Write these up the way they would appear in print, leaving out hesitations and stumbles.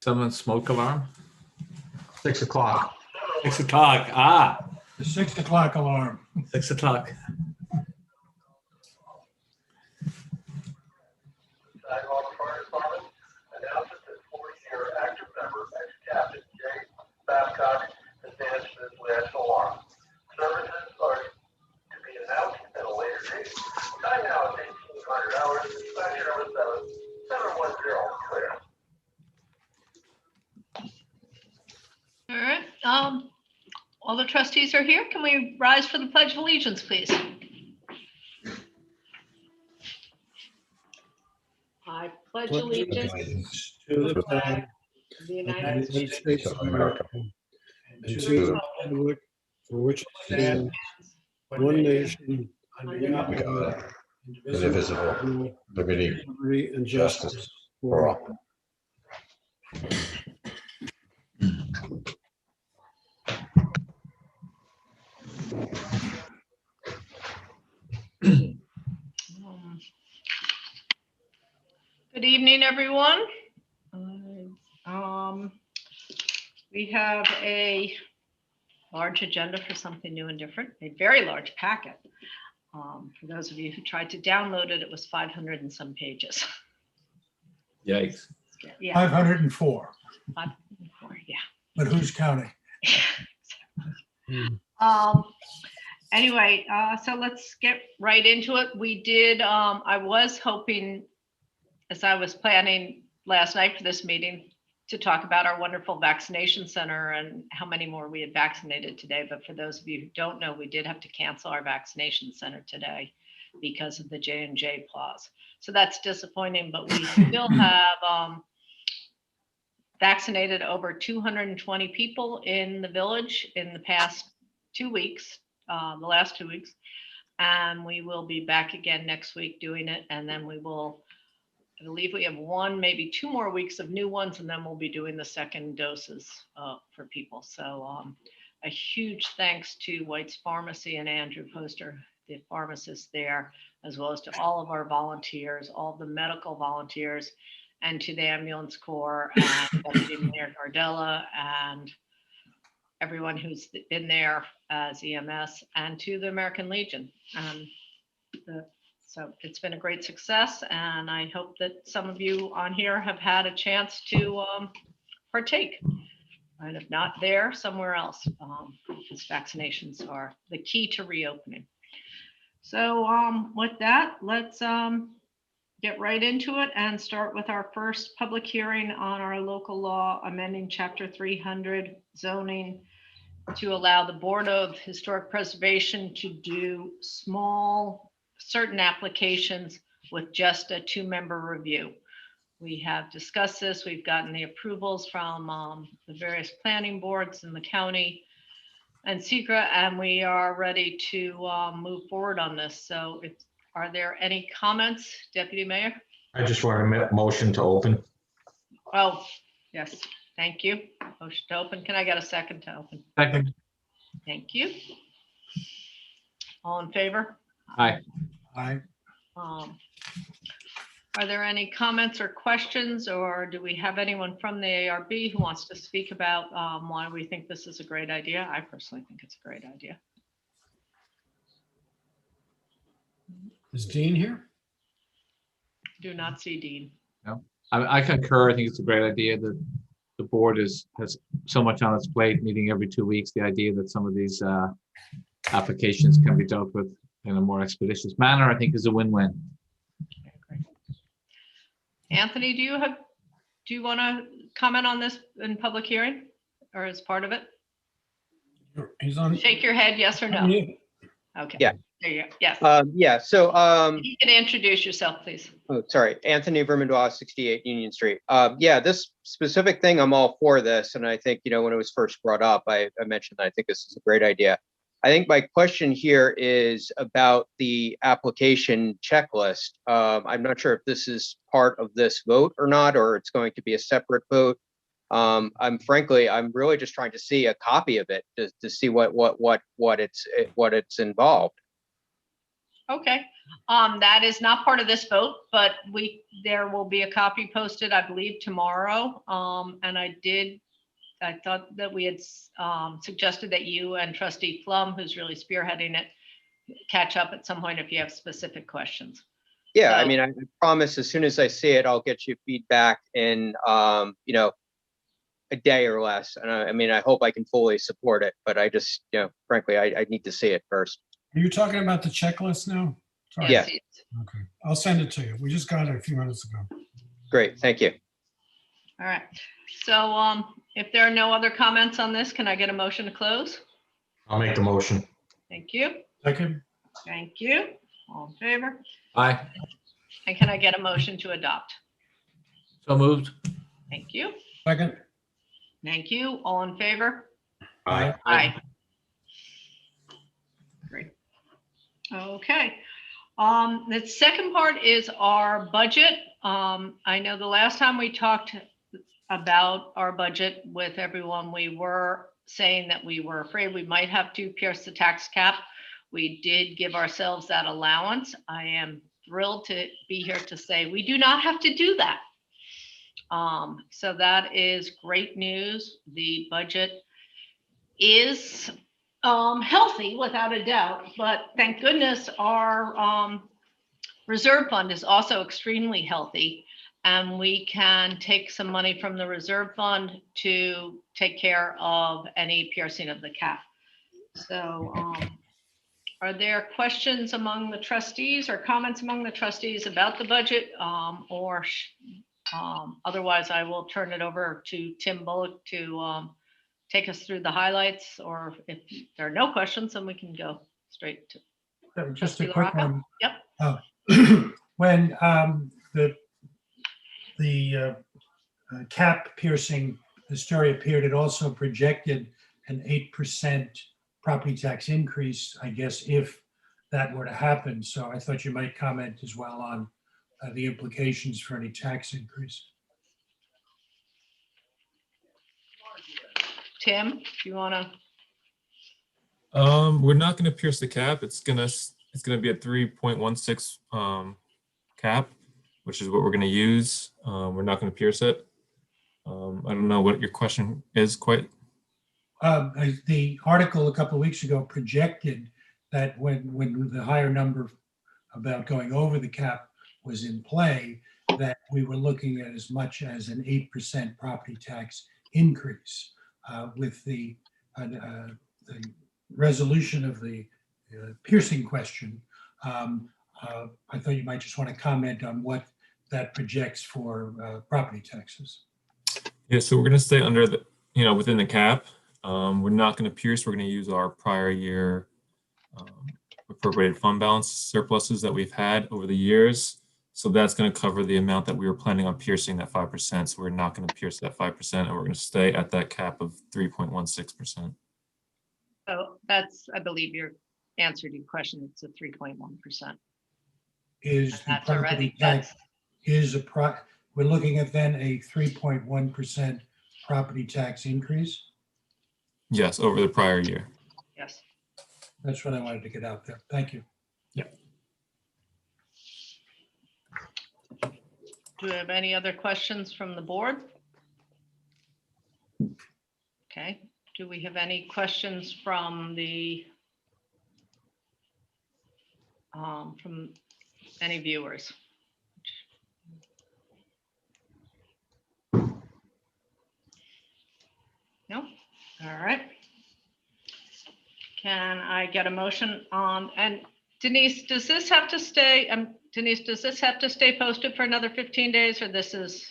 Someone's smoke alarm? 6 o'clock. 6 o'clock. Ah, The 6 o'clock alarm. 6 o'clock. Sidewalk Fire Department announces that 40-year active member, ex-captain Jay Babcock, has vanished this last alarm. Services are to be announced at a later date. Time now is 1800 hours. Dispatcher number 710 clear. All right, all the trustees are here. Can we rise for the Pledge of Allegiance, please? I pledge allegiance To the flag to the of United the United States States of America and to the republic for which it stands, one nation, under God, indivisible, with liberty and justice for all. Good evening, everyone. We have a large agenda for something new and different, a very large packet. For those of you who tried to download it, it was 500 and some pages. Yikes. Yeah, 504, 504, yeah. but who's counting? Anyway, so let's get right into it. We did, I was hoping, as I was planning last night for this meeting, to talk about our wonderful vaccination center and how many more we had vaccinated today. But for those of you who don't know, we did have to cancel our vaccination center today because of the J&J pause. So that's disappointing, but we still have vaccinated over 220 people in the village in the past 2 weeks, the last 2 weeks. And we will be back again next week doing it. And then we will, I believe we have 1, maybe 2 more weeks of new ones, and then we'll be doing the second doses for people. So a huge thanks to White's Pharmacy and Andrew Poster, the pharmacist there, as well as to all of our volunteers, all the medical volunteers, and to the ambulance corps and Deputy Mayor Gardella and everyone who's been there as EMS, and to the American Legion. So it's been a great success, and I hope that some of you on here have had a chance to partake. And if not there, somewhere else, because vaccinations are the key to reopening. So with that, let's get right into it and start with our first public hearing on our local law amending Chapter 300 zoning to allow the Board of Historic Preservation to do certain applications with just a 2-member review. We have discussed this. We've gotten the approvals from the various planning boards in the county and SECRA, and we are ready to move forward on this. So are there any comments, Deputy Mayor? I just want a motion to open. Oh, yes, thank you. Motion to open. Can I get a second to open? Second. Thank you. All in favor? Aye. Aye. Are there any comments or questions, or do we have anyone from the ARB who wants to speak about why we think this is a great idea? I personally think it's a great idea. Is Dean here? Do not see Dean. No, I concur. I think it's a great idea that the board has so much on its plate, meeting every 2 weeks. The idea that some of these applications can be dealt with in a more expeditious manner, I think, is a win-win. Anthony, do you want to comment on this in public hearing or as part of it? He's on. Shake your head, yes or no? Okay. Yeah. There you go. Yes. Yeah, so, You can introduce yourself, please. oh, sorry, Anthony Vermandois, 68 Union Street. Yeah, this specific thing, I'm all for this. And I think, when it was first brought up, I mentioned that I think this is a great idea. I think my question here is about the application checklist. I'm not sure if this is part of this vote or not, or it's going to be a separate vote. I'm really just trying to see a copy of it to see what it's involved. Okay, that is not part of this vote, but there will be a copy posted, I believe, tomorrow. And I thought that we had suggested that you and Trustee Plum, who's really spearheading it, catch up at some point if you have specific questions. Yeah, I So- mean, I promise as soon as I see it, I'll get you feedback in, you know, a day or less. And I mean, I hope I can fully support it, but I just, you know, frankly, I need to see it first. Are you talking about the checklist now? Sorry. Yeah. Yes, Okay, I'll send it to you. We just got it a few minutes ago. Great, thank you. all right. So if there are no other comments on this, can I get a motion to close? I'll make the motion. Thank you. Second, Thank you. All in favor? Aye, And can I get a motion to adopt? so moved. Thank you. second. Thank you. All in favor? Aye. Aye. Great. Okay. The second part is our budget. I know the last time we talked about our budget with everyone, we were saying that we were afraid we might have to pierce the tax cap. We did give ourselves that allowance. I am thrilled to be here to say we do not have to do that. So that is great news. The budget is healthy without a doubt, but thank goodness our reserve fund is also extremely healthy, and we can take some money from the reserve fund to take care of any piercing of the cap. So are there questions among the trustees or comments among the trustees about the budget? Otherwise, I will turn it over to Tim Bullock to take us through the highlights, or if there are no questions, then we can go straight to. Just a Trustee quick LaRocca? one. Yep. When the cap piercing, the story appeared, it also projected an 8% property tax increase, I guess, if that were to happen. So I thought you might comment as well on the implications for any tax increase. Tim, do you want to? We're not going to pierce the cap. It's gonna be a 3.16 cap, which is what we're going to use. We're not going to pierce it. I don't know what your question is quite. The article a couple of weeks ago projected that when the higher number about going over the cap was in play, that we were looking at as much as an 8% property tax increase. With the resolution of the piercing question, I thought you might just want to comment on what that projects for property taxes. Yeah, so we're going to stay under the, within the cap. We're not going to pierce. We're going to use our prior year appropriated fund balance surpluses that we've had over the years. So that's going to cover the amount that we were planning on piercing, that 5%. So we're not going to pierce that 5%, and we're going to stay at that cap of 3.16%. So that's, I believe, your answer to your question. It's a 3.1%. Is the That's property already, tax, we're looking at then a 3.1% property tax increase? Yes, over the prior year. yes. That's what I wanted to get out there. Thank you. Do we have any other questions from the board? Okay. Do we have any questions from any viewers? No? All right. Can I get a motion on, and Denise, does this have to stay, Denise, does this have to stay posted for another 15 days, or this is,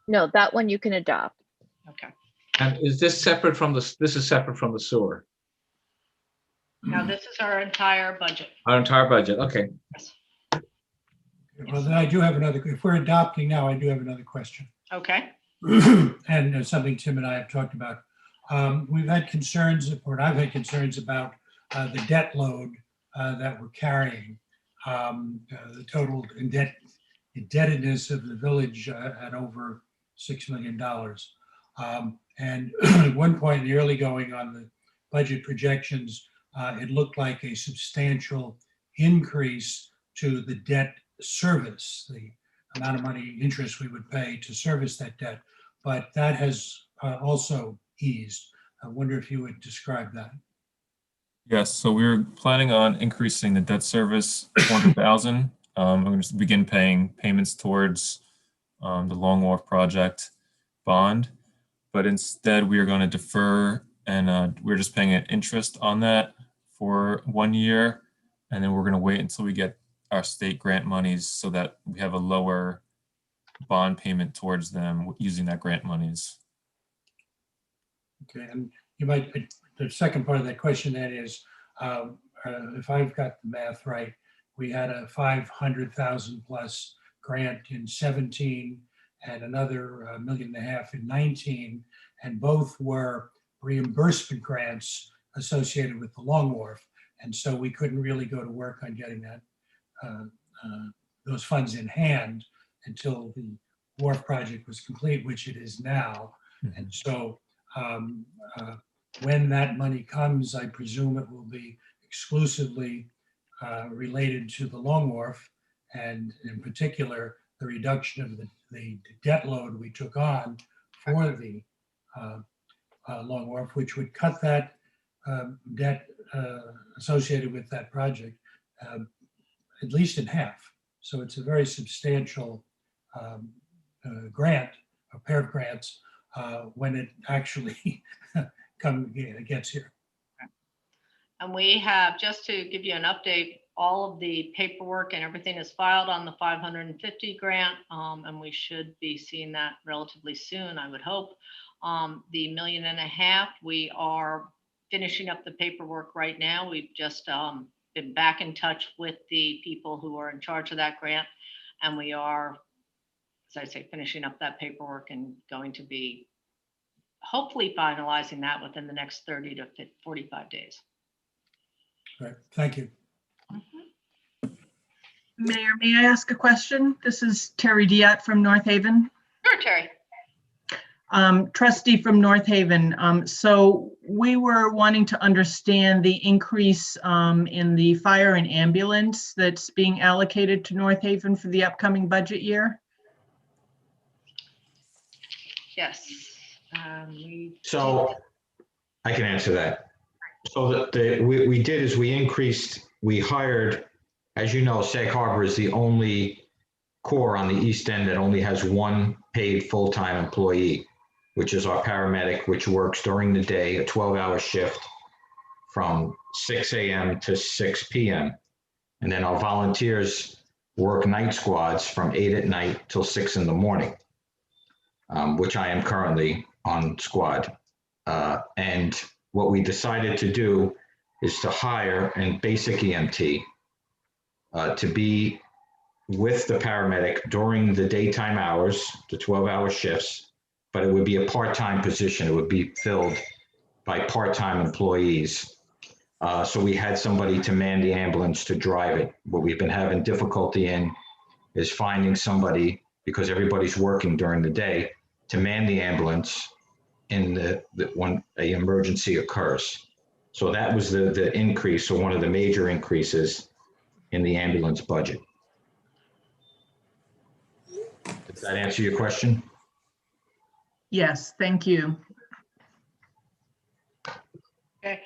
No, that one you can adopt. okay. And is this separate from this is separate from the sewer? Now, this is our entire budget. Our entire budget, okay. Well, then I do have another, if we're adopting now, I do have another question. Okay, And it's something Tim and I have talked about. We've had concerns, or I've had concerns about the debt load that we're carrying. The total indebtedness of the village at over $6 million. And at one point in the early going on the budget projections, it looked like a substantial increase to the debt service, the amount of money interest we would pay to service that debt. But that has also eased. I wonder if you would describe that. Yes, so we're planning on increasing the debt service 400,000. We're going to begin paying payments towards the Long Wharf project bond, but instead we are going to defer, and we're just paying an interest on that for 1 year, and then we're going to wait until we get our state grant monies so that we have a lower bond payment towards them using that grant monies. Okay, and you might, the second part of that question then is, if I've got the math right, we had a 500,000 plus grant in 17 and another 1.5 million in 19, and both were reimbursement grants associated with the Long Wharf. And so we couldn't really go to work on getting that those funds in hand until the wharf project was complete, which it is now. And so when that money comes, I presume it will be exclusively related to the Long Wharf, and in particular, the reduction of the debt load we took on for the Long Wharf, which would cut that debt associated with that project at least in half. So it's a very substantial grant, a pair of grants, when it actually gets here. And we have, just to give you an update, all of the paperwork and everything is filed on the 550 grant, and we should be seeing that relatively soon, I would hope. The 1.5 million, we are finishing up the paperwork right now. We've just been back in touch with the people who are in charge of that grant, and we are, as I say, finishing up that paperwork and going to be hopefully finalizing that within the next 30 to 45 days. Right, thank you. Mayor, may I ask a question? This is Terry Diat from North Haven. Sure, Terry. Trustee from North Haven. So we were wanting to understand the increase in the fire and ambulance that's being allocated to North Haven for the upcoming budget year. Yes. So I can answer that. So we did is we hired, as you know, Sag Harbor is the only corps on the east end that only has one paid full-time employee, which is our paramedic, which works during the day, a 12-hour shift from 6 a.m. to 6 p.m. And then our volunteers work night squads from 8 at night till 6 in the morning, which I am currently on squad. And what we decided to do is to hire a basic EMT to be with the paramedic during the daytime hours, the 12-hour shifts, but it would be a part-time position. It would be filled by part-time employees. So we had somebody to man the ambulance to drive it. What we've been having difficulty in is finding somebody, because everybody's working during the day, to man the ambulance in when an emergency occurs. So that was the increase, or one of the major increases in the ambulance budget. Does that answer your question? Yes, thank you. Okay.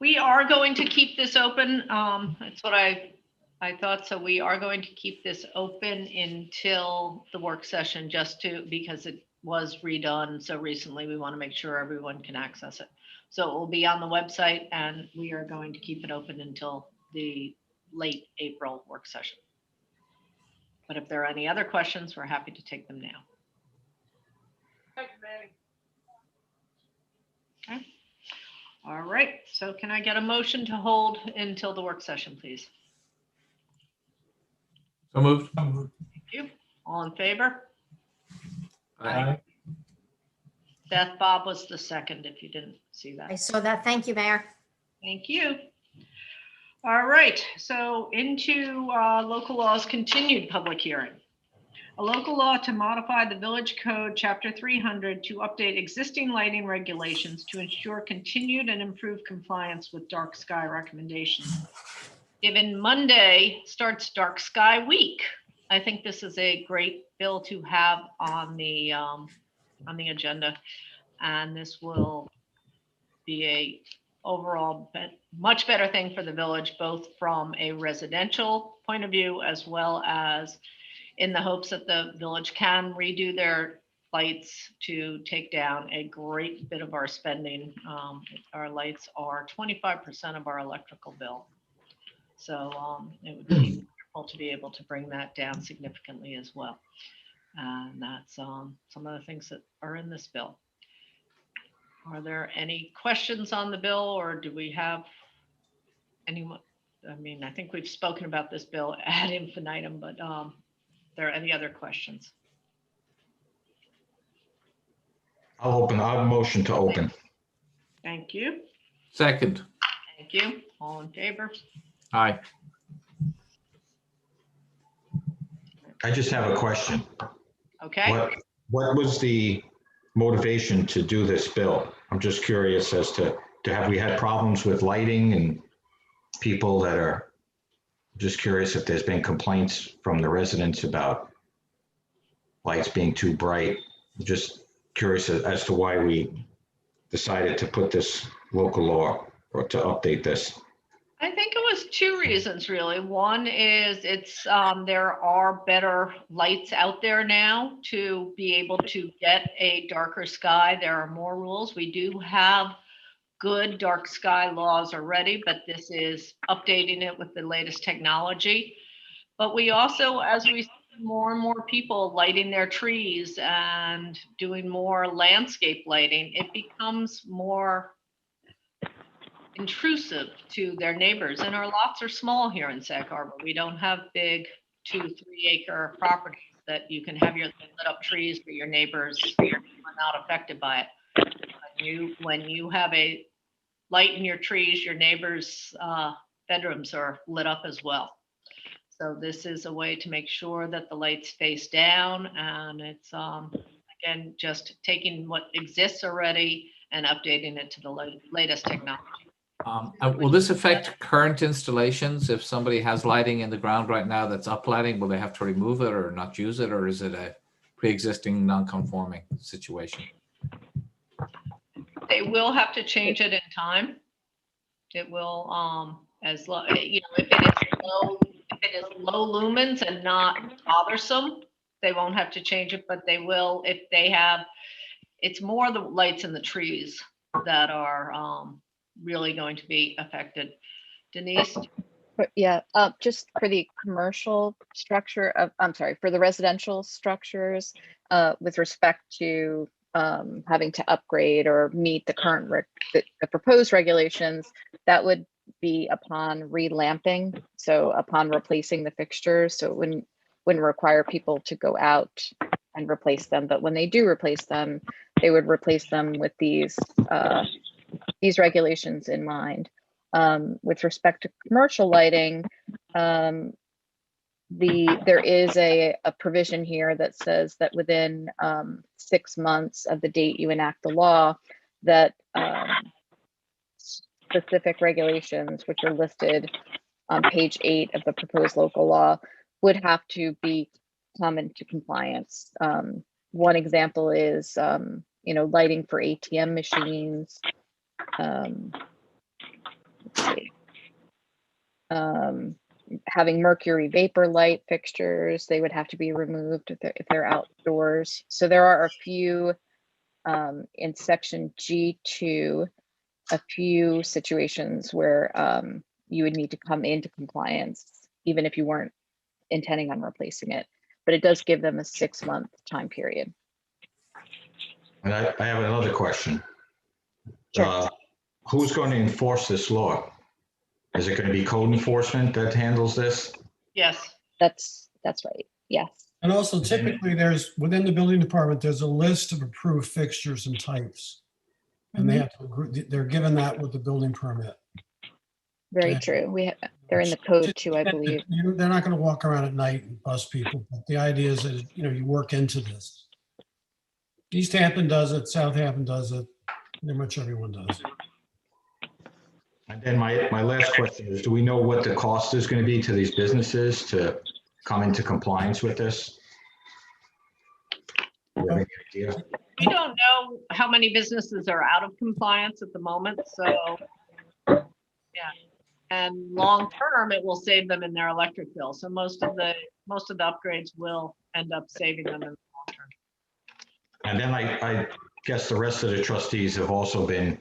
We are going to keep this open. That's what I thought. So we are going to keep this open until the work session, because it was redone so recently. We want to make sure everyone can access it. So it will be on the website, and we are going to keep it open until the late April work session. But if there are any other questions, we're happy to take them now. Okay. All right. So can I get a motion to hold until the work session, please? So moved. Thank you. All in favor? Aye. Beth, Bob was the second, if you didn't see I that. saw that. Thank you, Mayor. Thank you. All right, so into local laws continued public hearing. A local law to modify the Village Code, Chapter 300, to update existing lighting regulations to ensure continued and improved compliance with dark sky recommendations. given Monday starts Dark Sky Week, I think this is a great bill to have on the agenda. And this will be a overall much better thing for the village, both from a residential point of view, as well as in the hopes that the village can redo their lights to take down a great bit of our spending. Our lights are 25% of our electrical bill. So it would be wonderful to be able to bring that down significantly as well. And that's some of the things that are in this bill. Are there any questions on the bill, or do we have anyone? I mean, I think we've spoken about this bill ad infinitum, but are there any other questions? I'll motion to open. Thank you. Second. Thank you. All in favor? Aye. I just have a question. Okay. What was the motivation to do this bill? I'm just curious as to have we had problems with lighting and people that are just curious if there's been complaints from the residents about lights being too bright. Just curious as to why we decided to put this local law or to update this. I think it was two reasons, really. One is there are better lights out there now to be able to get a darker sky. There are more rules. We do have good dark sky laws already, but this is updating it with the latest technology. But we also, as we see more and more people lighting their trees and doing more landscape lighting, it becomes more intrusive to their neighbors. And our lots are small here in Sag Harbor. We don't have big 2-3 acre properties that you can have your lit up trees where your neighbors are not affected by it. When you have a light in your trees, your neighbors' bedrooms are lit up as well. So this is a way to make sure that the lights face down, and it's again just taking what exists already and updating it to the latest technology. Will this affect current installations? If somebody has lighting in the ground right now that's up lighting, will they have to remove it or not use it, or is it a pre-existing non-conforming situation? They will have to change it in time. It will, as low, you know, if it is low lumens and not bothersome, they won't have to change it, but they will if they have. It's more the lights in the trees that are really going to be affected. Denise? Yeah, just for the commercial structure of, I'm sorry, for the residential structures, with respect to having to upgrade or meet the current the proposed regulations, that would be upon relamping. So upon replacing the fixtures, so it wouldn't require people to go out and replace them. But when they do replace them, they would replace them with these regulations in mind. With respect to commercial lighting, there is a provision here that says that within 6 months of the date you enact the law, that specific regulations, which are listed on page 8 of the proposed local law, would have to come into compliance. One example is, lighting for ATM machines. Having mercury vapor light fixtures, they would have to be removed if they're outdoors. So there are a few in section G2, a few situations where you would need to come into compliance, even if you weren't intending on replacing it. But it does give them a 6-month time period. And I have another question. Sure. Who's going to enforce this law? Is it going to be code enforcement that handles this? Yes. That's right. Yes. And also typically within the building department, there's a list of approved fixtures and types. And they have to agree, they're given that with the building permit. Very Yeah. true. They're in the code too, I believe. They're not going to walk around at night and bust people, but the idea is that, you work into this. East Hampton does it, Southampton does it, pretty much everyone does. And then my last question is, do we know what the cost is going to be to these businesses to come into compliance with this? Do you have any idea? We don't know how many businesses are out of compliance at the moment, so, yeah. And long-term, it will save them in their electric bill. So most of the upgrades will end up saving them in the long term. And then I guess the rest of the trustees have also been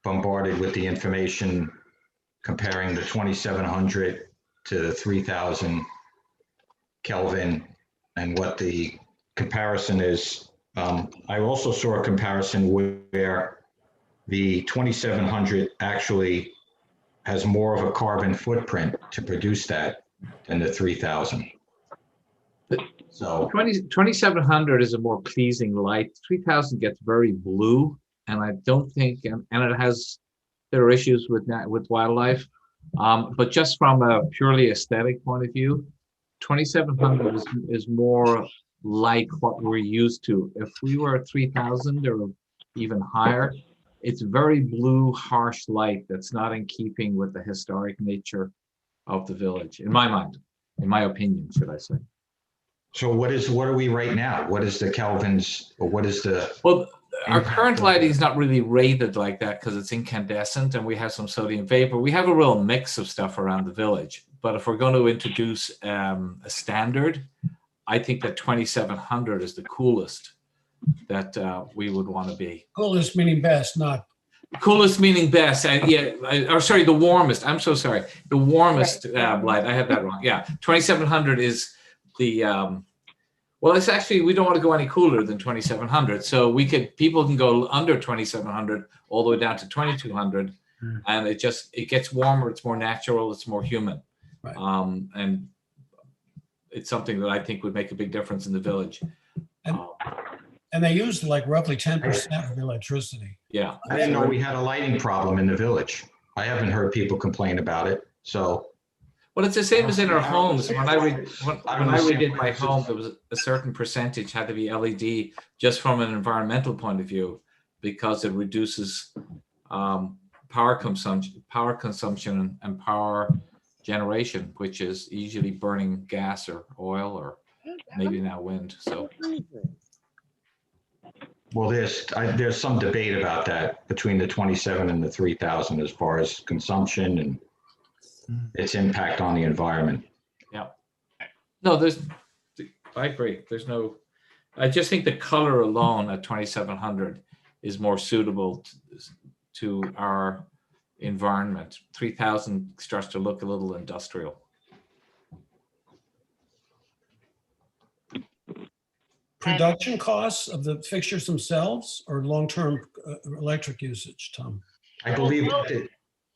bombarded with the information comparing the 2,700 to the 3,000 Kelvin and what the comparison is. I also saw a comparison where the 2,700 actually has more of a carbon footprint to produce that than the 3,000. So 2,700 is a more pleasing light. 3,000 gets very blue, and I don't think, and there are issues with wildlife, but just from a purely aesthetic point of view, 2,700 is more like what we're used to. If we were at 3,000 or even higher, it's very blue, harsh light that's not in keeping with the historic nature of the village, in my mind, in my opinion, should I say. so what are we right now? What is the Kelvins, or what is the? Well, our current lighting is not really rated like that because it's incandescent and we have some sodium vapor. We have a real mix of stuff around the village. But if we're going to introduce a standard, I think that 2,700 is the coolest that we would want to be. Coolest meaning best, not. Coolest meaning best. Sorry, the warmest. I'm so sorry. The warmest light. I had that wrong. Yeah, 2,700 is the. Well, it's actually, we don't want to go any cooler than 2,700. So people can go under 2,700 all the way down to 2,200, and it gets warmer. It's more natural. It's more human, Right. And it's something that I think would make a big difference in the village. And they use like roughly 10% of electricity. Yeah. I didn't know we had a lighting problem in the village. I haven't heard people complain about it. So. Well, it's the same as in our homes. When I redid my home, there was a certain percentage had to be LED just from an environmental point of view, because it reduces power consumption and power generation, which is usually burning gas or oil or maybe now wind. So. Well, there's some debate about that between the 27 and the 3,000 as far as consumption and its impact on the environment. Yeah. No, I agree. I just think the color alone at 2,700 is more suitable to our environment. 3,000 starts to look a little industrial. Production costs of the fixtures themselves or long-term electric usage, Tom? I believe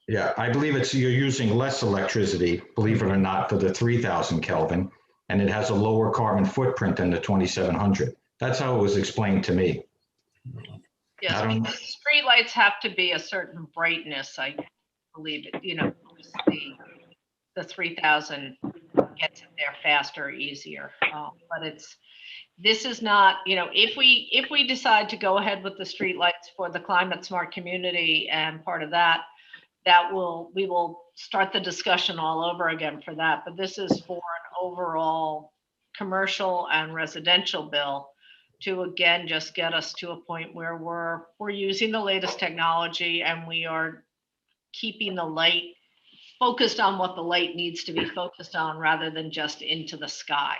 you're using less electricity, believe it or not, for the 3,000 Kelvin, and it has a lower carbon footprint than the 2,700. That's how it was explained to me. Yes, because street lights have to be a certain brightness, I believe it, the 3,000 gets it there faster, easier. But this is not, if we decide to go ahead with the street lights for the climate smart community and part of that, we will start the discussion all over again for that. But this is for an overall commercial and residential bill to, again, just get us to a point where we're using the latest technology and we are keeping the light focused on what the light needs to be focused on, rather than just into the sky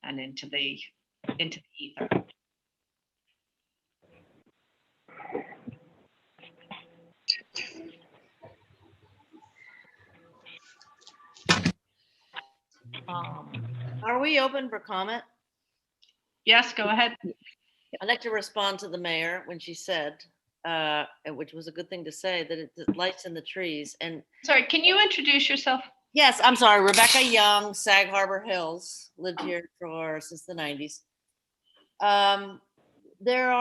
and into the ether. Are we open for comment? Yes, go ahead. I'd like to respond to the mayor when she said, which was a good thing to say, that it lights in the trees. And sorry, can you introduce yourself? yes, I'm sorry, Rebecca Young, Sag Harbor Hills, lived here since the 90s. There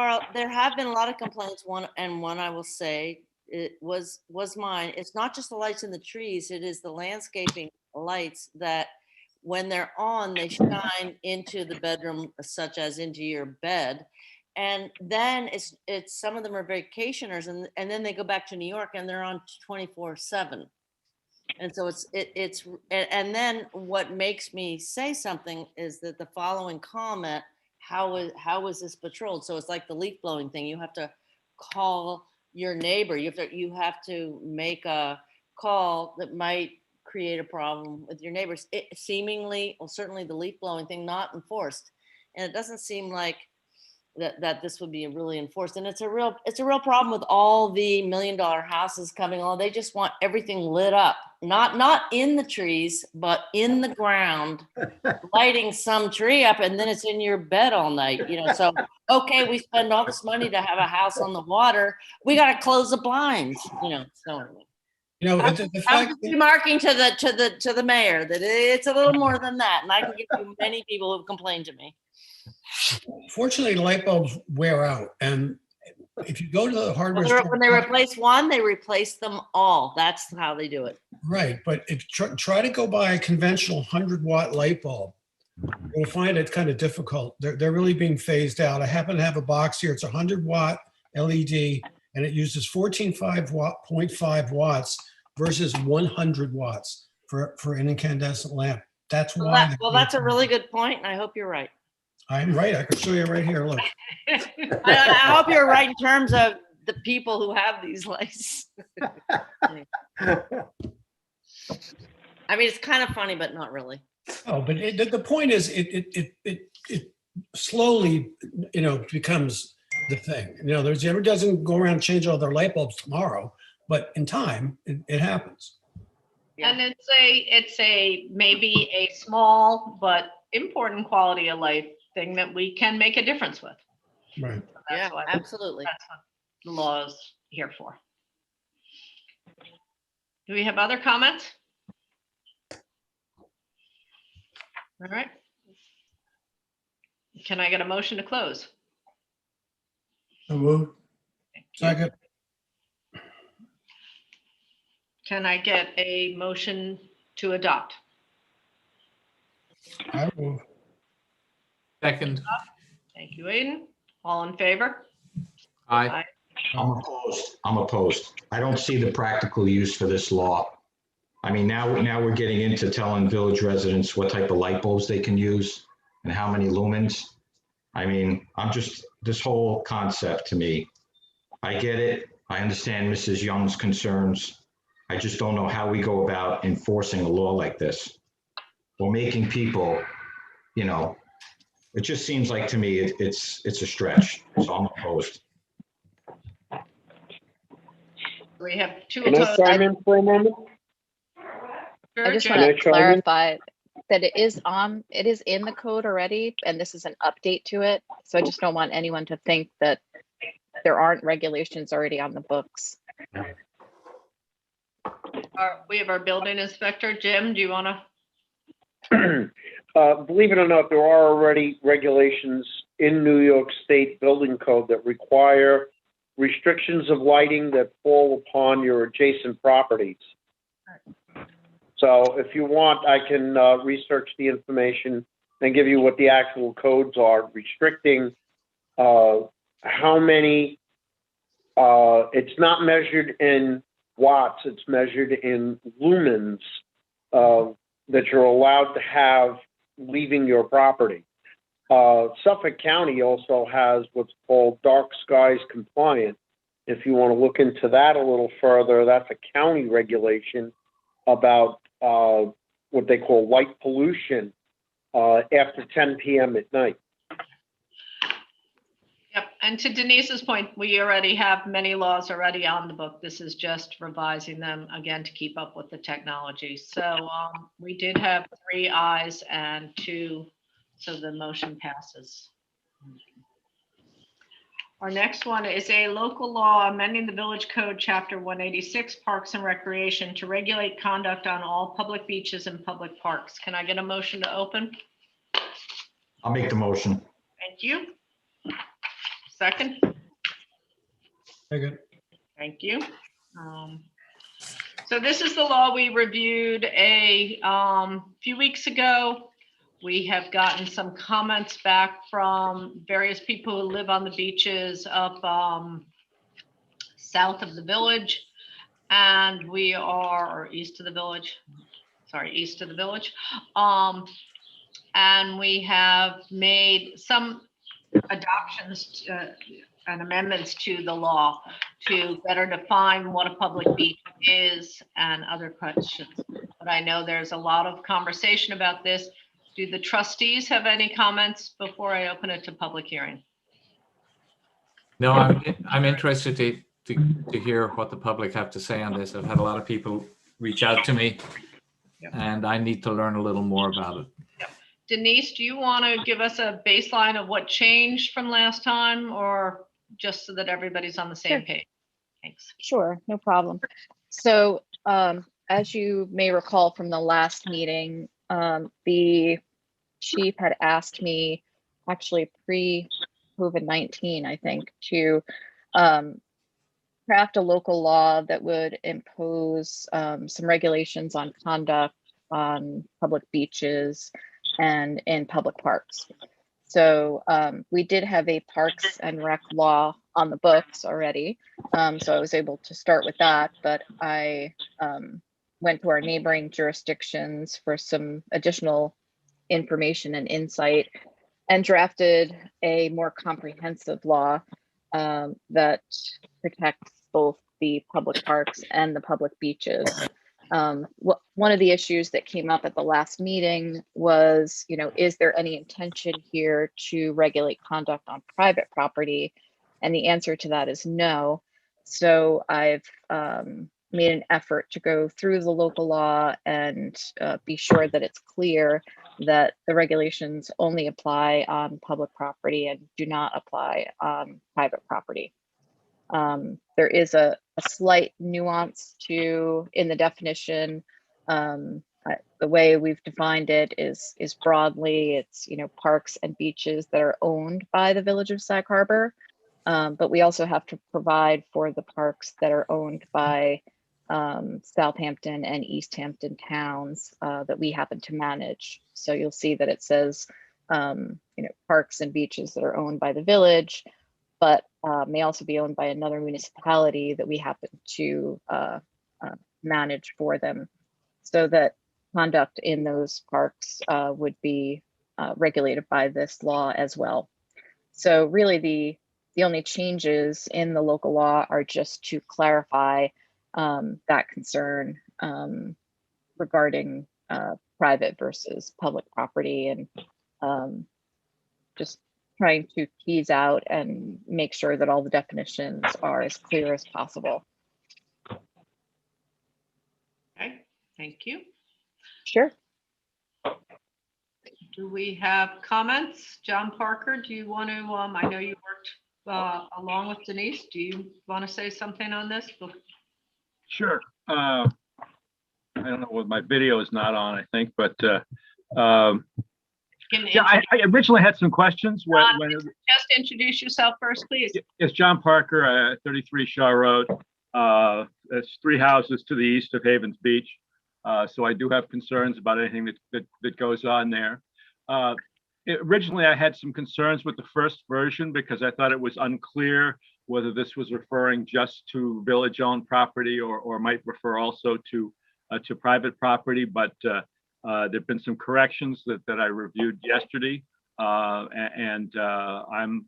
have been a lot of complaints. One I will say, it was mine. It's not just the lights in the trees, it is the landscaping lights that when they're on, they shine into the bedroom, such as into your bed. And then it's some of them are vacationers and then they go back to New York and they're on 24/7. And so and then what makes me say something is that the following comment, how is this patrolled? So it's like the leaf blowing thing. You have to call your neighbor. You have to make a call that might create a problem with your neighbors. It seemingly, well, certainly the leaf blowing thing, not enforced. And it doesn't seem like that this would be really enforced. And it's a real problem with all the $1 million houses coming on. They just want everything lit up, not in the trees, but in the ground, lighting some tree up, and then it's in your bed all night, you know. So, okay, we spend all this money to have a house on the water. We got to close the blinds, you know. So You know, I'm the just fact, remarking to the mayor that it's a little more than that, and I can give you many people who've complained to me. fortunately, light bulbs wear out, and if you go to the hardware store, When they replace one, they replace them all. That's how they do it. right? But if try to go buy a conventional 100-watt light bulb, you'll find it kind of difficult. They're really being phased out. I happen to have a box here. It's a 100-watt LED, and it uses 14.5 watts versus 100 watts for an incandescent lamp. That's why. Well, that's a really good point, and I hope you're right. I'm right. I can show you right here. Look. I hope you're right in terms of the people who have these lights. I mean, it's kind of funny, but not really. Oh, but the point is, it slowly, you know, becomes the thing. You know, everyone doesn't go around and change all their light bulbs tomorrow, but in time, it happens. Yeah. And it's a maybe a small but important quality of life thing that we can make a difference with. Right. Yeah, That's absolutely. what the law is here for. Do we have other comments? All right. Can I get a motion to close? So move. Second. Can I get a motion to adopt? I move. Second, Thank you, Aiden. All in favor? aye. I'm opposed. I don't see the practical use for this law. I mean, now we're getting into telling village residents what type of light bulbs they can use and how many lumens. I mean, this whole concept to me, I get it. I understand Mrs. Young's concerns. I just don't know how we go about enforcing a law like this or making people, you know, it just seems like to me, it's a stretch. So I'm opposed. We have two Can I opposed. chime in for a moment? Sure, I just Jen. want Can I to chime in? clarify that it is in the code already, and this is an update to it. So I just don't want anyone to think that there aren't regulations already on the books. We have our building inspector. Jim, do you want to? Believe it or not, there are already regulations in New York State Building Code that require restrictions of lighting that fall upon your adjacent properties. So if you want, I can research the information and give you what the actual codes are restricting how many, it's not measured in watts, it's measured in lumens that you're allowed to have leaving your property. Suffolk County also has what's called dark skies compliant. If you want to look into that a little further, that's a county regulation about what they call light pollution after 10 p.m. at night. Yep. And to Denise's point, we already have many laws already on the book. This is just revising them again to keep up with the technology. So we did have 3 ayes and 2, so the motion passes. Our next one is a local law amending the Village Code, Chapter 186, Parks and Recreation to regulate conduct on all public beaches and public parks. Can I get a motion to open? I'll make the motion. Thank you. Second? Second. Thank you. So this is the law we reviewed a few weeks ago. We have gotten some comments back from various people who live on the beaches up south of the village. And we are, or east of the village, sorry, east of the village. And we have made some adoptions and amendments to the law to better define what a public beach is and other questions. But I know there's a lot of conversation about this. Do the trustees have any comments before I open it to public hearing? No, I'm interested to hear what the public have to say on this. I've had a lot of people reach out to me, and I need to learn a little more about it. Denise, do you want to give us a baseline of what changed from last time, or just so that everybody's on the same page? Thanks. Sure, no problem. So as you may recall from the last meeting, the chief had asked me, actually pre-COVID-19, I think, to craft a local law that would impose some regulations on conduct on public beaches and in public parks. So we did have a Parks and Rec law on the books already. So I was able to start with that, but I went to our neighboring jurisdictions for some additional information and insight and drafted a more comprehensive law that protects both the public parks and the public beaches. One of the issues that came up at the last meeting was, is there any intention here to regulate conduct on private property? And the answer to that is no. So I've made an effort to go through the local law and be sure that it's clear that the regulations only apply on public property and do not apply on private property. There is a slight nuance in the definition. The way we've defined it is broadly, it's parks and beaches that are owned by the Village of Sag Harbor, but we also have to provide for the parks that are owned by Southampton and East Hampton towns that we happen to manage. So you'll see that it says parks and beaches that are owned by the village, but may also be owned by another municipality that we happen to manage for them, so that conduct in those parks would be regulated by this law as well. So really the only changes in the local law are just to clarify that concern regarding private versus public property, and just trying to tease out and make sure that all the definitions are as clear as possible. Okay, thank you. Sure. Do we have comments? John Parker, do you want to, I know you worked along with Denise. Do you want to say something on this? Sure. I don't know what my video is not on, I think, but yeah, I originally had some questions. Just introduce yourself first, please. It's John Parker, 33 Shaw Road. It's 3 houses to the east of Havens Beach. So I do have concerns about anything that goes on there. Originally, I had some concerns with the first version because I thought it was unclear whether this was referring just to village-owned property or might refer also to private property. But there've been some corrections that I reviewed yesterday, and I'm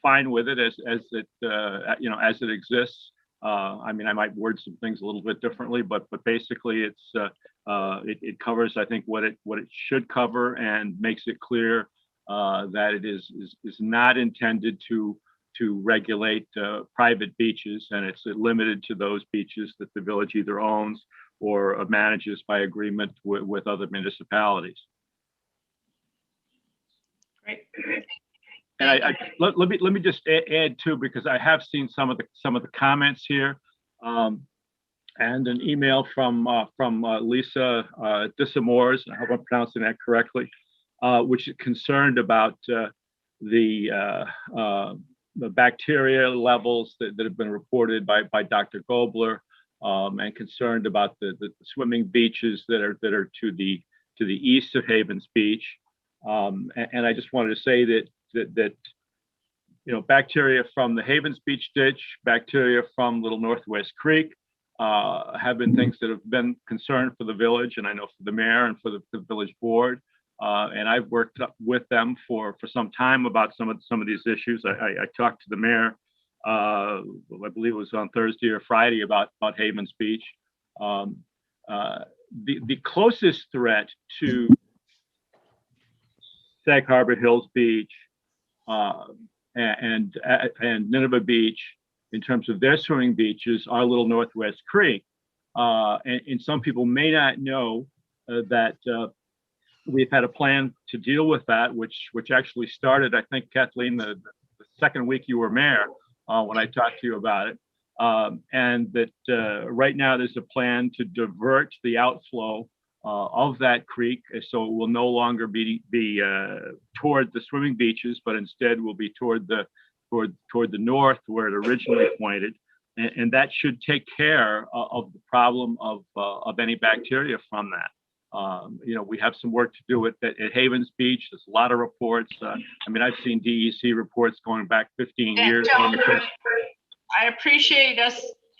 fine with it as it exists. I mean, I might word some things a little bit differently, but basically it covers, I think, what it should cover, and makes it clear that it is not intended to regulate private beaches, and it's limited to those beaches that the village either owns or manages by agreement with other municipalities. Great. And let me just add too, because I have seen some of the comments here, and an email from Lisa Dissamores, I hope I'm pronouncing that correctly, which is concerned about the bacteria levels that have been reported by Dr. Gobler, and concerned about the swimming beaches that are to to the east of Havens Beach. And I just wanted to say that bacteria from the Havens Beach ditch, bacteria from Little Northwest Creek have been things that have been concerned for the village, and I know for the mayor and for the village board. And I've worked with them for some time about some of these issues. I talked to the mayor, I believe it was on Thursday or Friday, about Havens Beach. The closest threat to Sag Harbor Hills Beach and Nineveh Beach in terms of their swimming beaches are Little Northwest Creek. And some people may not know that we've had a plan to deal with that, which actually started, I think, Kathleen, the second week you were mayor, when I talked to you about it. And that right now there's a plan to divert the outflow of that creek, so it will no longer be toward the swimming beaches, but instead will be toward the north where it originally pointed, and that should take care of the problem of any bacteria from that. We have some work to do at Havens Beach. There's a lot of reports. I've seen DEC reports going back 15 years. I appreciate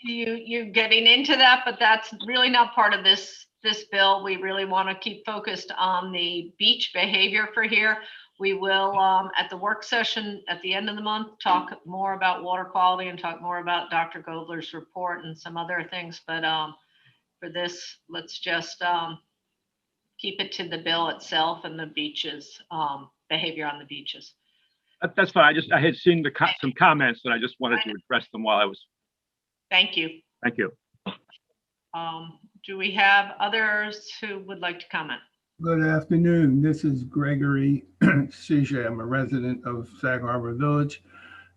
you getting into that, but that's really not part of this bill. We really want to keep focused on the beach behavior for here. We will, at the work session at the end of the month, talk more about water quality and talk more about Dr. Gobler's report and some other things. But for this, let's just keep it to the bill itself and the beaches, behavior on the beaches. That's fine. I had seen some comments, and I just wanted to address them while I was. Thank you. Thank you. Do we have others who would like to comment? Good afternoon. This is Gregory Cije. I'm a resident of Sag Harbor Village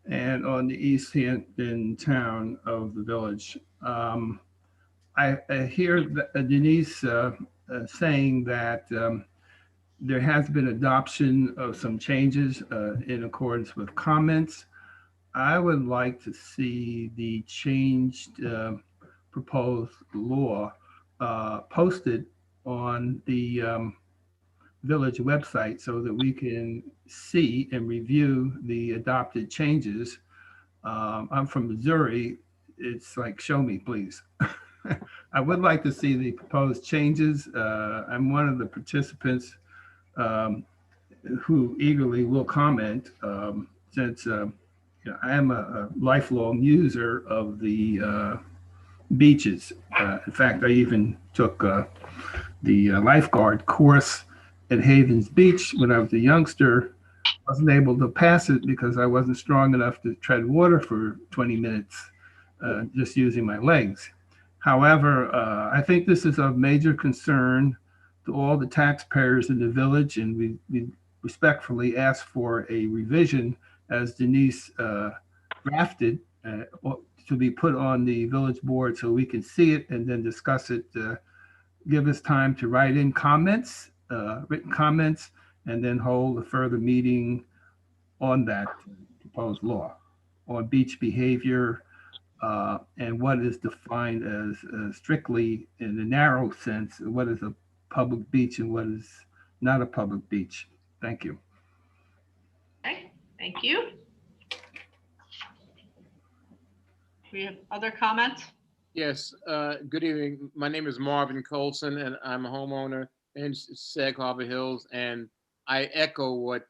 and on the east end in town of the village. I hear Denise saying that there has been adoption of some changes in accordance with comments. I would like to see the changed proposed law posted on the village website so that we can see and review the adopted changes. I'm from Missouri. It's like, show me, please. I would like to see the proposed changes. I'm one of the participants who eagerly will comment since I am a lifelong user of the beaches. In fact, I even took the lifeguard course at Havens Beach when I was a youngster. I wasn't able to pass it because I wasn't strong enough to tread water for 20 minutes just using my legs. However, I think this is of major concern to all the taxpayers in the village, and we respectfully ask for a revision as Denise drafted to be put on the village board so we can see it and then discuss it. Give us time to write in comments, written comments, and then hold a further meeting on that proposed law on beach behavior and what is defined as strictly in the narrow sense, what is a public beach and what is not a public beach. Thank you. Okay, thank you. We have other comments? Yes, good evening. My name is Marvin Colson, and I'm a homeowner in Sag Harbor Hills. And I echo what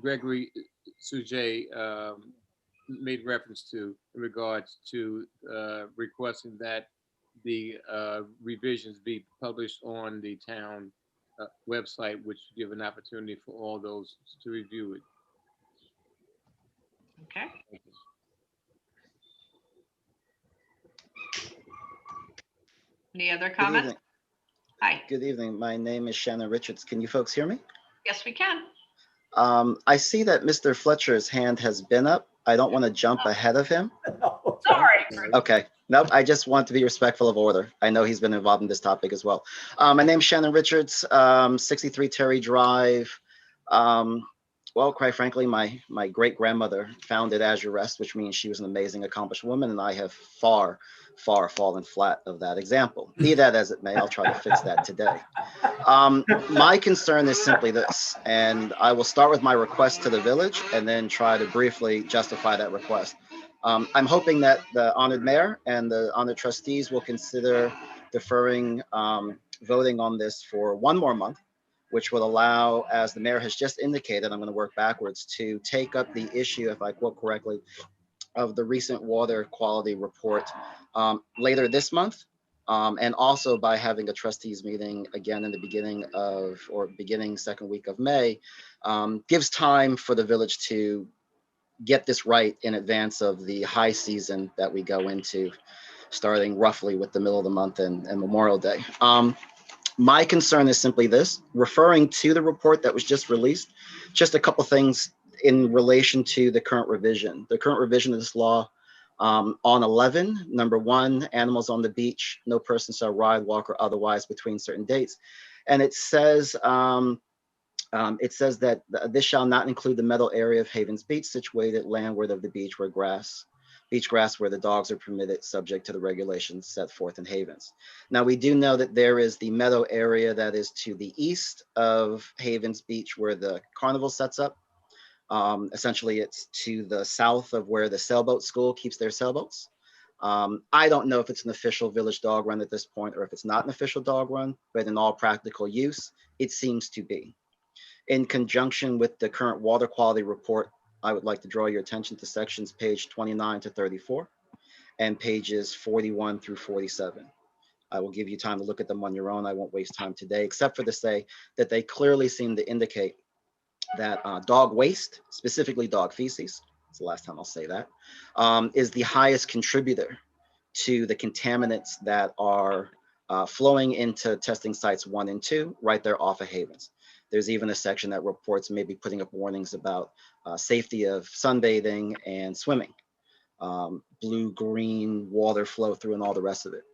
Gregory Cije made reference to in regards to requesting that the revisions be published on the town website, which would give an opportunity for all those to review it. Okay. Any other comments? Hi. Good evening. My name is Shannon Richards. Can you folks hear me? Yes, we can. I see that Mr. Fletcher's hand has been up. I don't want to jump ahead of him. Sorry. Okay. Nope. I just want to be respectful of order. I know he's been involved in this topic as well. My name's Shannon Richards, 63 Terry Drive. Well, quite frankly, my great grandmother founded Azure Rest, which means she was an amazing, accomplished woman, and I have far fallen flat of that example. Be that as it may, I'll try to fix that today. My concern is simply this, and I will start with my request to the village and then try to briefly justify that request. I'm hoping that the honored mayor and the honored trustees will consider deferring voting on this for one more month, which would allow, as the mayor has just indicated, I'm going to work backwards, to take up the issue, if I quote correctly, of the recent water quality report later this month. And also by having a trustees meeting again in the beginning second week of May, gives time for the village to get this right in advance of the high season that we go into, starting roughly with the middle of the month and Memorial Day. My concern is simply this, referring to the report that was just released, just a couple things in relation to the current revision. The current revision of this law on 11, number 1, animals on the beach, no person shall ride, walk, or otherwise between certain dates. And it says that this shall not include the meadow area of Havens Beach situated landward of the beach where beach grass where the dogs are permitted, subject to the regulations set forth in Havens. Now, we do know that there is the meadow area that is to the east of Havens Beach where the carnival sets up. Essentially, it's to the south of where the sailboat school keeps their sailboats. I don't know if it's an official village dog run at this point or if it's not an official dog run, but in all practical use, it seems to be. In conjunction with the current water quality report, I would like to draw your attention to sections page 29 to 34 and pages 41 through 47. I will give you time to look at them on your own. I won't waste time today, except for to say that they clearly seem to indicate that dog waste, specifically dog feces, it's the last time I'll say that, is the highest contributor to the contaminants that are flowing into testing sites 1 and 2, right there off of Havens. There's even a section that reports maybe putting up warnings about safety of sunbathing and swimming, blue-green water flow through and all the rest of it.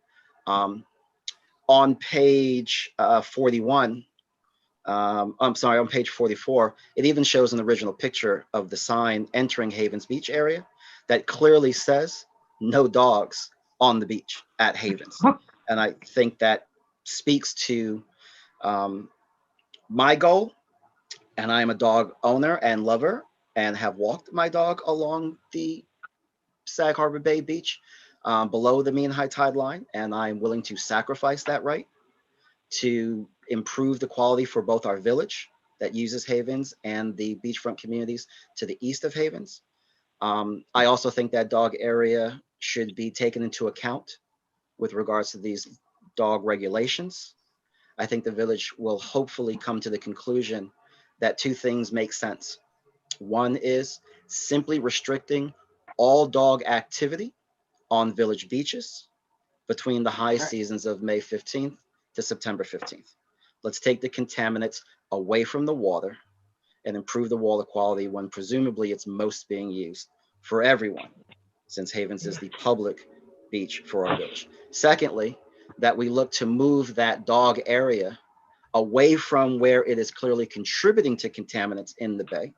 On page 41, I'm sorry, on page 44, it even shows an original picture of the sign entering Havens Beach area that clearly says no dogs on the beach at Havens. And I think that speaks to my goal, and I am a dog owner and lover and have walked my dog along the Sag Harbor Bay Beach below the mean high tide line, and I'm willing to sacrifice that right to improve the quality for both our village that uses Havens and the beachfront communities to the east of Havens. I also think that dog area should be taken into account with regards to these dog regulations. I think the village will hopefully come to the conclusion that 2 things make sense. One is simply restricting all dog activity on village beaches between the high seasons of May 15th to September 15th. Let's take the contaminants away from the water and improve the water quality when presumably it's most being used for everyone, since Havens is the public beach for our village. Secondly, that we look to move that dog area away from where it is clearly contributing to contaminants in the bay,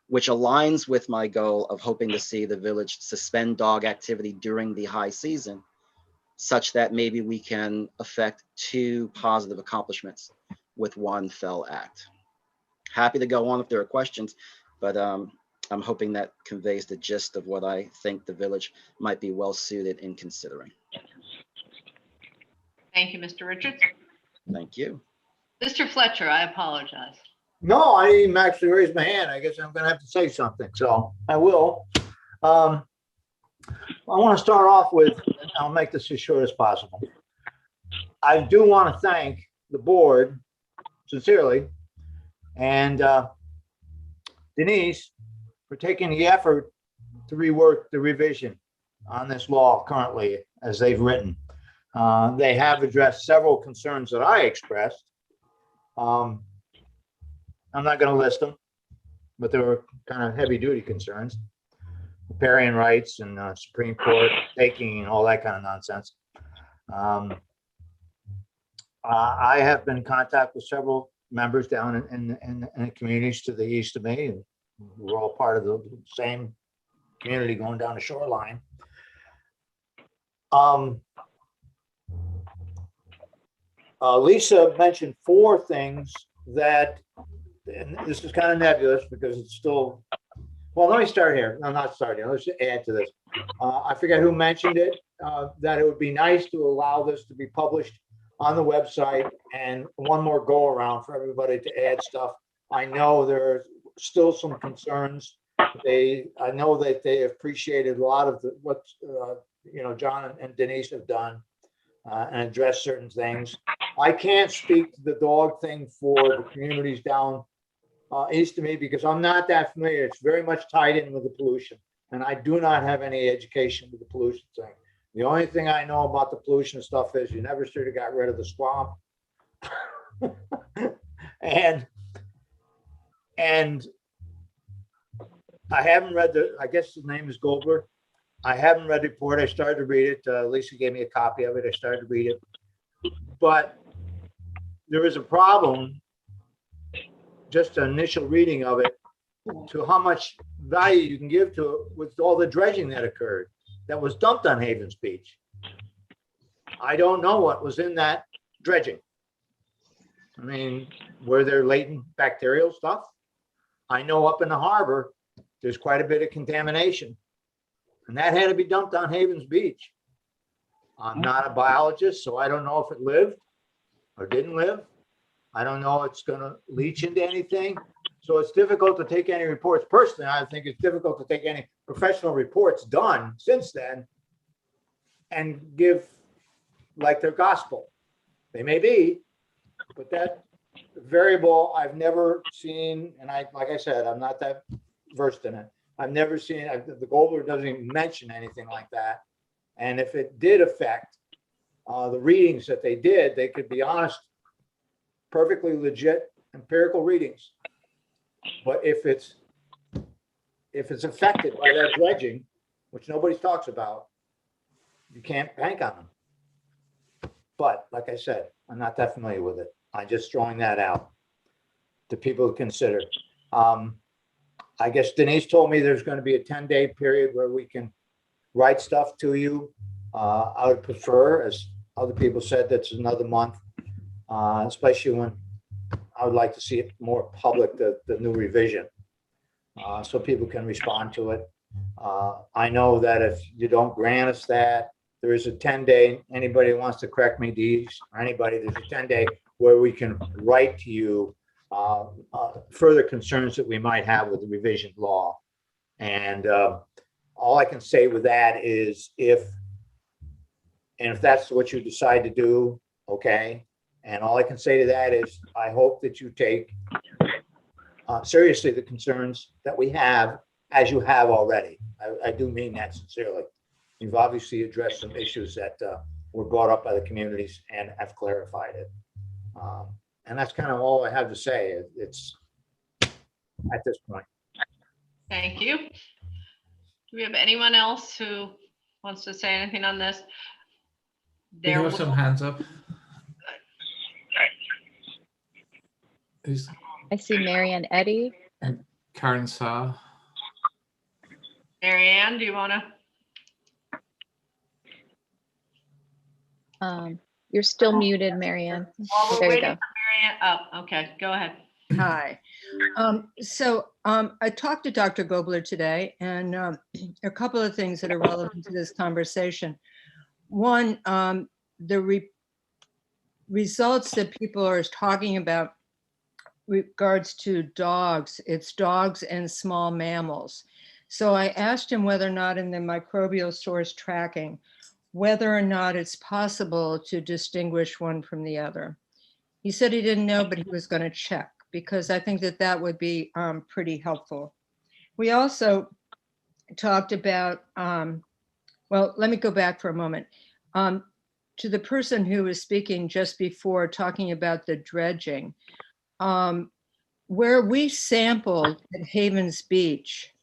which aligns with my goal of hoping to see the village suspend dog activity during the high season, such that maybe we can affect 2 positive accomplishments with 1 fell act. Happy to go on if there are questions, but I'm hoping that conveys the gist of what I think the village might be well suited in considering. Thank you, Mr. Richards. Thank you. Mr. Fletcher, I apologize. No, I didn't even actually raise my hand. I guess I'm going to have to say something, so I will. I want to start off with, I'll make this as short as possible. I do want to thank the board sincerely and Denise for taking the effort to rework the revision on this law currently as they've written. They have addressed several concerns that I expressed. I'm not going to list them, but they were kind of heavy duty concerns. Riparian rights and Supreme Court taking and all that kind of nonsense. I have been in contact with several members down in the communities to the east of me, and we're all part of the same community going down the shoreline. Lisa mentioned 4 things that, and this is kind of nebulous because it's still, well, let me start here. No, not start here. Let's add to this. I forget who mentioned it, that it would be nice to allow this to be published on the website, and one more go around for everybody to add stuff. I know there's still some concerns. I know that they appreciated a lot of what John and Denise have done and addressed certain things. I can't speak to the dog thing for the communities down east of me because I'm not that familiar. It's very much tied in with the pollution, and I do not have any education with the pollution thing. The only thing I know about the pollution stuff is you never should have got rid of the swamp. and I haven't read I guess his name is Gobler. I haven't read the report. I started to read it. Lisa gave me a copy of it. I started to read it. But there is a problem, just an initial reading of it, to how much value you can give to it with all the dredging that occurred, that was dumped on Havens Beach. I don't know what was in that dredging. I mean, were there latent bacterial stuff? I know up in the harbor, there's quite a bit of contamination, and that had to be dumped on Havens Beach. I'm not a biologist, so I don't know if it lived or didn't live. I don't know if it's going to leach into anything. So it's difficult to take any reports. Personally, I think it's difficult to take any professional reports done since then and give like their gospel. They may be, but that variable I've never seen, and like I said, I'm not that versed in it. I've never seen, the Gobler doesn't even mention anything like that. And if it did affect the readings that they did, they could be honest, perfectly legit empirical readings. But if it's affected by that dredging, which nobody talks about, you can't bank on them. But like I said, I'm not that familiar with it. I'm just throwing that out to people to consider. I guess Denise told me there's going to be a 10-day period where we can write stuff to you. I would prefer, as other people said, that's another month, especially when I would like to see it more public, the new revision, so people can respond to it. I know that if you don't grant us that, there is a 10-day, anybody who wants to correct me, Dees, or anybody, there's a 10-day where we can write to you further concerns that we might have with the revision law. And all I can say with that is if that's what you decide to do, okay. And all I can say to that is I hope that you take seriously the concerns that we have, as you have already. I do mean that sincerely. You've obviously addressed some issues that were brought up by the communities and have clarified it. And that's kind of all I have to say. It's at this point. Thank you. Do we have anyone else who wants to say anything on this? We have some hands up. I see Marianne Eddy. And Karen Saw. Marianne, do you want to? You're still muted, Marianne. While we're there you waiting go. for Marianne. Oh, okay. Go ahead. Hi. I talked to Dr. Gobler today, and a couple of things that are relevant to this conversation. One, the results that people are talking about regards to dogs, it's dogs and small mammals. So I asked him whether or not in the microbial source tracking, whether or not it's possible to distinguish one from the other. He said he didn't know, but he was going to check, because I think that that would be pretty helpful. We also talked about, well, let me go back for a moment. To the person who was speaking just before, talking about the dredging, where we sampled at Havens Beach,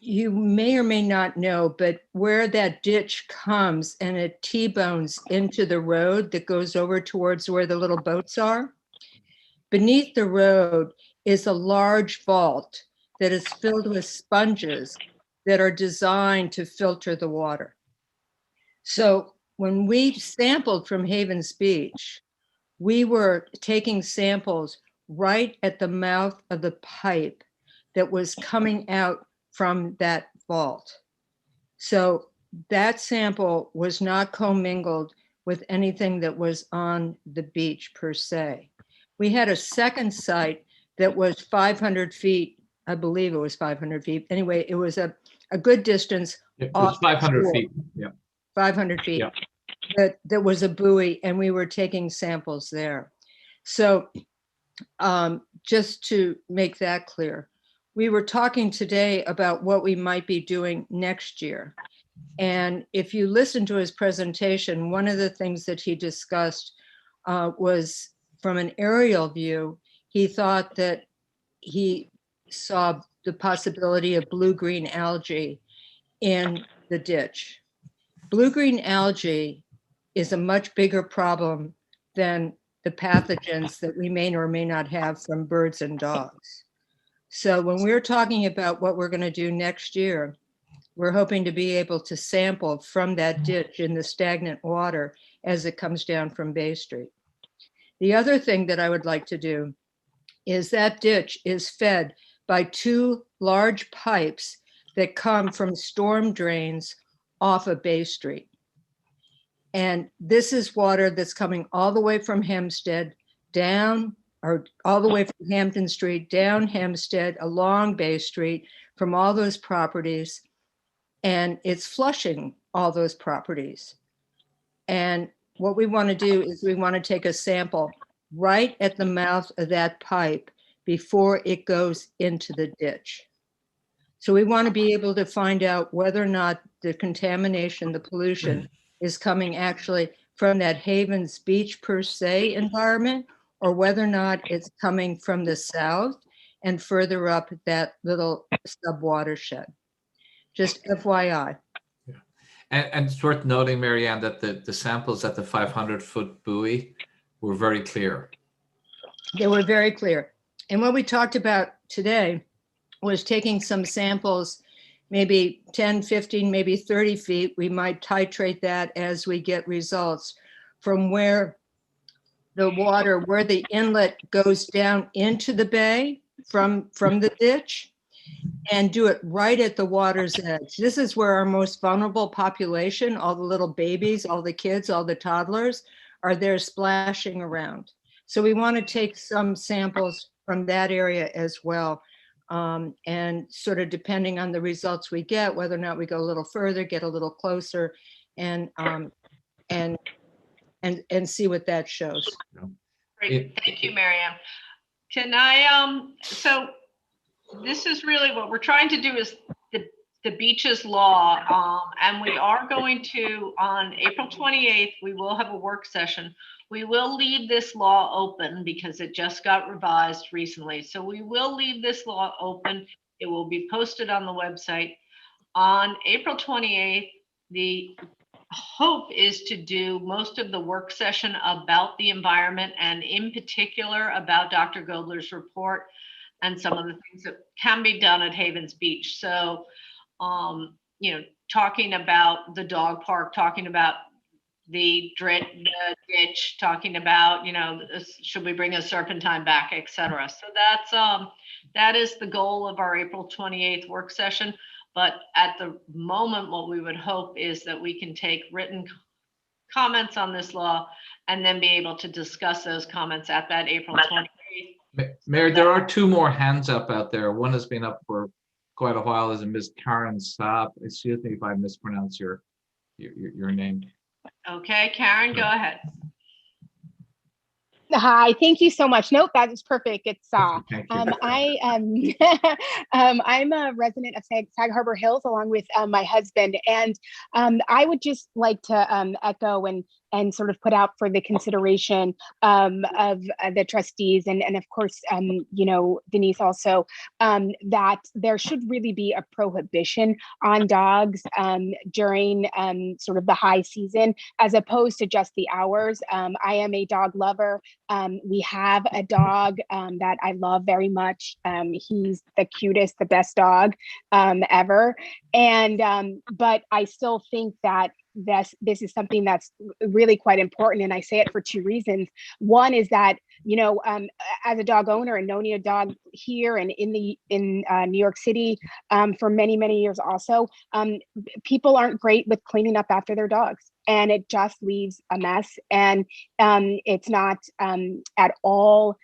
you may or may not know, but where that ditch comes and it T-bones into the road that goes over towards where the little boats are, Beneath the road is a large vault that is filled with sponges that are designed to filter the water. So when we sampled from Havens Beach, we were taking samples right at the mouth of the pipe that was coming out from that vault. So that sample was not commingled with anything that was on the beach per se. We had a second site that was 500 feet, I believe it was 500 feet. Anyway, it was a good distance. It was 500 feet, yeah. 500 feet. Yeah. That was a buoy, and we were taking samples there. So just to make that clear, we were talking today about what we might be doing next year. And if you listen to his presentation, one of the things that he discussed was from an aerial view, he thought that he saw the possibility of blue-green algae in the ditch. Blue-green algae is a much bigger problem than the pathogens that we may or may not have from birds and dogs. So when we're talking about what we're going to do next year, we're hoping to be able to sample from that ditch in the stagnant water as it comes down from Bay Street. The other thing that I would like to do is that ditch is fed by 2 large pipes that come from storm drains off of Bay Street. And this is water that's coming all the way from Hempstead down, or all the way from Hampton Street, down Hempstead, along Bay Street, from all those properties. And it's flushing all those properties. And what we want to do is we want to take a sample right at the mouth of that pipe before it goes into the ditch. So we want to be able to find out whether or not the contamination, the pollution is coming actually from that Havens Beach per se environment, or whether or not it's coming from the south and further up that little sub watershed. Just FYI. Yeah. And it's worth noting, Marianne, that the samples at the 500-foot buoy were very clear. They were very clear. And what we talked about today was taking some samples, maybe 10, 15, maybe 30 feet. We might titrate that as we get results from where the water, where the inlet goes down into the bay from the ditch, and do it right at the water's edge. This is where our most vulnerable population, all the little babies, all the kids, all the toddlers, are there splashing around. So we want to take some samples from that area as well. And sort of depending on the results we get, whether or not we go a little further, get a little closer, and see what that shows. Great, thank you, Marianne. Can I, so this is really what we're trying to do is the beaches law, and we are going to, on April 28th, we will have a work session. We will leave this law open because it just got revised recently. So we will leave this law open. It will be posted on the website. On April 28th, the hope is to do most of the work session about the environment, and in particular about Dr. Gobler's report and some of the things that can be done at Havens Beach. So, you know, talking about the dog park, talking about the ditch, talking about, you know, should we bring a serpentine back, et cetera. So that is the goal of our April 28th work session. But at the moment, what we would hope is that we can take written comments on this law and then be able to discuss those comments at that April 28th. Mary, there are 2 more hands up out there. One has been up for quite a while, is Ms. Karen Saab. Excuse me if I mispronounce your name. Okay, Karen, go ahead. Hi, thank you so much. Nope, that is perfect. It's Thank you. I'm a resident of Sag Harbor Hills along with my husband, and I would just like to echo and and sort of put out for the consideration of the trustees and of course, you know, Denise also, that there should really be a prohibition on dogs during sort of the high season, as opposed to just the hours. I am a dog lover. We have a dog that I love very much. He's the cutest, the best dog ever. And but I still think that this is something that's really quite important. And I say it for two reasons. One is that, you know, as a dog owner and owning a dog here and in New York City for many, many years also, people aren't great with cleaning up after their dogs. And it just leaves a mess. And it's not at all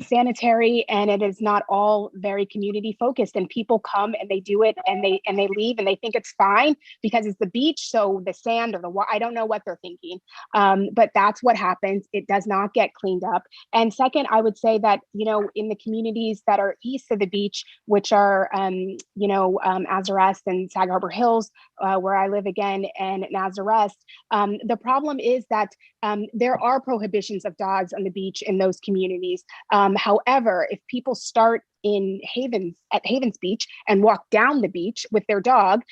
sanitary, and it is not all very community focused. And people come and they do it and they leave and they think it's fine because it's the beach. So the sand or the water, I don't know what they're thinking. But that's what happens. It does not get cleaned up. And second, I would say that, you know, in the communities that are east of the beach, which are, you know, Azarest and Sag Harbor Hills, where I live again, and Nazareth, the problem is that there are prohibitions of dogs on the beach in those communities. However, if people start at Havens Beach and walk down the beach with their dog,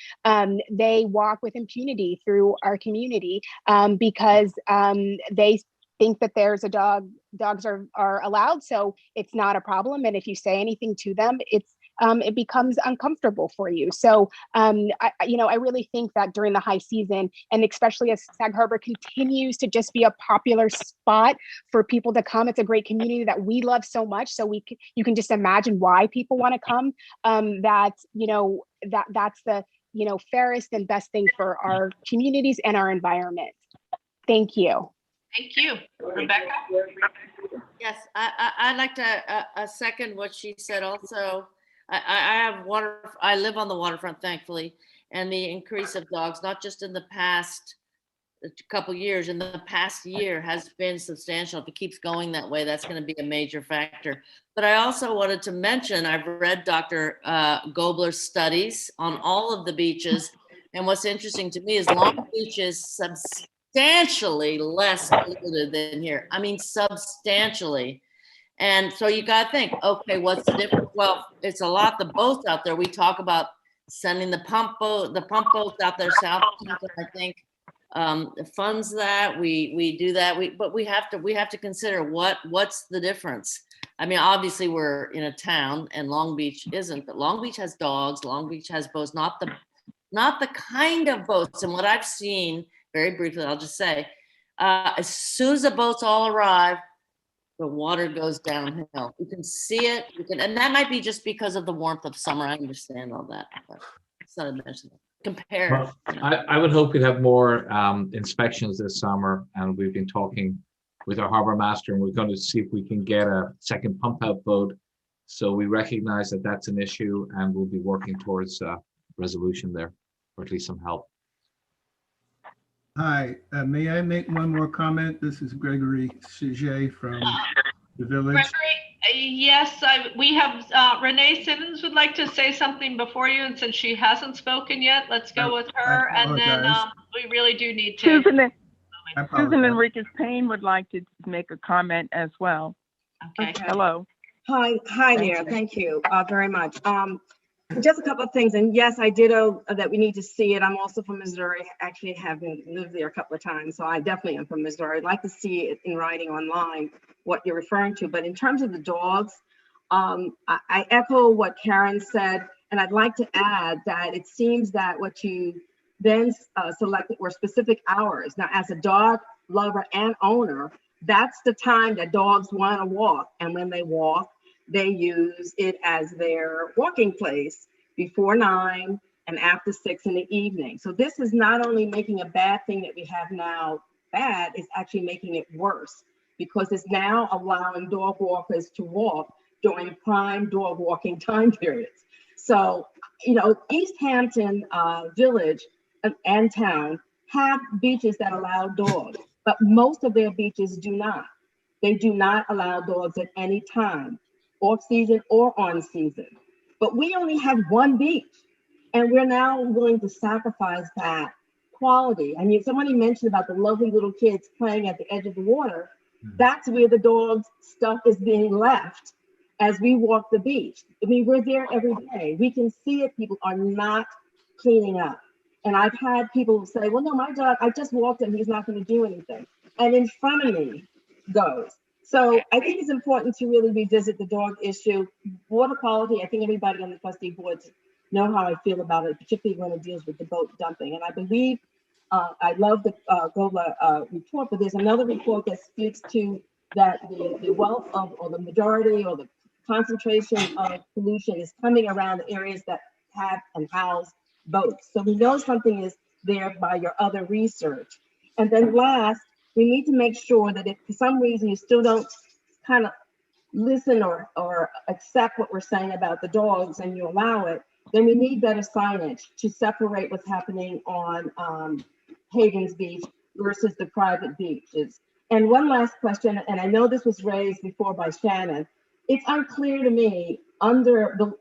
they walk with impunity through our community because they think that there's a dog, dogs are allowed, so it's not a problem. And if you say anything to them, it becomes uncomfortable for you. So, you know, I really think that during the high season, and especially as Sag Harbor continues to just be a popular spot for people to come, it's a great community that we love so much. So you can just imagine why people want to come. That, you know, that's the, you know, fairest and best thing for our communities and our environment. Thank you. Thank you. Rebecca? Yes, I'd like to second what she said also. I live on the waterfront, thankfully, and the increase of dogs, not just in the past couple years, in the past year has been substantial. If it keeps going that way, that's going to be a major factor. But I also wanted to mention, I've read Dr. Gobler's studies on all of the beaches. And what's interesting to me is Long Beach is substantially less polluted than here. I mean, substantially. And so you got to think, okay, what's the difference? Well, it's a lot. The boats out there, we talk about sending the pump boats out there south. I think funds that we do that. But we have to consider what's the difference. I mean, obviously we're in a town and Long Beach isn't, but Long Beach has dogs. Long Beach has boats, not the kind of boats. And what I've seen, very briefly, I'll just say, as soon as the boats all arrive, the water goes downhill. You can see it. And that might be just because of the warmth of summer. I understand all that, but it's not a mention. Compare. Well, I would hope we'd have more inspections this summer, and we've been talking with our harbor master, and we're going to see if we can get a second pump out boat. So we recognize that that's an issue, and we'll be working towards resolution there, or at least some help. Hi, may I make one more comment? This is Gregory Sujet from the village. Gregory, yes, we have Renee Simmons would like to say something before you, and since she hasn't spoken yet, let's go with her, and then we really do need to. Susan Enriquez Payne would like to make a comment as well. Okay. Hello. Hi there. Thank you very much. Just a couple of things, and yes, I did that we need to see it. I'm also from Missouri, actually having lived there a couple of times, so I definitely am from Missouri. I'd like to see it in writing online, what you're referring to. But in terms of the dogs, I echo what Karen said, and I'd like to add that it seems that what you then selected were specific hours. Now, as a dog lover and owner, that's the time that dogs want to walk, and when they walk, they use it as their walking place before 9 and after 6 in the evening. So this is not only making a bad thing that we have now bad, it's actually making it worse because it's now allowing dog walkers to walk during prime dog walking time periods. So, you know, East Hampton Village and town have beaches that allow dogs, but most of their beaches do not. They do not allow dogs at any time, off season or on season. But we only have one beach, and we're now willing to sacrifice that quality. I mean, somebody mentioned about the lovely little kids playing at the edge of the water. That's where the dog's stuff is being left as we walk the beach. I mean, we're there every day. We can see it. People are not cleaning up. And I've had people say, well, no, my dog, I just walked him. He's not going to do anything. And in front of me goes. So I think it's important to really revisit the dog issue. Water quality, I think everybody on the trustee boards know how I feel about it, particularly when it deals with the boat dumping. And I believe, I love the GOLA report, but there's another report that speaks to that the wealth of, or the majority, or the concentration of pollution is coming around the areas that have and house boats. So we know something is there by your other research. And then last, we need to make sure that if for some reason you still don't kind of listen or accept what we're saying about the dogs and you allow it, then we need better signage to separate what's happening on Havens Beach versus the private beaches. And one last question, and I know this was raised before by Shannon. It's unclear to me under the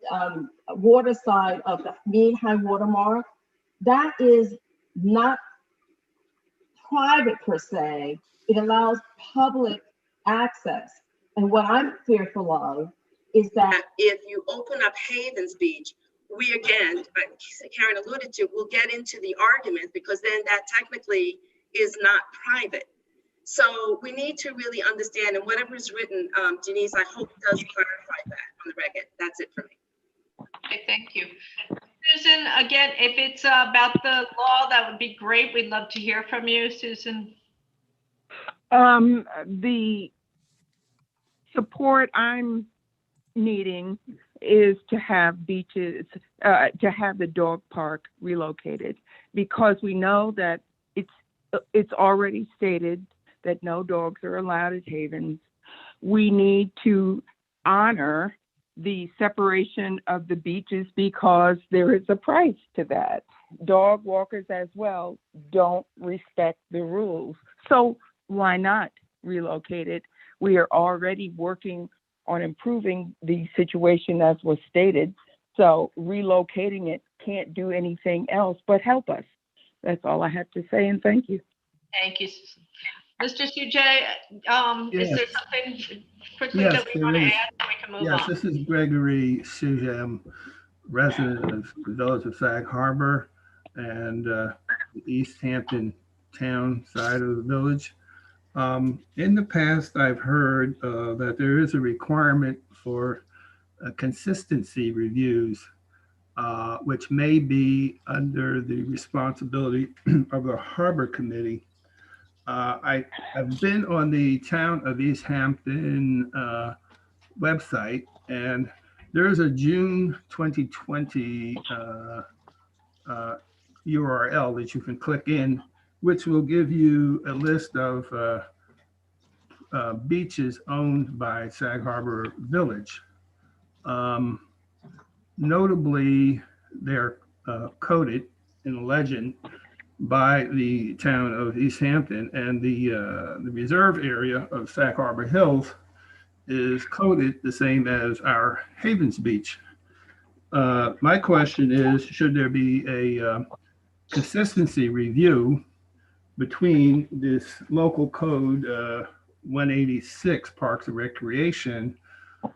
water side of the mean high water mark, that is not private per se. It allows public access. And what I'm fearful of is that if you open up Havens Beach, we again, Karen alluded to, we'll get into the argument because then that technically is not private. So we need to really understand, and whatever is written, Denise, I hope does clarify that on the record. That's it for me. Okay, thank you. Susan, again, if it's about the law, that would be great. We'd love to hear from you, Susan. The support I'm needing is to have beaches, to have the dog park relocated, because we know that it's already stated that no dogs are allowed at Havens. We need to honor the separation of the beaches because there is a price to that. Dog walkers as well don't respect the rules. So why not relocate it? We are already working on improving the situation as was stated. So relocating it can't do anything else but help us. That's all I have to say, and thank you. Thank you, Susan. Mr. Sujay, is there something quickly that we want to add so we can move on? Yes, this is Gregory Sujay. I'm resident of the village of Sag Harbor and the East Hampton town side of the village. In the past, I've heard that there is a requirement for consistency reviews, which may be under the responsibility of the Harbor Committee. I've been on the town of East Hampton website, and there's a June 2020 URL that you can click in, which will give you a list of beaches owned by Sag Harbor Village. Notably, they're coded in a legend by the town of East Hampton, and the reserve area of Sag Harbor Hills is coded the same as our Havens Beach. My question is, should there be a consistency review between this local code 186 Parks and Recreation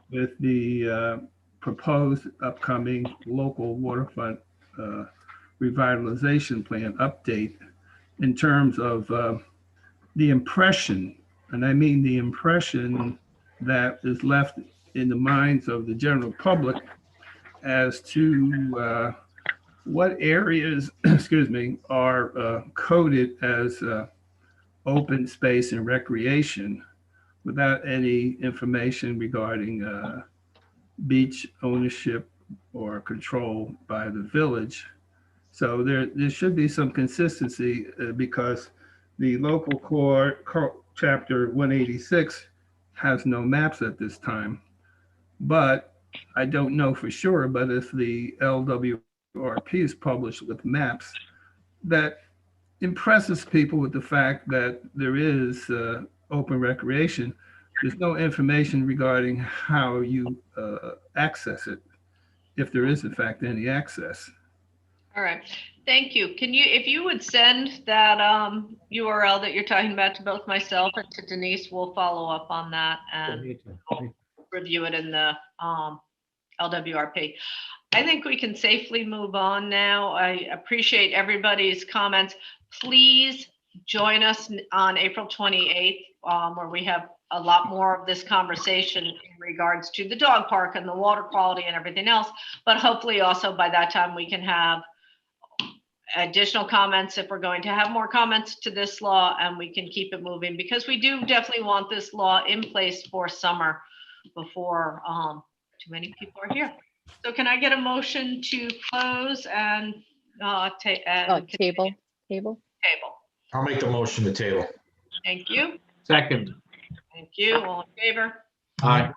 with the proposed upcoming local waterfront revitalization plan update in terms of the impression, and I mean the impression that is left in the minds of the general public as to what areas, excuse me, are coded as open space and recreation without any information regarding beach ownership or control by the village. So there should be some consistency because the local core chapter 186 has no maps at this time. But I don't know for sure, but if the LWRP is published with maps, that impresses people with the fact that there is open recreation. There's no information regarding how you access it, if there is in fact any access. All right, thank you. Can you, if you would send that URL that you're talking about to both myself and to Denise, we'll follow up on that and review it in the LWRP. I think we can safely move on now. I appreciate everybody's comments. Please join us on April 28th, where we have a lot more of this conversation in regards to the dog park and the water quality and everything else. But hopefully also by that time we can have additional comments if we're going to have more comments to this law, and we can keep it moving, because we do definitely want this law in place for summer before too many people are here. So can I get a motion to close and table? Table. I'll make the motion to table. Thank you. Second. Thank you. All in favor? Aye.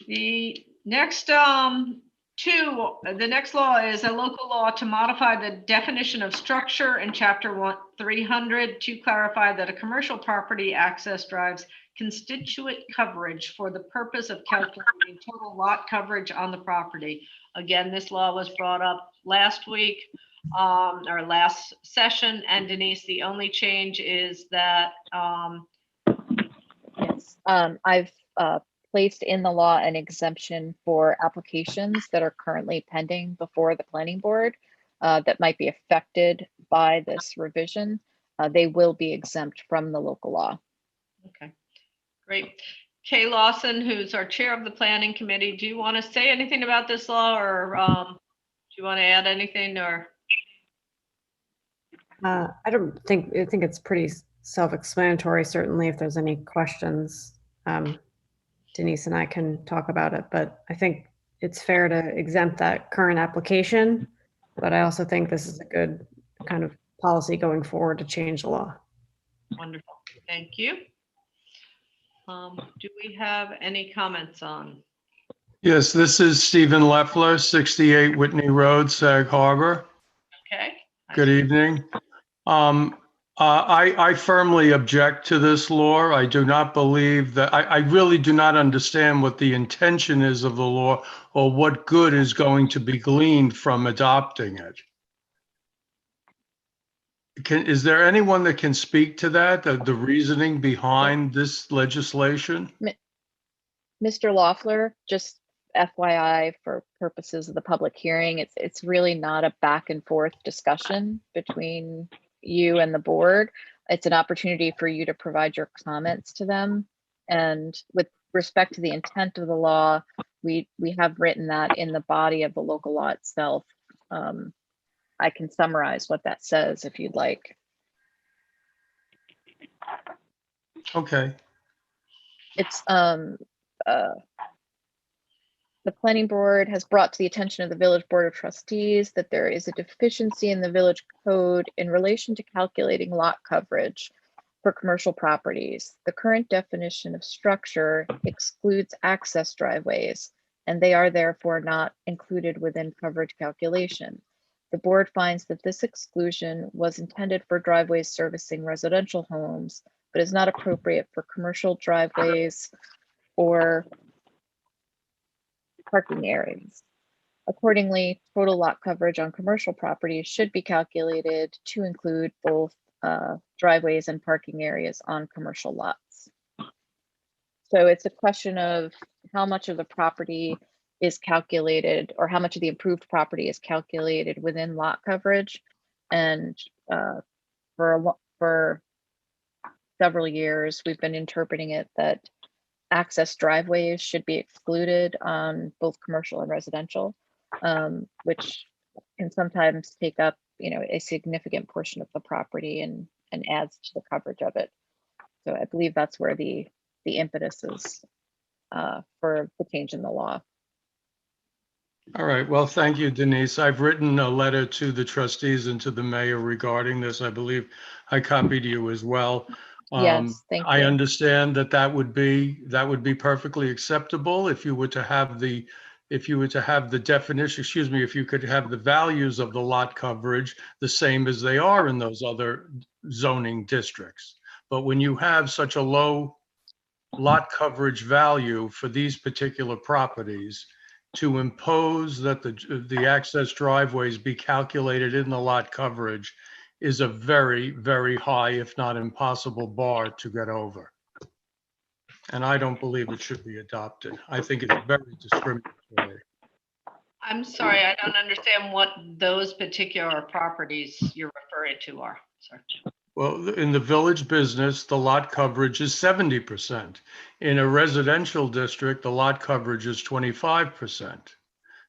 The next the next law is a local law to modify the definition of structure in chapter 300 to clarify that a commercial property access drives constituent coverage for the purpose of calculating total lot coverage on the property. Again, this law was brought up last week, or last session, and Denise, the only change is that Yes, I've placed in the law an exemption for applications that are currently pending before the planning board that might be affected by this revision. They will be exempt from the local law. Okay, great. Kay Lawson, who's our chair of the planning committee, do you want to say anything about this law, or do you want to add anything, or? I think it's pretty self-explanatory. Certainly, if there's any questions, Denise and I can talk about it, but I think it's fair to exempt that current application. But I also think this is a good kind of policy going forward to change the law. Wonderful, thank you. Do we have any comments on? Yes, this is Stephen Leffler, 68 Whitney Road, Sag Harbor. Okay. Good evening. I firmly object to this law. I do not believe that, I really do not understand what the intention is of the law or what good is going to be gleaned from adopting it. Is there anyone that can speak to that, the reasoning behind this legislation? Mr. Loeffler, just FYI, for purposes of the public hearing, it's really not a back and forth discussion between you and the board. It's an opportunity for you to provide your comments to them. And with respect to the intent of the law, we have written that in the body of the local law itself. I can summarize what that says if you'd like. Okay. It's the planning board has brought to the attention of the village board of trustees that there is a deficiency in the village code in relation to calculating lot coverage for commercial properties. The current definition of structure excludes access driveways, and they are therefore not included within coverage calculation. The board finds that this exclusion was intended for driveways servicing residential homes, but is not appropriate for commercial driveways or parking areas. Accordingly, total lot coverage on commercial properties should be calculated to include both driveways and parking areas on commercial lots. So it's a question of how much of the property is calculated, or how much of the improved property is calculated within lot coverage. And for several years, we've been interpreting it that access driveways should be excluded on both commercial and residential, which can sometimes take up, a significant portion of the property and adds to the coverage of it. So I believe that's where the impetus is for the change in the law. All right. Well, thank you, Denise. I've written a letter to the trustees and to the mayor regarding this. I believe I copied you as well. Yes, thank you. I understand that would be perfectly acceptable if you were to have the definition, excuse me, if you could have the values of the lot coverage the same as they are in those other zoning districts. But when you have such a low lot coverage value for these particular properties, to impose that the access driveways be calculated in the lot coverage is a very, very high, if not impossible bar to get over. And I don't believe it should be adopted. I think it's very discriminatory. I'm sorry, I don't understand what those particular properties you're referring to are. Sorry. Well, in the village business, the lot coverage is 70%. In a residential district, the lot coverage is 25%.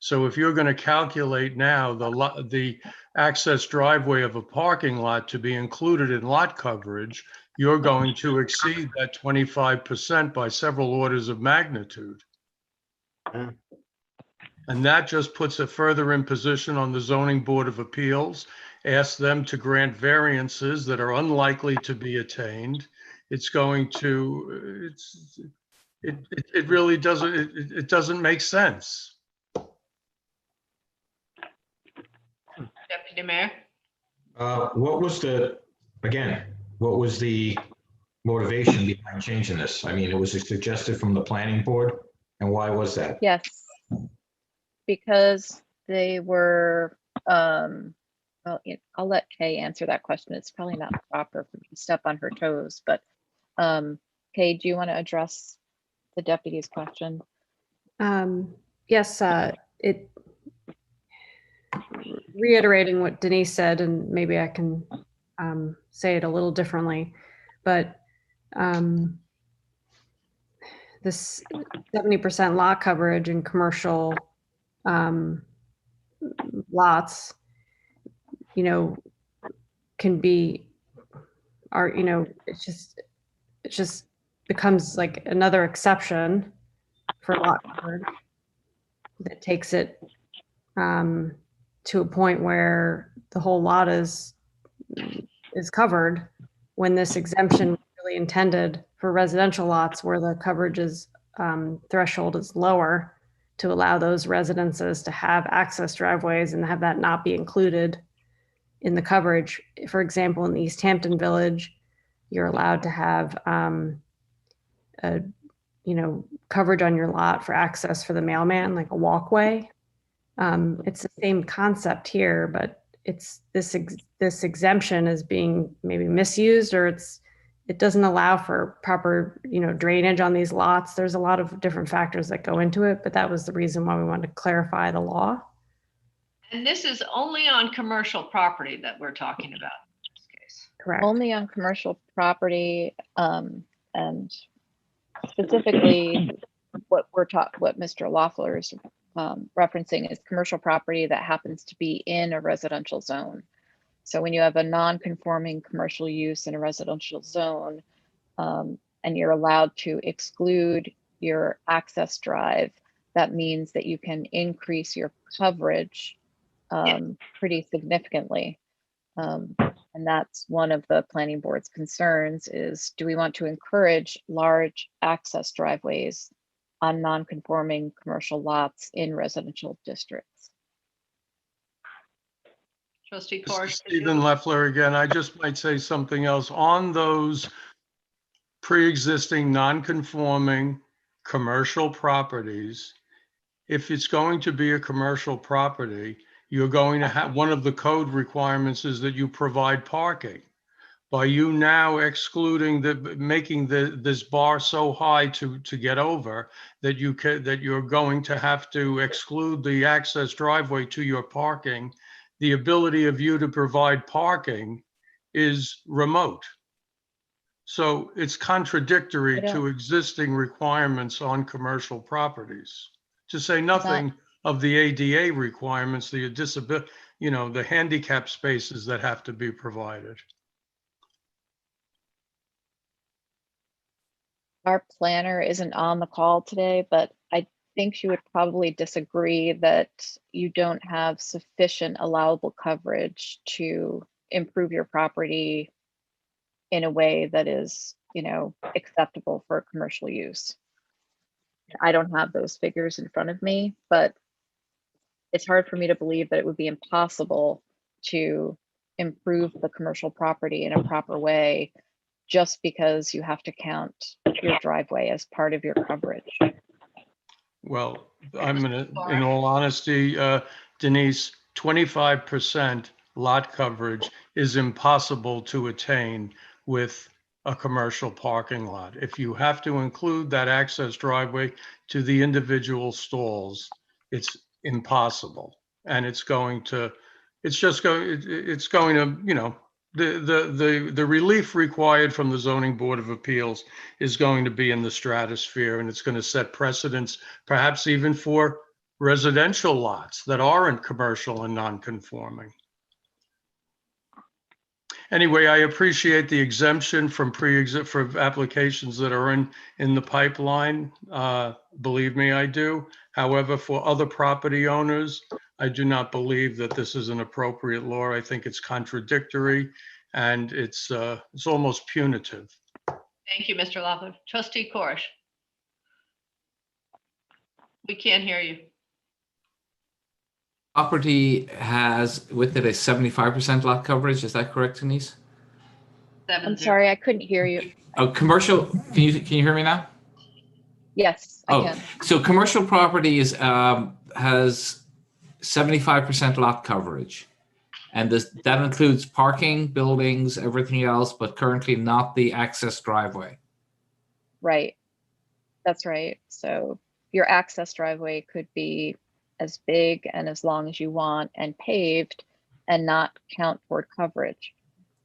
So if you're going to calculate now the access driveway of a parking lot to be included in lot coverage, you're going to exceed that 25% by several orders of magnitude. And that just puts a further imposition on the Zoning Board of Appeals, asks them to grant variances that are unlikely to be attained. It's going to, it really doesn't, it doesn't make sense. Deputy Mayor? What was the motivation behind changing this? I mean, it was suggested from the planning board, and why was that? Yes, because they were, well, I'll let Kay answer that question. It's probably not proper for me to step on her toes, but Kay, do you want to address the deputy's question? Yes, reiterating what Denise said, and maybe I can say it a little differently, but this 70% lot coverage in commercial lots, can be, it just becomes like another exception for lot coverage that takes it to a point where the whole lot is covered, when this exemption was really intended for residential lots where the coverage is threshold is lower, to allow those residences to have access driveways and have that not be included in the coverage. For example, in the East Hampton Village, you're allowed to have coverage on your lot for access for the mailman, like a walkway. It's the same concept here, but it's this exemption is being maybe misused, or it doesn't allow for proper drainage on these lots. There's a lot of different factors that go into it, but that was the reason why we wanted to clarify the law. And this is only on commercial property that we're talking about in this case. Correct. Only on commercial property, and specifically what Mr. Loeffler is referencing is commercial property that happens to be in a residential zone. So when you have a non-conforming commercial use in a residential zone, and you're allowed to exclude your access drive, that means that you can increase your coverage pretty significantly. And that's one of the planning board's concerns is, do we want to encourage large access driveways on non-conforming commercial lots in residential districts? Trustee Corr. Stephen Loeffler again. I just might say something else on those pre-existing non-conforming commercial properties. If it's going to be a commercial property, you're going to have, one of the code requirements is that you provide parking. By you now excluding making this bar so high to get over that you're going to have to exclude the access driveway to your parking, the ability of you to provide parking is remote. So it's contradictory to existing requirements on commercial properties, to say nothing of the ADA requirements, the disability, the handicap spaces that have to be provided. Our planner isn't on the call today, but I think she would probably disagree that you don't have sufficient allowable coverage to improve your property in a way that is, acceptable for commercial use. I don't have those figures in front of me, but it's hard for me to believe that it would be impossible to improve the commercial property in a proper way just because you have to count your driveway as part of your coverage. Well, in all honesty, Denise, 25% lot coverage is impossible to attain with a commercial parking lot. If you have to include that access driveway to the individual stalls, it's impossible. And it's going to, you know, the relief required from the Zoning Board of Appeals is going to be in the stratosphere, and it's going to set precedents, perhaps even for residential lots that aren't commercial and non-conforming. Anyway, I appreciate the exemption from for applications that are in the pipeline. Believe me, I do. However, for other property owners, I do not believe that this is an appropriate law. I think it's contradictory, and it's almost punitive. Thank you, Mr. Loeffler. Trustee Corish. We can't hear you. Property has with it a 75% lot coverage. Is that correct, Denise? I'm sorry, I couldn't hear you. Oh, commercial. Can you hear me now? Yes, I Oh, can. so commercial property is has 75% lot coverage, and that includes parking, buildings, everything else, but currently not the access driveway. Right. That's right. So your access driveway could be as big and as long as you want and paved and not count toward coverage.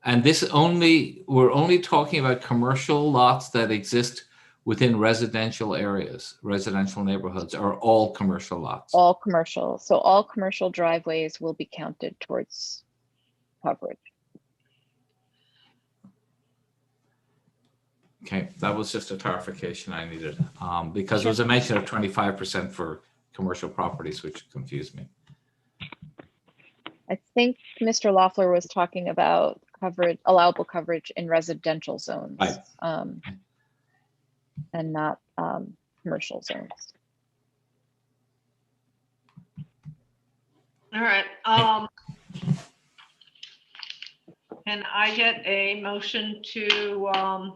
And we're only talking about commercial lots that exist within residential areas, residential neighborhoods, are all commercial lots. All commercial. So all commercial driveways will be counted towards coverage. Okay, that was just a clarification I needed, because there was a mention of 25% for commercial properties, which confused me. I think Mr. Loeffler was talking about coverage, allowable coverage in residential zones, Right. And not commercial zones. All right. Can I get a motion to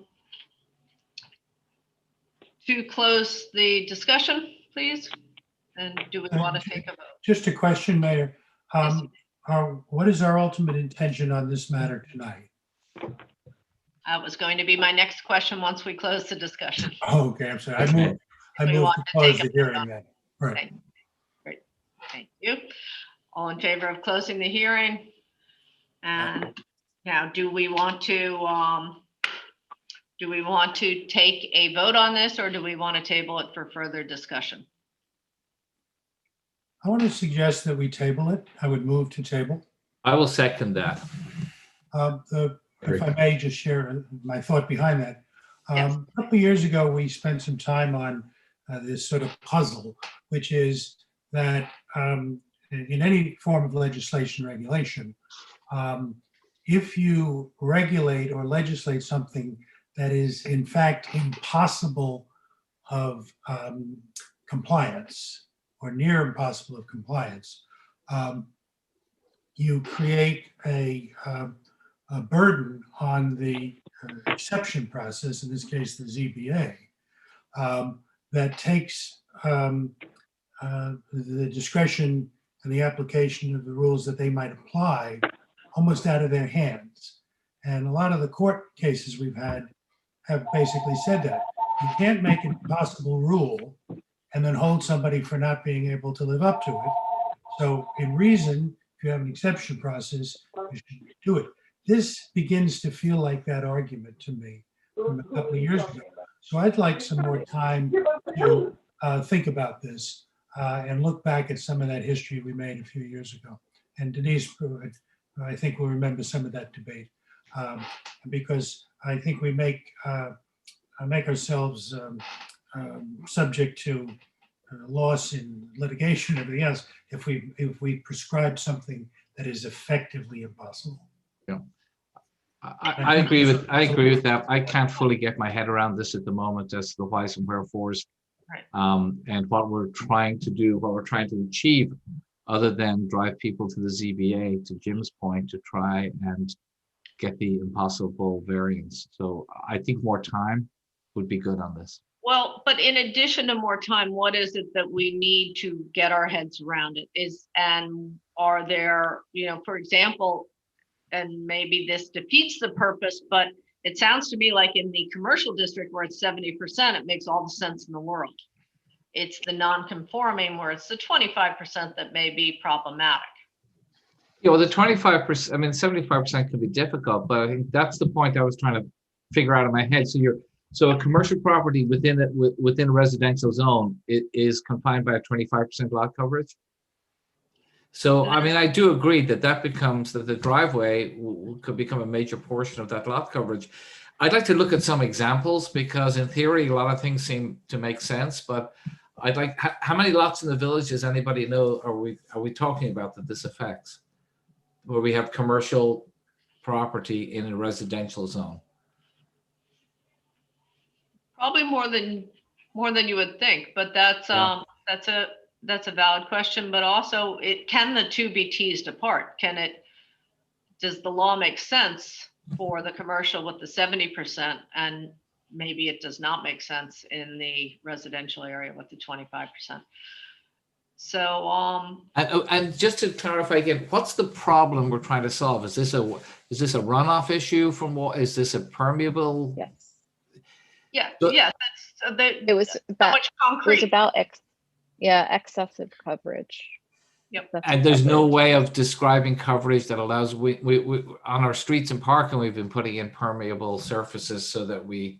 close the discussion, please? And do we want to take a vote? Just a question, Mayor. What is our ultimate intention on this matter tonight? That was going to be my next question once we close the discussion. Oh, okay, I'm sorry. I moved to close the hearing then. Right. Great. Thank you. All in favor of closing the hearing? And now, do we want to take a vote on this, or do we want to table it for further discussion? I want to suggest that we table it. I would move to table. I will second that. If I may just share my thought behind that. Yes. A couple of years ago, we spent some time on this sort of puzzle, which is that in any form of legislation regulation, if you regulate or legislate something that is in fact impossible of compliance or near impossible of compliance, you create a burden on the exception process, in this case, the ZBA, that takes the discretion and the application of the rules that they might apply almost out of their hands. And a lot of the court cases we've had have basically said that. You can't make an impossible rule and then hold somebody for not being able to live up to it. So in reason, if you have an exception process, you should do it. This begins to feel like that argument to me from a couple of years ago. So I'd like some more time to think about this and look back at some of that history we made a few years ago. And Denise, I think will remember some of that debate because I think we make ourselves subject to loss in litigation and everything else if we prescribe something that is effectively impossible. Yeah. I agree with that. I can't fully get my head around this at the moment as to the whys and wherefores, and what we're trying to do, what we're trying to achieve, other than drive people to the ZBA, to Jim's point, to try and get the impossible variance. So I think more time would be good on this. Well, but in addition to more time, what is it that we need to get our heads around it and are there, for example, and maybe this defeats the purpose, but it sounds to me like in the commercial district where it's 70%, it makes all the sense in the world. It's the non-conforming where it's the 25% that may be problematic. Yeah, well, the 25%, I mean, 75% can be difficult, but I think that's the point I was trying to figure out in my head. So a commercial property within a residential zone, it is confined by a 25% lot coverage. So, I mean, I do agree that becomes that the driveway could become a major portion of that lot coverage. I'd like to look at some examples because in theory, a lot of things seem to make sense, but I'd like, how many lots in the village does anybody know are we talking about that this affects? Where we have commercial property in a residential zone? Probably more than you would think, but that's a valid question. But also, can the two be teased apart? Does the law make sense for the commercial with the 70%, and maybe it does not make sense in the residential area with the 25%? So and just to clarify again, what's the problem we're trying to solve? Is this a runoff issue from what? Is this a permeable? Yes. Yeah, But- yeah. It was about, much concrete. It was about excessive coverage. Yep. And there's no way of describing coverage that allows we on our streets and parking, we've been putting in permeable surfaces so that we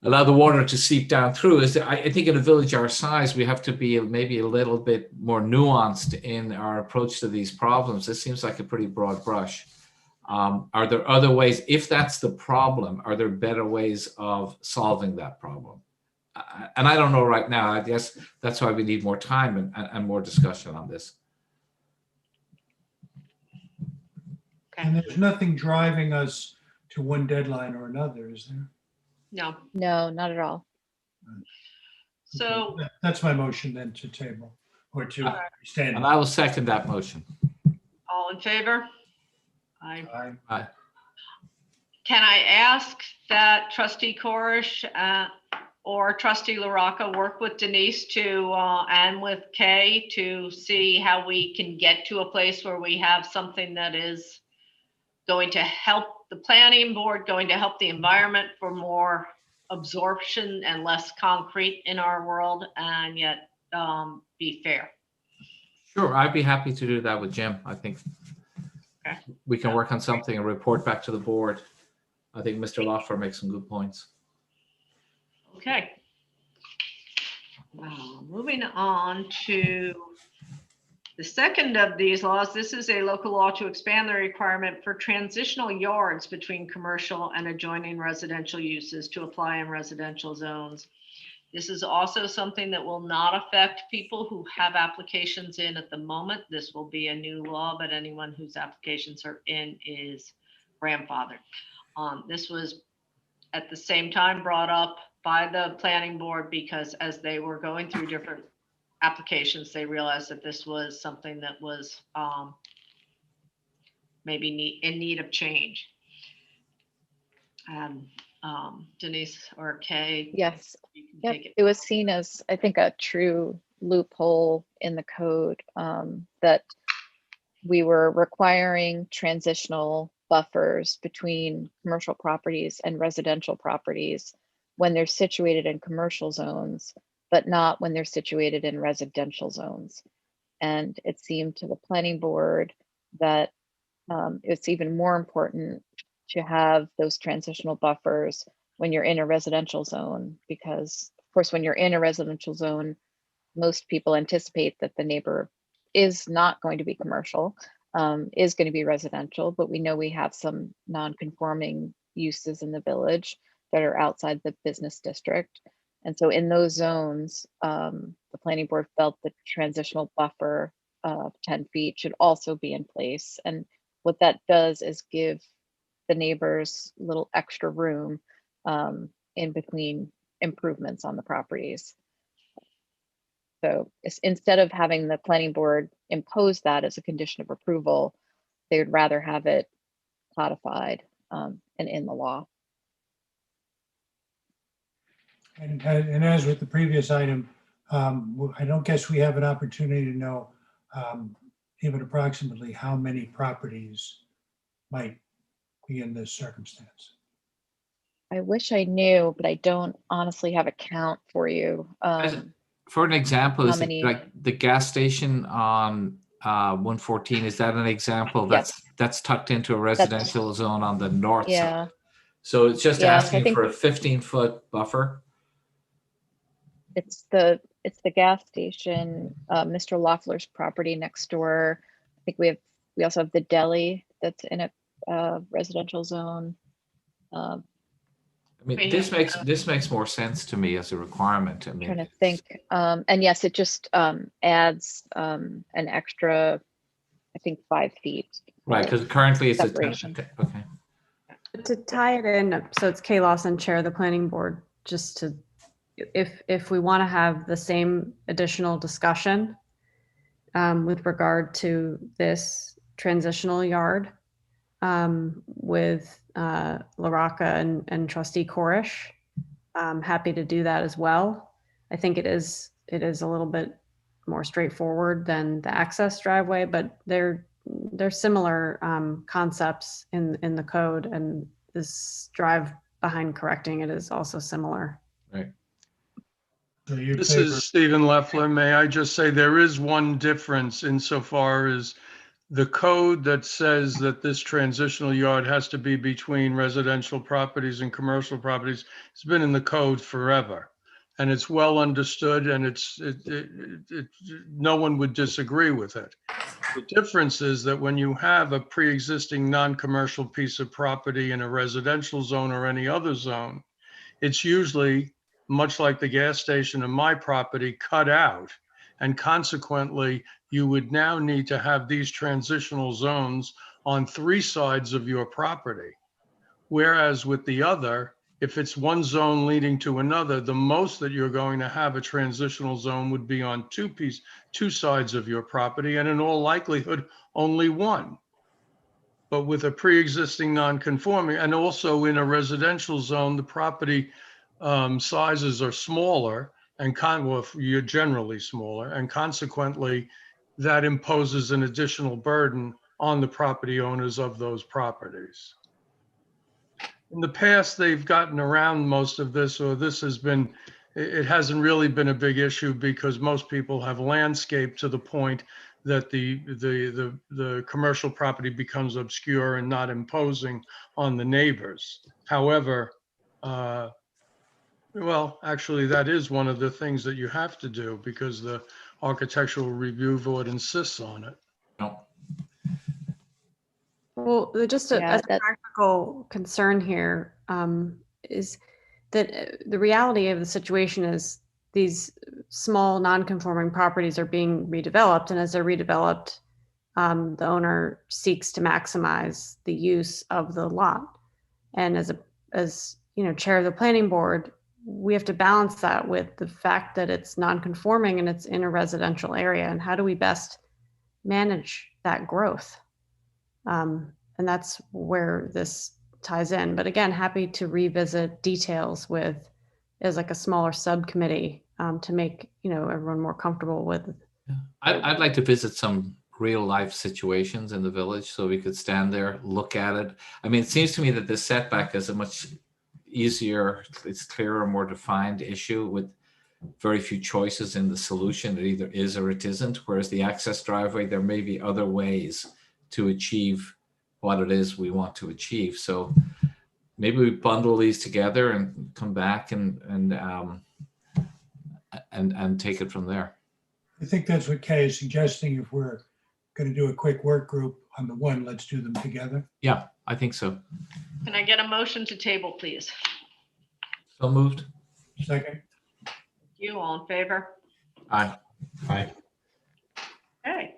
allow the water to seep down through. I think in a village our size, we have to be maybe a little bit more nuanced in our approach to these problems. This seems like a pretty broad brush. Are there other ways, if that's the problem, are there better ways of solving that problem? And I don't know right now. I guess that's why we need more time and more discussion on this. And there's nothing driving us to one deadline or another, is there? No. No, not at all. So That's my motion then to table or to stand. And I will second that motion. all in favor? Aye. Aye. Can I ask that Trustee Corish or Trustee LaRocca work with Denise and with Kay to see how we can get to a place where we have something that is going to help the planning board, going to help the environment for more absorption and less concrete in our world, and yet be fair? Sure, I'd be happy to do that with Jim. I think we can work on something and report back to the board. I think Mr. Loffer makes some good points. Okay. Moving on to the second of these laws. This is a local law to expand the requirement for transitional yards between commercial and adjoining residential uses to apply in residential zones. This is also something that will not affect people who have applications in at the moment. This will be a new law, but anyone whose applications are in is grandfathered. This was at the same time brought up by the planning board because as they were going through different applications, they realized that this was something that was maybe in need of change. And Denise or Kay? Yes. You can Yep. take it. It was seen as, I think, a true loophole in the code that we were requiring transitional buffers between commercial properties and residential properties when they're situated in commercial zones, but not when they're situated in residential zones. And it seemed to the planning board that it's even more important to have those transitional buffers when you're in a residential zone, because of course, when you're in a residential zone, most people anticipate that the neighbor is not going to be commercial, is going to be residential, but we know we have some non-conforming uses in the village that are outside the business district. And so in those zones, the planning board felt the transitional buffer of 10 feet should also be in place. And what that does is give the neighbors a little extra room in between improvements on the properties. So instead of having the planning board impose that as a condition of approval, they would rather have it codified and in the law. And as with the previous item, I don't guess we have an opportunity to know even approximately how many properties might be in this circumstance. I wish I knew, but I don't honestly have a count for you. For an example, How is it many? like the gas station on 114? Is that an example? That's tucked into a residential zone on the north side. So it's just asking for a 15-foot buffer. It's the gas station, Mr. Loeffler's property next door. I think we also have the deli that's in a residential zone. I mean, this makes more sense to me as a requirement. I mean, Trying to think, and yes, it just adds an extra, I think, 5 feet. Right, because currently it's separation. Okay. To tie it in, so it's Kay Lawson, Chair of the Planning Board, just to, if we want to have the same additional discussion with regard to this transitional yard with LaRocca and Trustee Corish, I'm happy to do that as well. I think it is a little bit more straightforward than the access driveway, but they're similar concepts in the code, and this drive behind correcting it is also similar. Right. This is Stephen Loeffler. May I just say there is one difference insofar as the code that says that this transitional yard has to be between residential properties and commercial properties has been in the code forever. And it's well understood, and no one would disagree with it. The difference is that when you have a pre-existing non-commercial piece of property in a residential zone or any other zone, it's usually, much like the gas station in my property, cut out. And consequently, you would now need to have these transitional zones on 3 sides of your property. Whereas with the other, if it's one zone leading to another, the most that you're going to have a transitional zone would be on 2 sides of your property, and in all likelihood, only one. But with a pre-existing non-conforming, and also in a residential zone, the property sizes are smaller, and you're generally smaller, and consequently, that imposes an additional burden on the property owners of those properties. In the past, they've gotten around most of this, or it hasn't really been a big issue because most people have landscaped to the point that the commercial property becomes obscure and not imposing on the neighbors. However, well, actually, that is one of the things that you have to do because the Architectural Review Board insists on it. No. Well, just as a practical concern here is that the reality of the situation is these small non-conforming properties are being redeveloped, and as they're redeveloped, the owner seeks to maximize the use of the lot. And as chair of the planning board, we have to balance that with the fact that it's non-conforming and it's in a residential area, and how do we best manage that growth? And that's where this ties in. But again, happy to revisit details as like a smaller subcommittee to make everyone more comfortable with. I'd like to visit some real life situations in the village so we could stand there, look at it. I mean, it seems to me that the setback is a much easier, it's clearer, more defined issue with very few choices in the solution. It either is or it isn't. Whereas the access driveway, there may be other ways to achieve what it is we want to achieve. So maybe we bundle these together and come back and take it from there. I think that's what Kay is suggesting. If we're going to do a quick work group on the one, let's do them together. Yeah, I think so. Can I get a motion to table, please? So moved. Second. You all in favor? Aye. Aye. Okay.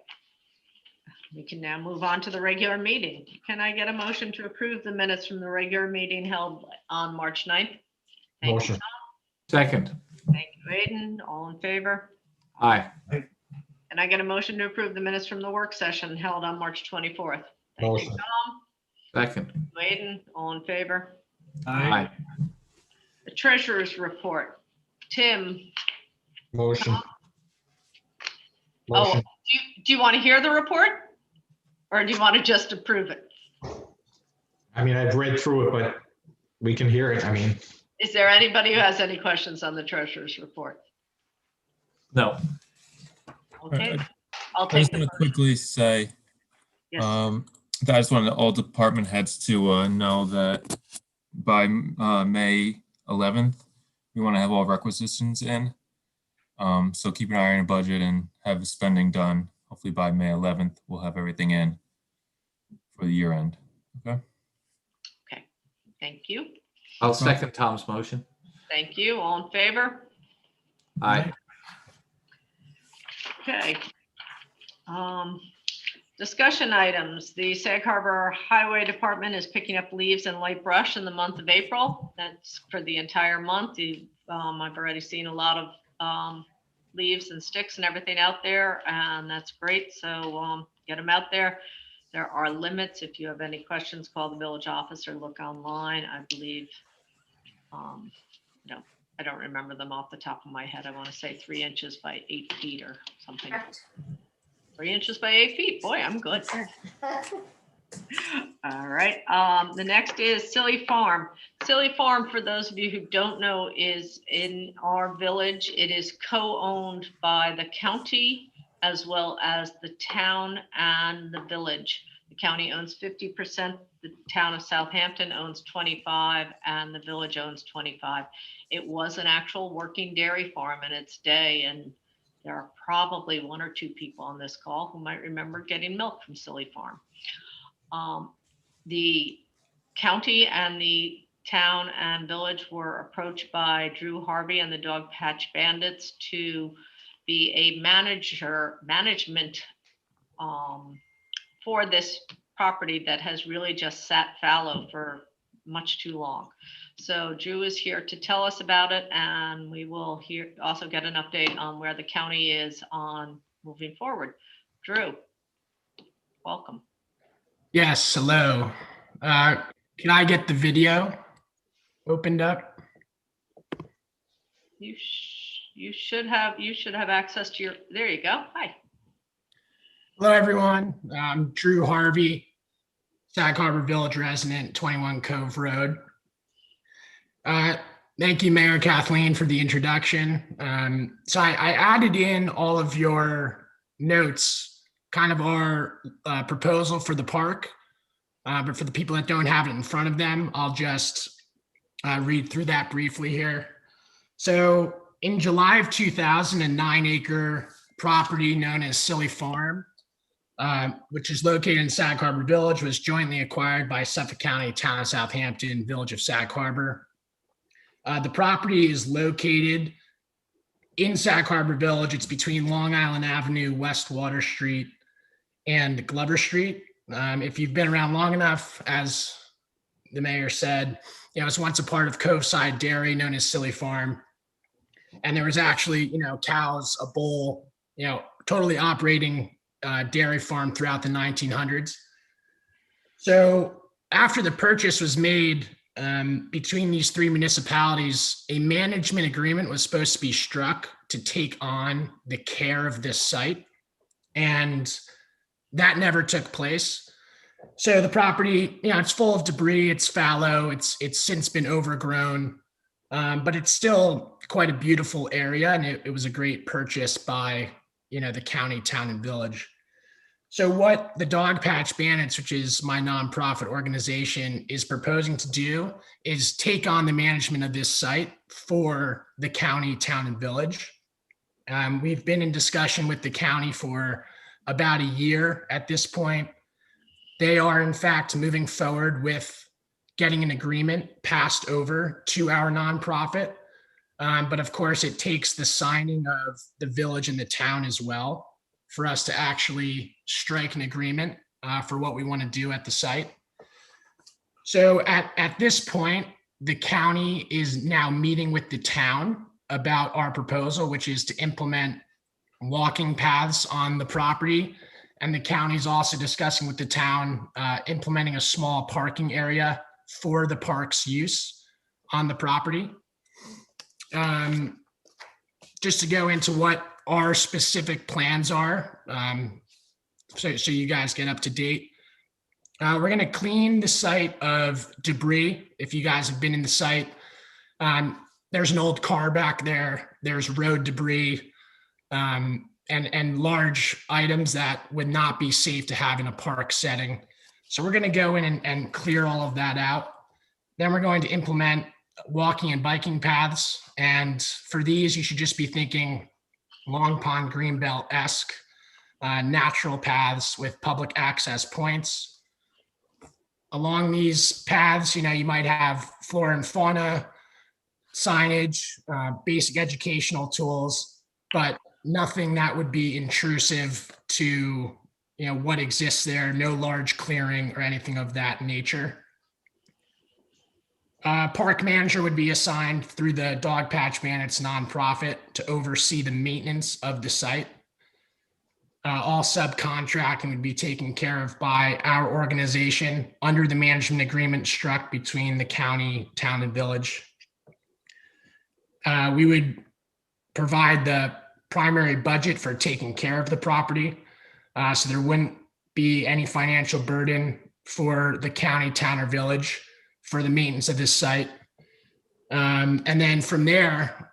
We can now move on to the regular meeting. Can I get a motion to approve the minutes from the regular meeting held on March 9th? Thank Motion. you, Tom. Second. Thank you, Aiden. All in favor? Aye. And I get a motion to approve the minutes from the work session held on March 24th. Thank Motion. you, Tom. Second. Aiden, all in favor? Aye. The treasurer's report. Tim, Motion. oh, Motion. do you want to hear the report? Or do you want to just approve it? I mean, I've read through it, but we can hear it. I mean, Is there anybody who has any questions on the treasurer's report? No. Okay, I'll I take just the want to quickly say, Yes. that I just wanted all department heads to know that by May 11th, we want to have all requisitions in. So keep an eye on your budget and have the spending done. Hopefully by May 11th, we'll have everything in for the year end. Okay. Okay, thank you. I'll second Tom's motion. Thank you. All in favor? Aye. Okay. Discussion items. The Sag Harbor Highway Department is picking up leaves and light brush in the month of April. That's for the entire month. I've already seen a lot of leaves and sticks and everything out there, and that's great. So get them out there. There are limits. If you have any questions, call the village office or look online. I believe, no, I don't remember them off the top of my head. I want to say 3 inches by 8 feet or something. 3 inches by 8 feet. Boy, I'm good. All right. The next is Silly Farm. Silly Farm, for those of you who don't know, is in our village. It is co-owned by the county as well as the town and the village. The county owns 50%, the town of Southampton owns 25%, and the village owns 25%. It was an actual working dairy farm in its day, and there are probably 1 or 2 people on this call who might remember getting milk from Silly Farm. The county and the town and village were approached by Drew Harvey and the Dog Patch Bandits to be a management for this property that has really just sat fallow for much too long. So Drew is here to tell us about it, and we will also get an update on where the county is on moving forward. Drew, welcome. Yes, hello. Can I get the video opened up? You should have access to your, there you go. Hi. Hello, everyone. I'm Drew Harvey, Sag Harbor Village resident, 21 Cove Road. Thank you, Mayor Kathleen, for the introduction. So I added in all of your notes, kind of our proposal for the park, but for the people that don't have it in front of them, I'll just read through that briefly here. So in July of 2000, a 9-acre property known as Silly Farm, which is located in Sag Harbor Village, was jointly acquired by Suffolk County, Town of Southampton, Village of Sag Harbor. The property is located in Sag Harbor Village. It's between Long Island Avenue, West Water Street, and Glover Street. If you've been around long enough, as the mayor said, it was once a part of Coveside Dairy, known as Silly Farm. And there was actually, cows, a bull, totally operating dairy farm throughout the 1900s. So after the purchase was made between these 3 municipalities, a management agreement was supposed to be struck to take on the care of this site. And that never took place. So the property, it's full of debris, it's fallow, it's since been overgrown, but it's still quite a beautiful area, and it was a great purchase by, the county, town, and village. So what the Dog Patch Bandits, which is my nonprofit organization, is proposing to do is take on the management of this site for the county, town, and village. We've been in discussion with the county for about a year at this point. They are, in fact, moving forward with getting an agreement passed over to our nonprofit. But of course, it takes the signing of the village and the town as well for us to actually strike an agreement for what we want to do at the site. So at this point, the county is now meeting with the town about our proposal, which is to implement walking paths on the property. And the county is also discussing with the town implementing a small parking area for the park's use on the property. just to go into what our specific plans are, so you guys get up to date. We're going to clean the site of debris. If you guys have been in the site, there's an old car back there. There's road debris and large items that would not be safe to have in a park setting. So we're going to go in and clear all of that out. Then we're going to implement walking and biking paths. And for these, you should just be thinking Long Pond Greenbelt-esque natural paths with public access points. Along these paths, you might have flora and fauna, signage, basic educational tools, but nothing that would be intrusive to what exists there, no large clearing or anything of that nature. Park manager would be assigned through the Dog Patch Bandits nonprofit to oversee the maintenance of the site. All subcontracting would be taken care of by our organization under the management agreement struck between the county, town, and village. We would provide the primary budget for taking care of the property, so there wouldn't be any financial burden for the county, town, or village for the maintenance of this site. And then from there,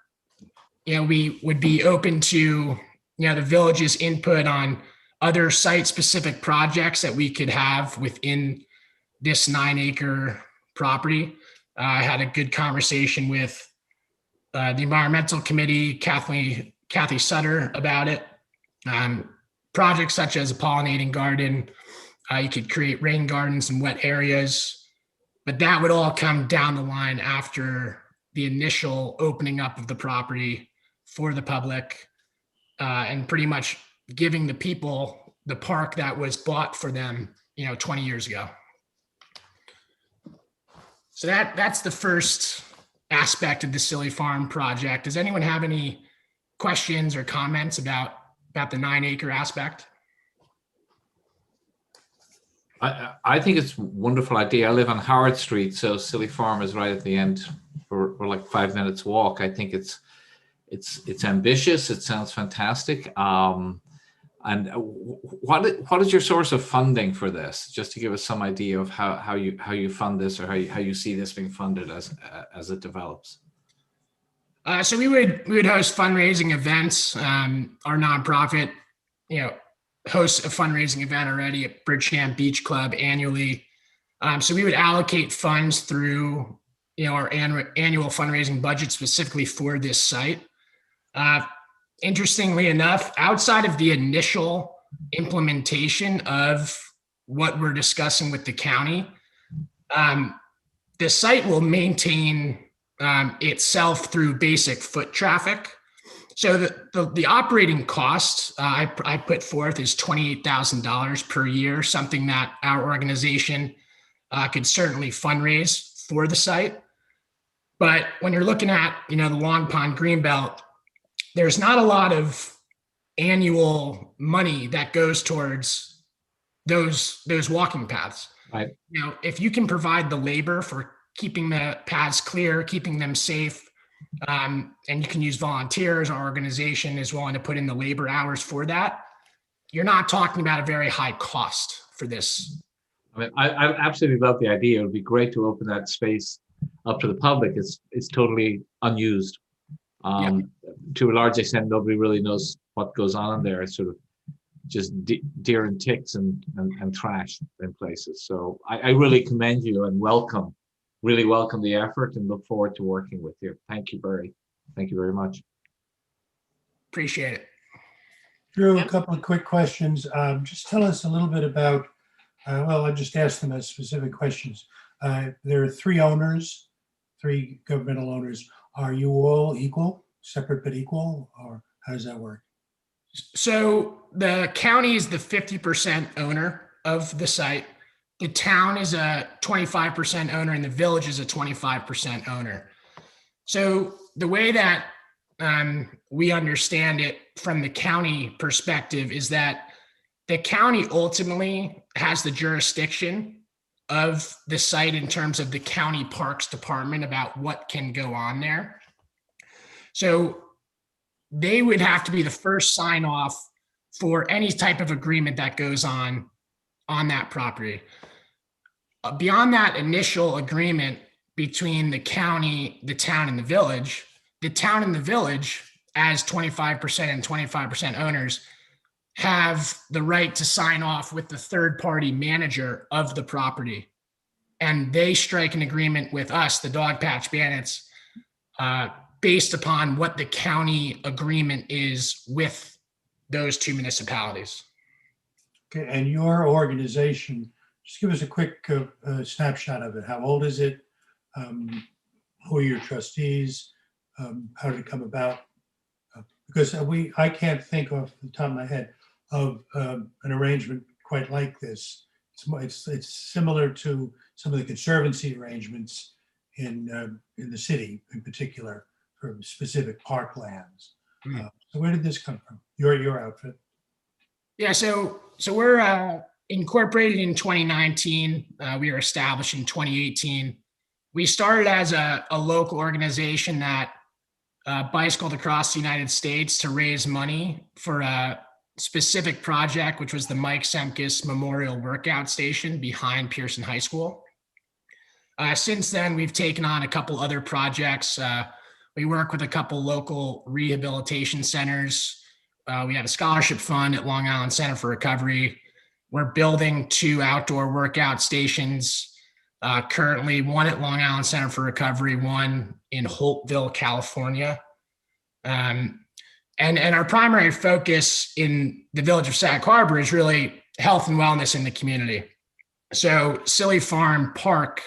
we would be open to the village's input on other site-specific projects that we could have within this 9-acre property. I had a good conversation with the environmental committee, Kathy Sutter, about it. Projects such as a pollinating garden, you could create rain gardens in wet areas, but that would all come down the line after the initial opening up of the property for the public, and pretty much giving the people the park that was bought for them, 20 years ago. So that's the first aspect of the Silly Farm project. Does anyone have any questions or comments about the 9-acre aspect? I think it's a wonderful idea. I live on Howard Street, so Silly Farm is right at the end. We're like 5 minutes walk. I think it's ambitious. It sounds fantastic. And what is your source of funding for this? Just to give us some idea of how you fund this, or how you see this being funded as it develops. So we would host fundraising events. Our nonprofit, hosts a fundraising event already at Bridgeham Beach Club annually. So we would allocate funds through our annual fundraising budget specifically for this site. Interestingly enough, outside of the initial implementation of what we're discussing with the county, the site will maintain itself through basic foot traffic. So the operating cost I put forth is $28,000 per year, something that our organization could certainly fundraise for the site. But when you're looking at the Long Pond Greenbelt, there's not a lot of annual money that goes towards those walking paths. Right. If you can provide the labor for keeping the paths clear, keeping them safe, and you can use volunteers, our organization is willing to put in the labor hours for that, you're not talking about a very high cost for this. I mean, I absolutely love the idea. It would be great to open that space up to the public. It's totally unused. To a large extent, nobody really knows what goes on in there. It's sort of just deer and ticks and trash in places. So I really commend you and really welcome the effort, and look forward to working with you. Thank you very much. Appreciate it. Drew, a couple of quick questions. Just tell us a little bit about, I just asked them as specific questions. There are 3 owners, 3 governmental owners. Are you all equal, separate but equal, or how does that work? So the county is the 50% owner of the site. The town is a 25% owner, and the village is a 25% owner. So the way that we understand it from the county perspective is that the county ultimately has the jurisdiction of the site in terms of the county parks department about what can go on there. So they would have to be the first sign off for any type of agreement that goes on that property. Beyond that initial agreement between the county, the town, and the village, as 25% and 25% owners, have the right to sign off with the third-party manager of the property. And they strike an agreement with us, the Dog Patch Bandits, based upon what the county agreement is with those two municipalities. Okay, and your organization, just give us a quick snapshot of it. How old is it? Who are your trustees? How did it come about? Because I can't think off the top of my head of an arrangement quite like this. It's similar to some of the conservancy arrangements in the city, in particular, for specific parklands. So where did this come from? Your outfit? Yeah, so we're incorporated in 2019. We were established in 2018. We started as a local organization that bicycled across the United States to raise money for a specific project, which was the Mike Semkis Memorial Workout Station behind Pearson High School. Since then, we've taken on a couple other projects. We work with a couple local rehabilitation centers. We have a scholarship fund at Long Island Center for Recovery. We're building 2 outdoor workout stations, currently one at Long Island Center for Recovery, one in Holtville, California. And our primary focus in the village of Sag Harbor is really health and wellness in the community. So Silly Farm Park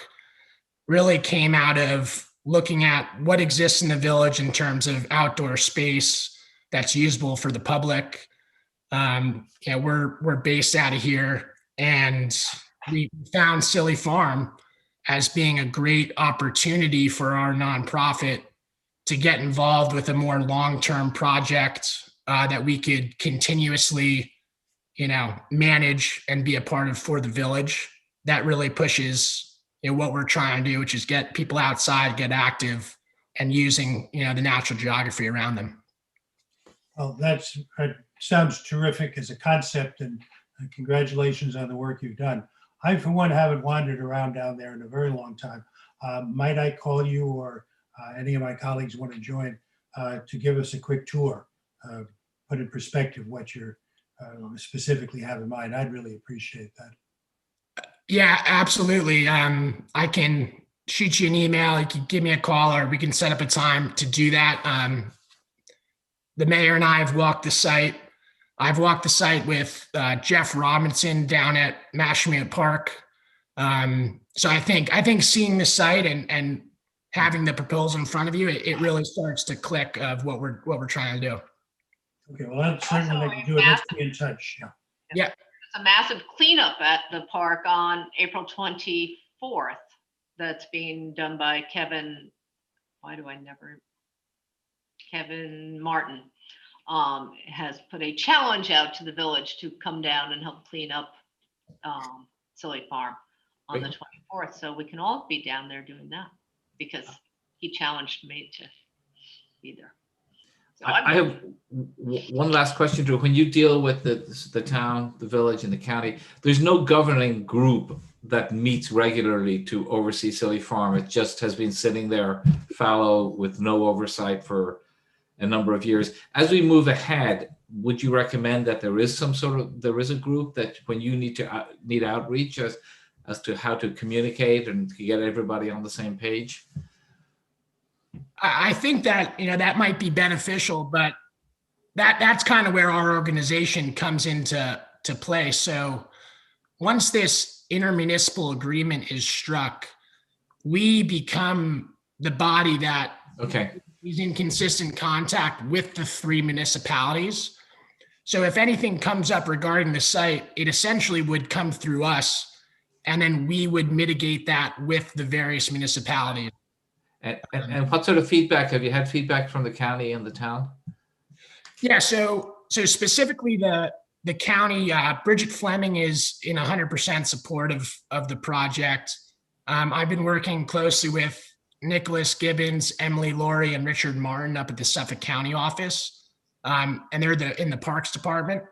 really came out of looking at what exists in the village in terms of outdoor space that's usable for the public. We're based out of here, and we found Silly Farm as being a great opportunity for our nonprofit to get involved with a more long-term project that we could continuously, manage and be a part of for the village. That really pushes what we're trying to do, which is get people outside, get active, and using the natural geography around them. Well, that sounds terrific as a concept, and congratulations on the work you've done. I, for one, haven't wandered around down there in a very long time. Might I call you, or any of my colleagues want to join, to give us a quick tour, put in perspective what you specifically have in mind? I'd really appreciate that. Yeah, absolutely. I can shoot you an email. You can give me a call, or we can set up a time to do that. The mayor and I have walked the site. I've walked the site with Jeff Robinson down at Mashemute Park. So I think seeing the site and having the proposal in front of you, it really starts to click of what we're trying to do. Okay, well, that's certainly they can do it. Let's be in touch. Yeah. There's a massive cleanup at the park on April 24th that's being done by Kevin Martin. Has put a challenge out to the village to come down and help clean up Silly Farm on the 24th. So we can all be down there doing that because he challenged me to be there. So I have one last question, Drew. When you deal with the town, the village, and the county, there's no governing group that meets regularly to oversee Silly Farm. It just has been sitting there fallow with no oversight for a number of years. As we move ahead, would you recommend that there is a group that when you need outreach as to how to communicate and to get everybody on the same page? I think that that might be beneficial, but that's kind of where our organization comes into play. So once this intermunicipal agreement is struck, we become the body that is in consistent contact with the 3 municipalities. So if anything comes up regarding the site, it essentially would come through us, and then we would mitigate that with the various municipalities. And what sort of feedback have you had? Feedback from the county and the town? Yeah, so specifically the county, Bridget Fleming is in 100% support of the project. I've been working closely with Nicholas Gibbons, Emily Laurie, and Richard Martin up at the Suffolk County office. and they're in the Parks Department.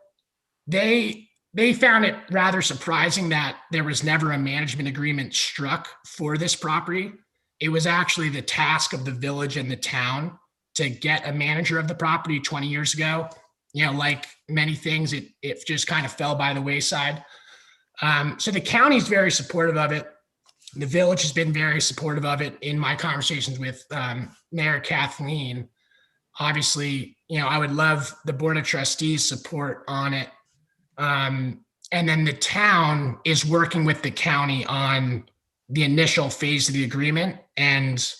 They found it rather surprising that there was never a management agreement struck for this property. It was actually the task of the village and the town to get a manager of the property 20 years ago. You know, like many things, it just kind of fell by the wayside. So the county's very supportive of it. The village has been very supportive of it in my conversations with Mayor Kathleen. Obviously, you know, I would love the Board of Trustees support on it. And then the town is working with the county on the initial phase of the agreement, and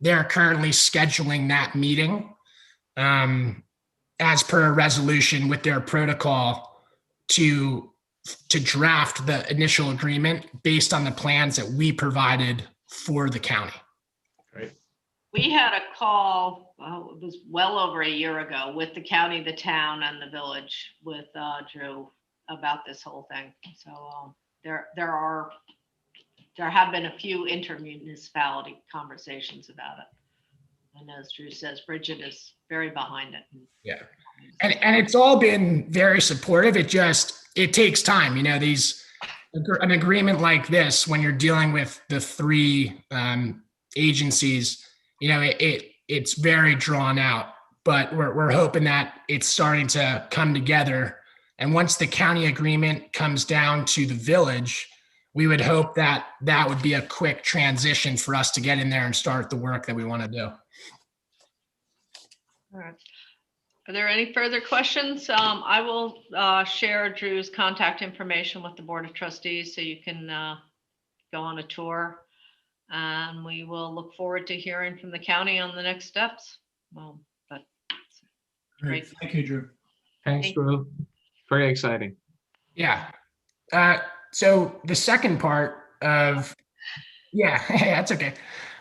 they're currently scheduling that meeting as per a resolution with their protocol to draft the initial agreement based on the plans that we provided for the county. Great. We had a call, it was well over a year ago, with the county, the town, and the village with Drew about this whole thing. So there have been a few intermunicipality conversations about it. And as Drew says, Bridget is very behind it. Yeah. And it's all been very supportive. It takes time. You know, an agreement like this, when you're dealing with the three agencies, you know, it's very drawn out, but we're hoping that it's starting to come together. And once the county agreement comes down to the village, we would hope that that would be a quick transition for us to get in there and start the work that we want to do. All right. Are there any further questions? I will share Drew's contact information with the Board of Trustees so you can go on a tour. And we will look forward to hearing from the county on the next steps. Great. Thank you, Drew. Thanks, Drew. Very exciting. Yeah. So the second part of, yeah, that's okay.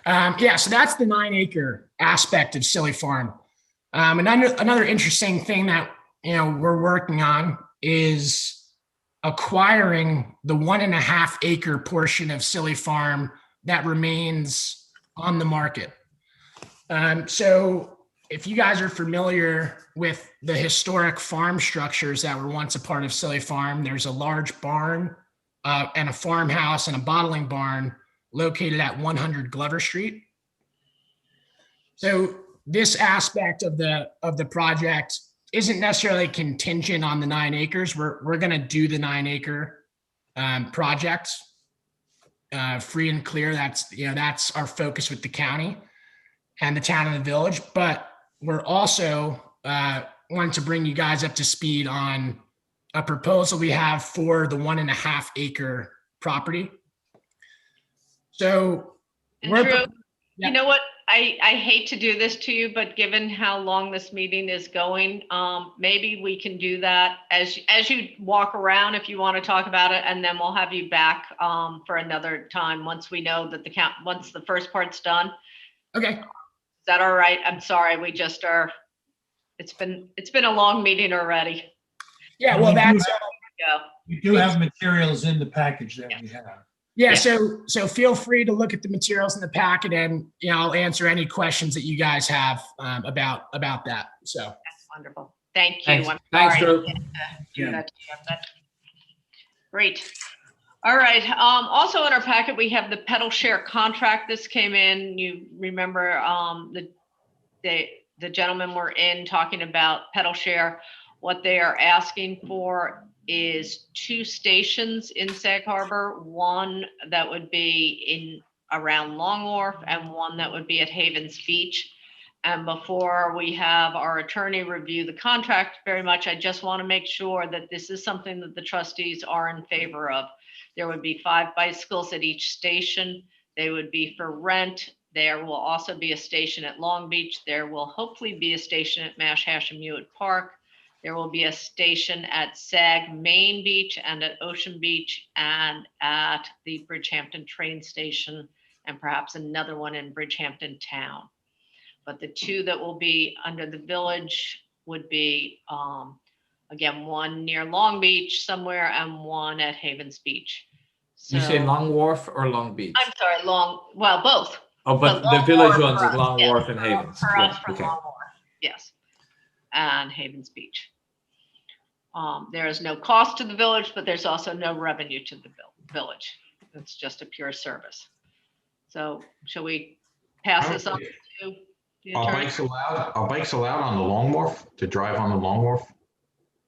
So that's the 9-acre aspect of Silly Farm. And another interesting thing that, you know, we're working on is acquiring the 1.5-acre portion of Silly Farm that remains on the market. So if you guys are familiar with the historic farm structures that were once a part of Silly Farm, there's a large barn and a farmhouse and a bottling barn located at 100 Glover Street. So this aspect of the project isn't necessarily contingent on the 9 acres. We're going to do the 9-acre project free and clear. That's our focus with the county and the town and the village. But we're also wanting to bring you guys up to speed on a proposal we have for the 1.5-acre property. So, Drew, you know what? I hate to do this to you, but given how long this meeting is going, maybe we can do that as you walk around if you want to talk about it, and then we'll have you back for another time once we know that once the first part's done. Okay. Is that all right? I'm sorry, we just are. It's been a long meeting already. Yeah, well, we do have materials in the package that we have. Yeah, so feel free to look at the materials in the packet, and I'll answer any questions that you guys have about that. So that's wonderful. Thank you. Thanks. I'm Thanks, sorry Drew. I do that to you. That's great. All right. Also in our packet, we have the pedal share contract. This came in. You remember the gentlemen were in talking about pedal share. What they are asking for is 2 stations in Sag Harbor, one that would be around Long Wharf and one that would be at Havens Beach. And before we have our attorney review the contract very much, I just want to make sure that this is something that the trustees are in favor of. There would be 5 bicycles at each station. They would be for rent. There will also be a station at Long Beach. There will hopefully be a station at Mash Hashemuit Park. There will be a station at Sag Main Beach and at Ocean Beach and at the Bridgehampton train station, and perhaps another one in Bridgehampton town. But the 2 that will be under the village would be, again, one near Long Beach somewhere and one at Havens Beach. You say Long Wharf or Long Beach? I'm sorry, both. Oh, but the village ones is Long Wharf and Havens. For us, for Okay. Long Wharf, yes. and Havens Beach. There is no cost to the village, but there's also no revenue to the village. It's just a pure service. So shall we pass this on to the Are attorney? bikes allowed? Are bikes allowed on the Long Wharf to drive on the Long Wharf?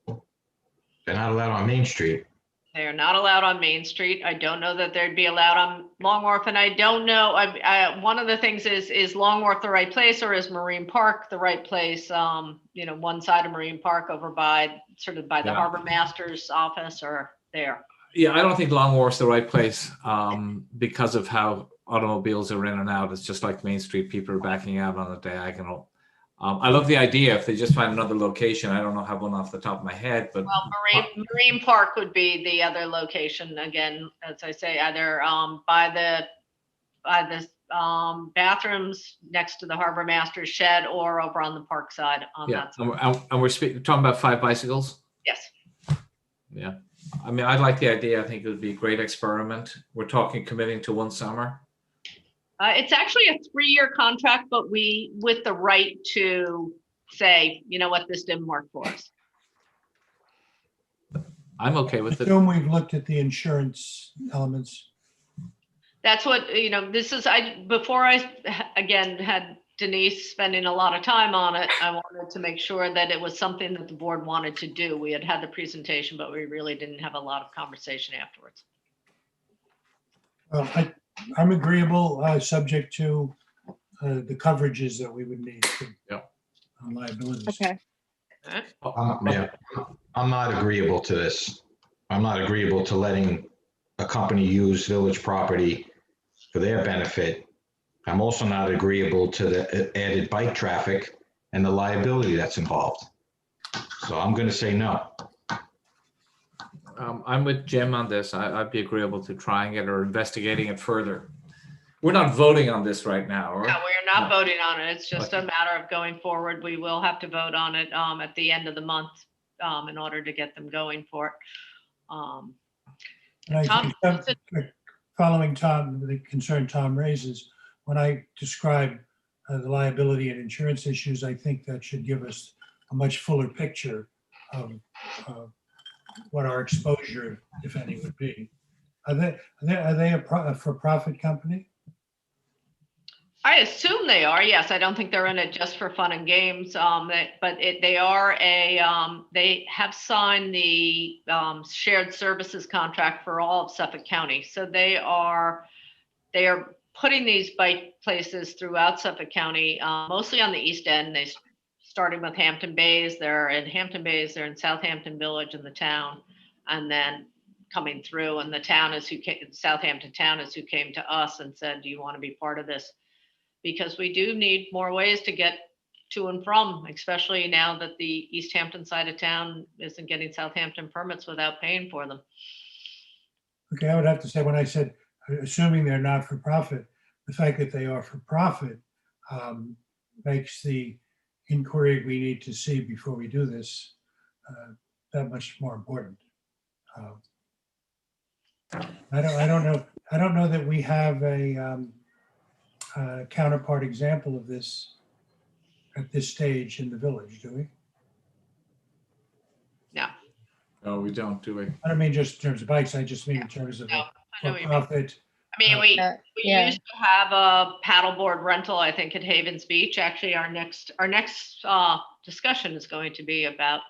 They're not allowed on Main Street. They are not allowed on Main Street. I don't know that they'd be allowed on Long Wharf, and I don't know, one of the things is Long Wharf the right place, or is Marine Park the right place? One side of Marine Park over by, sort of by the Yeah. Harbor Master's office, or there. Yeah, I don't think Long Wharf's the right place because of how automobiles are in and out. It's just like Main Street, people are backing out on a diagonal. I love the idea if they just find another location. I don't know, have one off the top of my head, but Well, Marine Park would be the other location. Again, as I say, either by the bathrooms next to the Harbor Master's shed, or over on the park side on yeah. that side. And we're talking about 5 bicycles. Yes. Yeah. I mean, I like the idea. I think it would be a great experiment. We're talking committing to 1 summer. It's actually a 3-year contract, but with the right to say, you know what, this didn't work for us. I'm okay with it. Assume we've looked at the insurance elements. That's what, this is, before I, again, had Denise spending a lot of time on it, I wanted to make sure that it was something that the board wanted to do. We had the presentation, but we really didn't have a lot of conversation afterwards. Well, I'm agreeable, subject to the coverages that we would need on liabilities. Okay. I'm not agreeable to this. I'm not agreeable to letting a company use village property for their benefit. I'm also not agreeable to the added bike traffic and the liability that's involved. So I'm going to say no. I'm with Jim on this. I'd be agreeable to trying it or investigating it further. We're not voting on this right now, right? No, we're not voting on it. It's just a matter of going forward. We will have to vote on it at the end of the month in order to get them going for it. And I think following Tom, the concern Tom raises, when I describe the liability and insurance issues, I think that should give us a much fuller picture of what our exposure, if any, would be. Are they a for-profit company? I assume they are. Yes, I don't think they're in it just for fun and games. They are they have signed the shared services contract for all of Suffolk County. So they are putting these bike places throughout Suffolk County, mostly on the East End. They starting with Hampton Bays. They're in Hampton Bays. They're in Southampton Village in the town, and then coming through. And the town is Southampton town is who came to us and said, "Do you want to be part of this?" Because we do need more ways to get to and from, especially now that the East Hampton side of town isn't getting Southampton permits without paying for them. Okay, I would have to say, when I said, assuming they're not for profit, the fact that they are for profit makes the inquiry we need to see before we do this that much more important. I don't know that we have a counterpart example of this at this stage in the village, do we? No. No, we don't, do we? I don't mean just in terms of bikes. I just mean in terms of for-profit. I mean, we used to have a paddleboard rental, I think, at Havens Beach. Actually, our next discussion is going to be about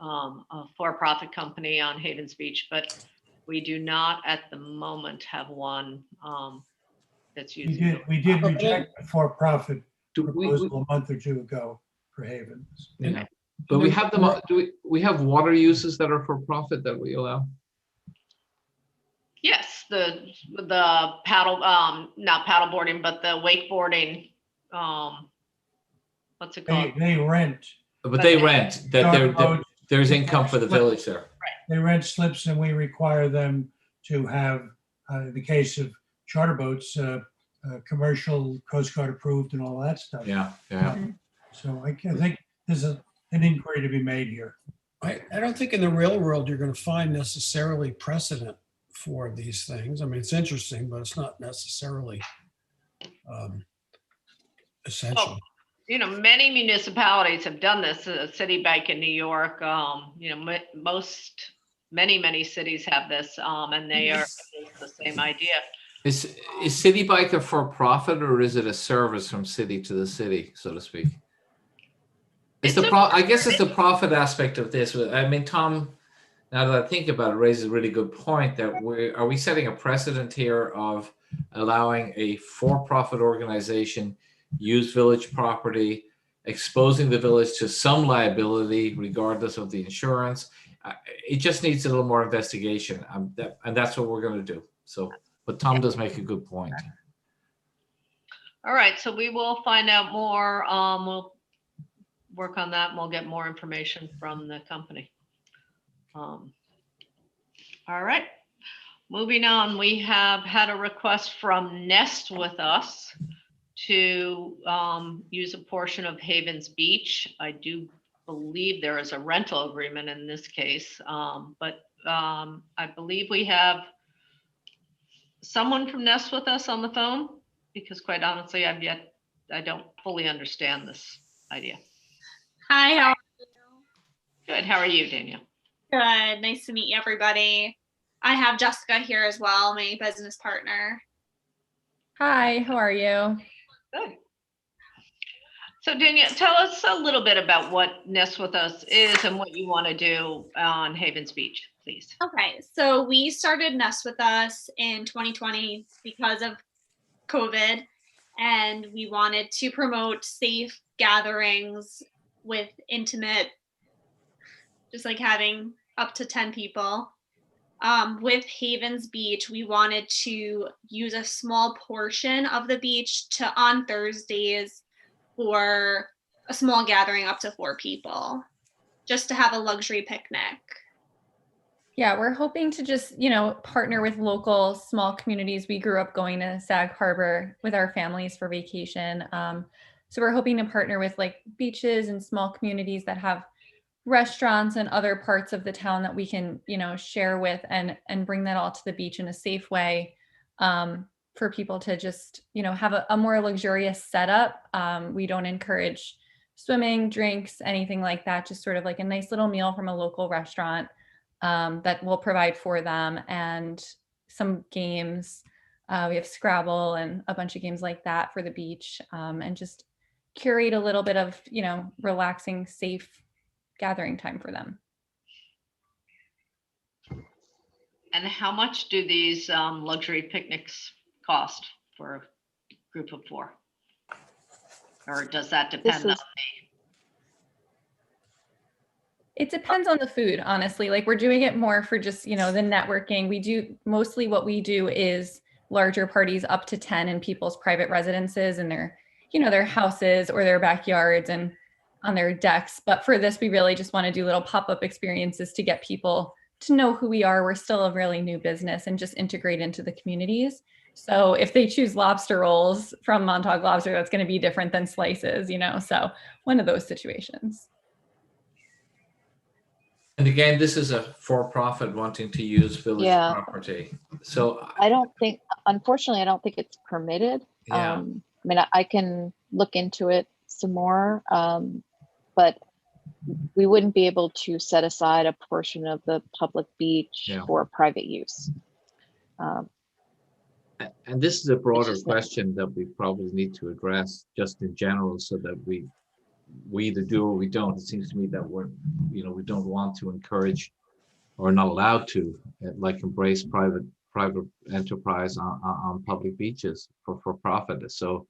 a for-profit company on Havens Beach, but we do not at the moment have one that's using. We did reject a for-profit proposal a month or two ago for Havens. Yeah. But we have them. We have water uses that are for profit that we allow? Yes, the paddle, not paddleboarding, but the wakeboarding. What's it called? They rent. But they rent. There's income for the village there. They rent slips, and we require them to have, in the case of charter boats, commercial, Coast Guard approved, and all that stuff. Yeah. So I think there's an inquiry to be made here. I don't think in the real world you're going to find necessarily precedent for these things. I mean, it's interesting, but it's not necessarily essential. you know, many municipalities have done this. Citibank in New York, you know, many cities have this, and they are the same idea. Is City Bike a for-profit, or is it a service from city to the city, so to speak? I guess it's the profit aspect of this. I mean, Tom, now that I think about it, raises a really good point that are we setting a precedent here of allowing a for-profit organization use village property, exposing the village to some liability regardless of the insurance? It just needs a little more investigation, and that's what we're going to do. So, but Tom does make a good point. All right, so we will find out more. We'll work on that and we'll get more information from the company. All right, moving on. We have had a request from Nest with us to use a portion of Havens Beach. I do believe there is a rental agreement in this case, but I believe we have someone from Nest with us on the phone, because quite honestly, I don't fully understand this idea. Hi, how are you? Good, how are you, Daniel? Good, nice to meet you, everybody. I have Jessica here as well, my business partner. Hi, how are you? Good. So Danielle, tell us a little bit about what Nest with Us is and what you want to do on Havens Beach, please. Okay, so we started Nest with Us in 2020 because of COVID, and we wanted to promote safe gatherings with intimate, just like having up to 10 people. With Havens Beach, we wanted to use a small portion of the beach on Thursdays for a small gathering up to 4 people, just to have a luxury picnic. Yeah, we're hoping to just, partner with local small communities. We grew up going to Sag Harbor with our families for vacation. So we're hoping to partner with like beaches and small communities that have restaurants and other parts of the town that we can, share with and bring that all to the beach in a safe way, for people to just, have a more luxurious setup. We don't encourage swimming, drinks, anything like that, just sort of like a nice little meal from a local restaurant that we'll provide for them, and some games. We have Scrabble and a bunch of games like that for the beach, and just curate a little bit of, relaxing, safe gathering time for them. And how much do these luxury picnics cost for a group of 4? Or does that depend on It depends on the food, honestly. Like, we're doing it more for just, the networking. We do mostly what we do is larger parties up to 10 in people's private residences and their, their houses or their backyards and on their decks. But for this, we really just want to do little pop-up experiences to get people to know who we are. We're still a really new business and just integrate into the communities. So if they choose lobster rolls from Montauk Lobster, that's going to be different than slices, so one of those situations. And again, this is a for-profit wanting to use village property. So Unfortunately, I don't think it's permitted. Yeah. I mean, I can look into it some more, but we wouldn't be able to set aside a portion of the public beach for private use. And this is a broader question that we probably need to address just in general, so that we either do or we don't. It seems to me that we don't want to encourage or not allowed to embrace private enterprise on public beaches for profit. So,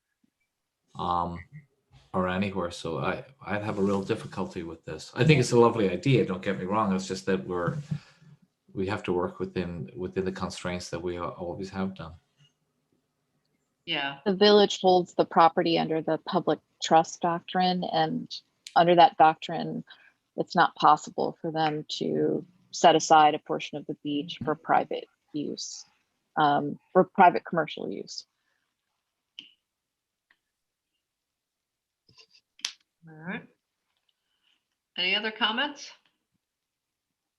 or anywhere. So I'd have a real difficulty with this. I think it's a lovely idea. Don't get me wrong. It's just that we have to work within the constraints that we always have done. Yeah. The village holds the property under the public trust doctrine, and under that doctrine, it's not possible for them to set aside a portion of the beach for private use, for private commercial use. All right. Any other comments?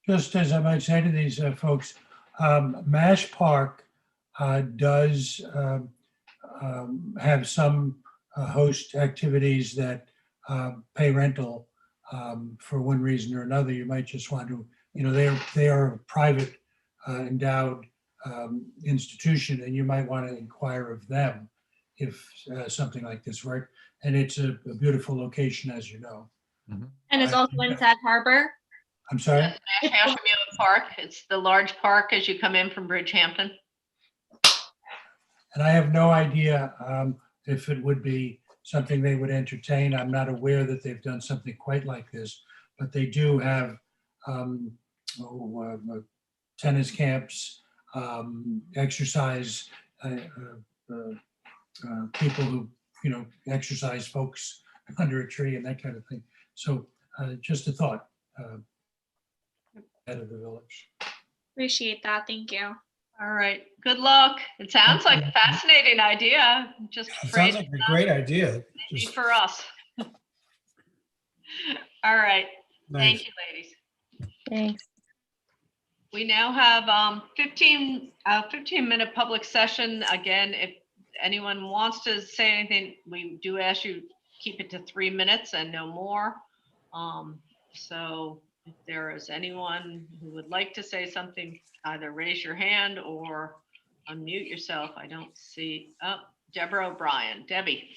Just as I might say to these folks, Mash Park does have some host activities that pay rental for one reason or another. You might just want to, they are a private endowed institution, and you might want to inquire of them if something like this worked. And it's a beautiful location, as you know. And it's also in Sag Harbor. I'm sorry? National Park. It's the large park as you come in from Bridgehampton. And I have no idea if it would be something they would entertain. I'm not aware that they've done something quite like this, but they do have tennis camps, exercise, people who, exercise folks under a tree and that kind of thing. So just a thought out of the village. Appreciate that. Thank you. All right. Good luck. It sounds like a fascinating idea. Just It sounds like a great idea. easy for us. All right. Nice. Thank you, ladies. Thanks. We now have 15-minute public session. Again, if anyone wants to say anything, we do ask you keep it to 3 minutes and no more. So if there is anyone who would like to say something, either raise your hand or unmute yourself. I don't see. Oh, Deborah O'Brien. Debbie.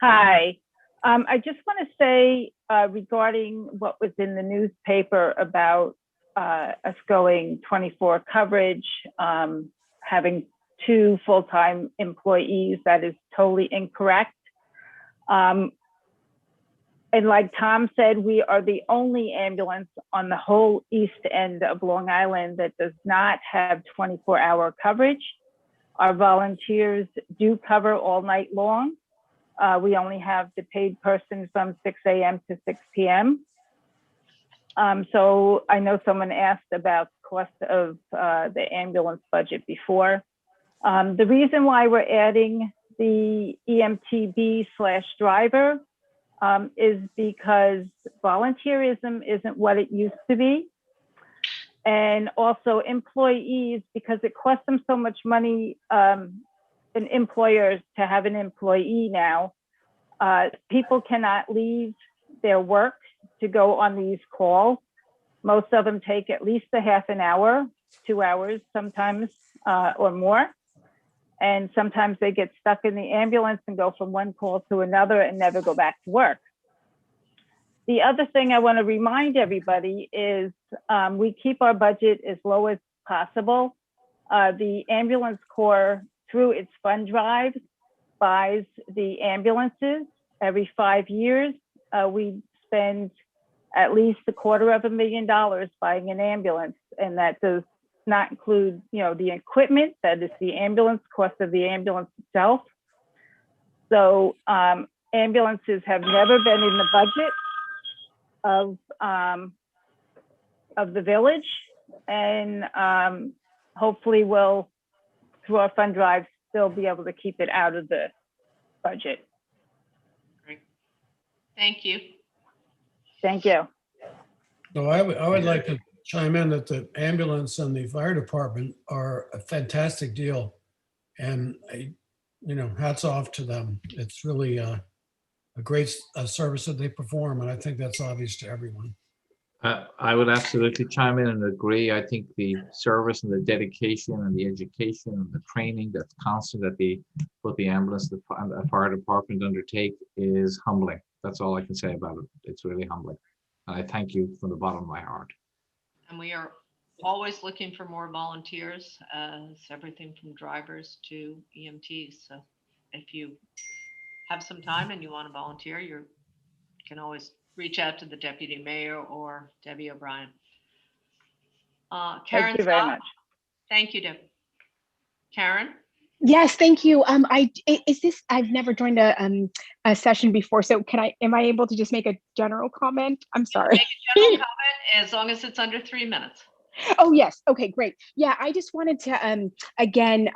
Hi. I just want to say regarding what was in the newspaper about us going 24 coverage, having 2 full-time employees, that is totally incorrect. And like Tom said, we are the only ambulance on the whole east end of Long Island that does not have 24-hour coverage. Our volunteers do cover all night long. We only have the paid person from 6 a.m. to 6 p.m. So I know someone asked about the cost of the ambulance budget before. The reason why we're adding the EMTB/driver is because volunteerism isn't what it used to be. And also employees, because it costs them so much money, in employers to have an employee now, people cannot leave their work to go on these calls. Most of them take at least a half an hour, 2 hours sometimes, or more. And sometimes they get stuck in the ambulance and go from one call to another and never go back to work. The other thing I want to remind everybody is we keep our budget as low as possible. The ambulance corps, through its fund drive, buys the ambulances every 5 years. We spend at least $250,000 buying an ambulance, and that does not include, the equipment, that is the ambulance cost of the ambulance itself. So ambulances have never been in the budget of the village, and hopefully we'll, through our fund drive, still be able to keep it out of the budget. Great. Thank you. Thank you. So I would like to chime in that the ambulance and the fire department are a fantastic deal. And, hats off to them. It's really a great service that they perform. And I think that's obvious to everyone. I would absolutely chime in and agree. I think the service and the dedication and the education and the training that's constant that both the ambulance and the fire department undertake is humbling. That's all I can say about it. It's really humbling. And I thank you from the bottom of my heart. And we are always looking for more volunteers, everything from drivers to EMTs. So if you have some time and you want to volunteer, you can always reach out to the deputy mayor or Debbie O'Brien. Karen, Thank you very much. Thank you, Deb. Karen? Yes, thank you. I've never joined a session before, so am I able to just make a general comment? I'm sorry. Make a general comment as long as it's under 3 minutes. Oh, yes. Okay, great. Yeah, I just wanted to, again,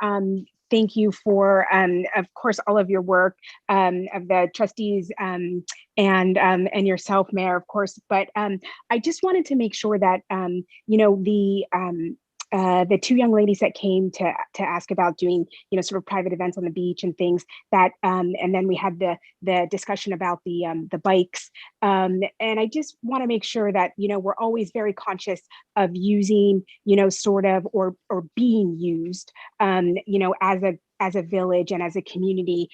thank you for, of course, all of your work, of the trustees and yourself, Mayor, of course. But I just wanted to make sure that, the two young ladies that came to ask about doing, sort of private events on the beach and things that, and then we had the discussion about the bikes. And I just want to make sure that, we're always very conscious of using, sort of, or being used, as a village and as a community,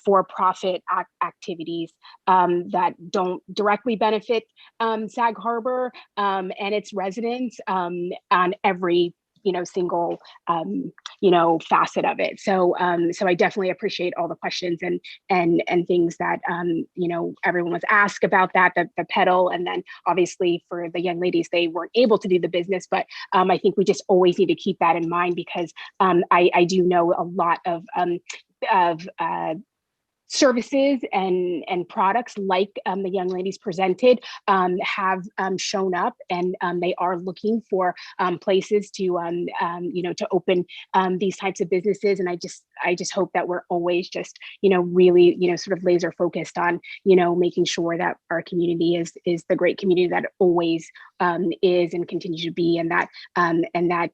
for-profit activities that don't directly benefit Sag Harbor and its residents on every single facet of it. So I definitely appreciate all the questions and things that everyone was asked about that, the pedal, and then obviously for the young ladies, they weren't able to do the business, but I think we just always need to keep that in mind, because I do know a lot of services and products like the young ladies presented have shown up, and they are looking for places to to open these types of businesses. And I just hope that we're always just really sort of laser focused on making sure that our community is the great community that it always is and continues to be, and that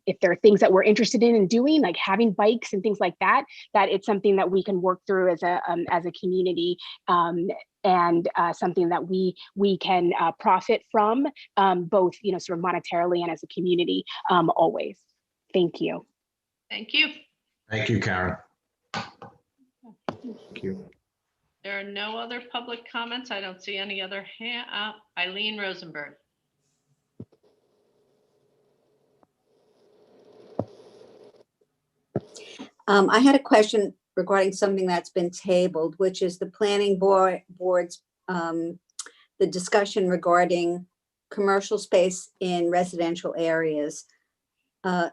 if there are things that we're interested in doing, like having bikes and things like that, that it's something that we can work through as a community, and something that we can profit from, both sort of monetarily and as a community, always. Thank you. Thank you. Thank you, Karen. Thank you. There are no other public comments. I don't see any other hand up. Eileen Rosenberg. I had a question regarding something that's been tabled, which is the planning board's, the discussion regarding commercial space in residential areas.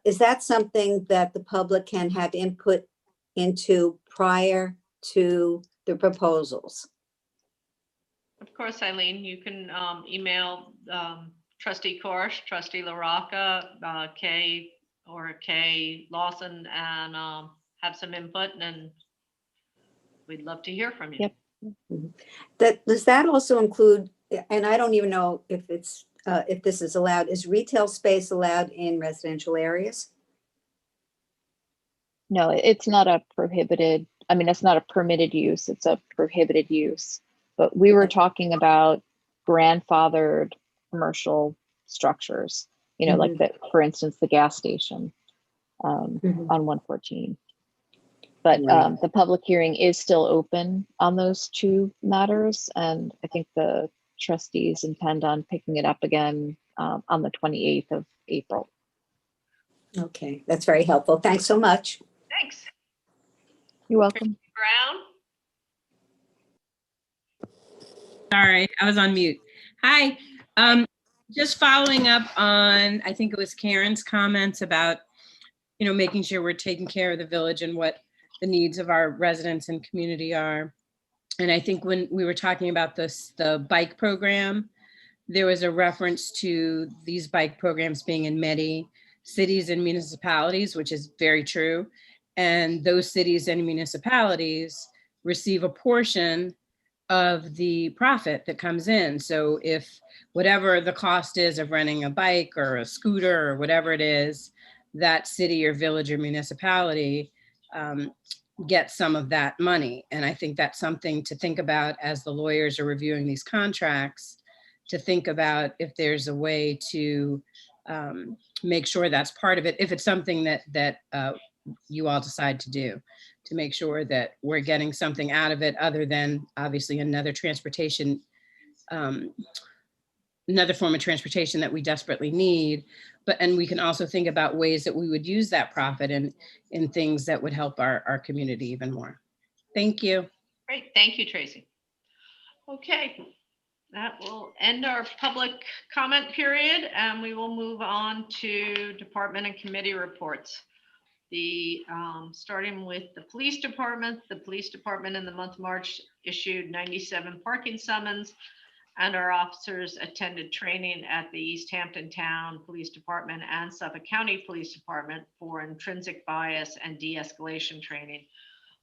Is that something that the public can have input into prior to the proposals? Of course, Eileen, you can email Trustee Korsh, Trustee LaRocca, Kay Lawson, and have some input, and we'd love to hear from you. Yep. Does that also include, and I don't even know if it's if this is allowed, is retail space allowed in residential areas? No, it's not a prohibited, I mean, it's not a permitted use, it's a prohibited use. But we were talking about grandfathered commercial structures, like for instance, the gas station on 114. But the public hearing is still open on those two matters. And I think the trustees intend on picking it up again on the 28th of April. Okay, that's very helpful. Thanks so much. Thanks. You're welcome. Brown. Sorry, I was on mute. Hi, just following up on, I think it was Karen's comments about, making sure we're taking care of the village and what the needs of our residents and community are. And I think when we were talking about the bike program, there was a reference to these bike programs being in many cities and municipalities, which is very true. And those cities and municipalities receive a portion of the profit that comes in. So if whatever the cost is of renting a bike or a scooter or whatever it is, that city or village or municipality get some of that money. And I think that's something to think about as the lawyers are reviewing these contracts, to think about if there's a way to make sure that's part of it, if it's something that you all decide to do, to make sure that we're getting something out of it other than obviously another transportation, another form of transportation that we desperately need. And we can also think about ways that we would use that profit in things that would help our community even more. Thank you. Great, thank you, Tracy. Okay, that will end our public comment period, and we will move on to department and committee reports. Starting with the police department in the month of March issued 97 parking summons, and our officers attended training at the East Hampton Town Police Department and Suffolk County Police Department for intrinsic bias and de-escalation training.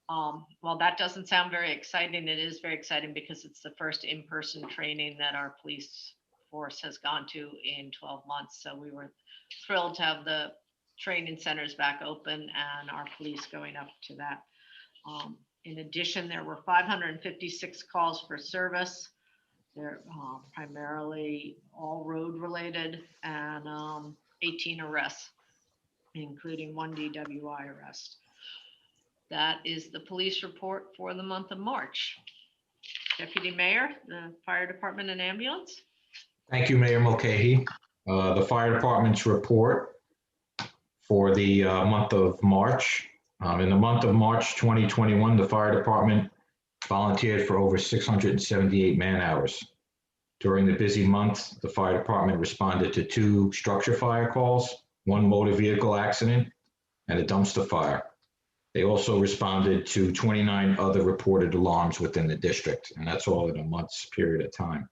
While that doesn't sound very exciting, it is very exciting because it's the first in-person training that our police force has gone to in 12 months. So we were thrilled to have the training centers back open and our police going up to that. In addition, there were 556 calls for service. They're primarily all road related, and 18 arrests, including 1 DWI arrest. That is the police report for the month of March. Deputy Mayor, the fire department and ambulance. Thank you, Mayor Mulcahy. The fire department's report for the month of March. In the month of March 2021, the fire department volunteered for over 678 man-hours. During the busy month, the fire department responded to 2 structure fire calls, 1 motor vehicle accident, and a dumpster fire. They also responded to 29 other reported alarms within the district, and that's all in a month's period of time.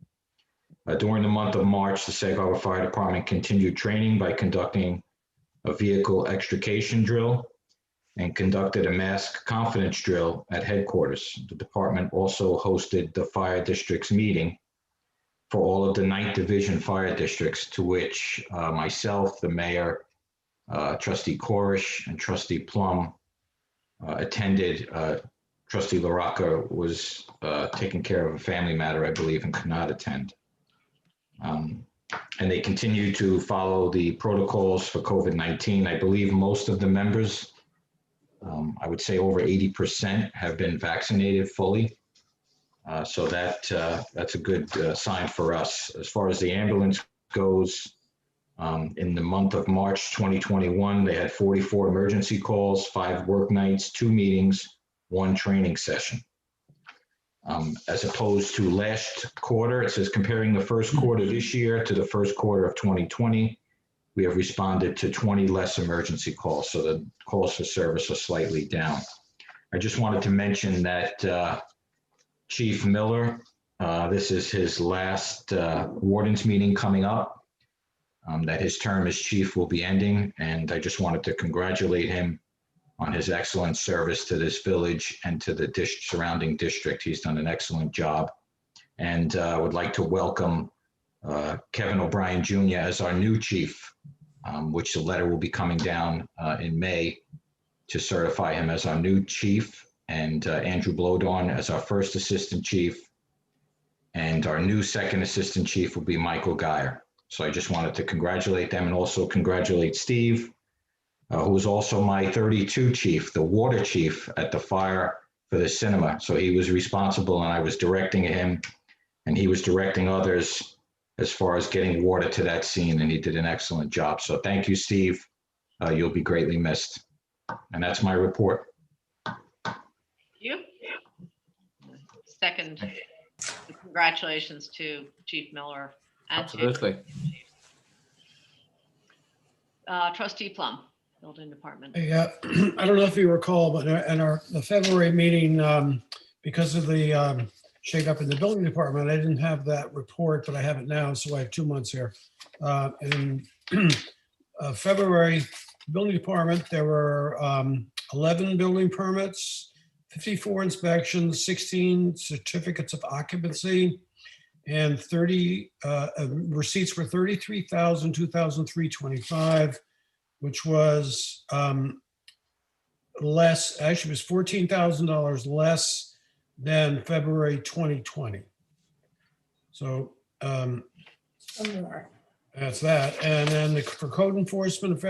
During the month of March, the Sag Harbor Fire Department continued training by conducting a vehicle extrication drill and conducted a mask confidence drill at headquarters. The department also hosted the fire district's meeting for all of the 9th Division fire districts, to which myself, the mayor, Trustee Corish, and Trustee Plum attended. Trustee LaRocca was taking care of a family matter, I believe, and could not attend. And they continue to follow the protocols for COVID-19. I believe most of the members, I would say over 80%, have been vaccinated fully. So that's a good sign for us. As far as the ambulance goes, in the month of March 2021, they had 44 emergency calls, 5 work nights, 2 meetings, 1 training session. As opposed to last quarter, it says comparing the first quarter this year to the first quarter of 2020, we have responded to 20 less emergency calls. So the calls for service are slightly down. I just wanted to mention that Chief Miller, this is his last warden's meeting coming up, that his term as chief will be ending. And I just wanted to congratulate him on his excellent service to this village and to the surrounding district. He's done an excellent job. And I would like to welcome Kevin O'Brien Jr. as our new chief, which the letter will be coming down in May to certify him as our new chief, and Andrew Blodorn as our first assistant chief. And our new second assistant chief will be Michael Geyer. So I just wanted to congratulate them and also congratulate Steve, who was also my 32 chief, the water chief at the fire for the cinema. So he was responsible, and I was directing him, and he was directing others as far as getting water to that scene, and he did an excellent job. So thank you, Steve. You'll be greatly missed. And that's my report. You. Second, congratulations to Chief Miller. And Absolutely. Trustee Plum, Building Department. Yeah, I don't know if you recall, but in the February meeting, because of the shake up in the building department, I didn't have that report, but I have it now, so I have 2 months here. In February, building department, there were 11 building permits, 54 inspections, 16 certificates of occupancy, and 30 receipts for $33,325, which was less. Actually, it was $14,000 less than February 2020. So that's that. And then for code enforcement in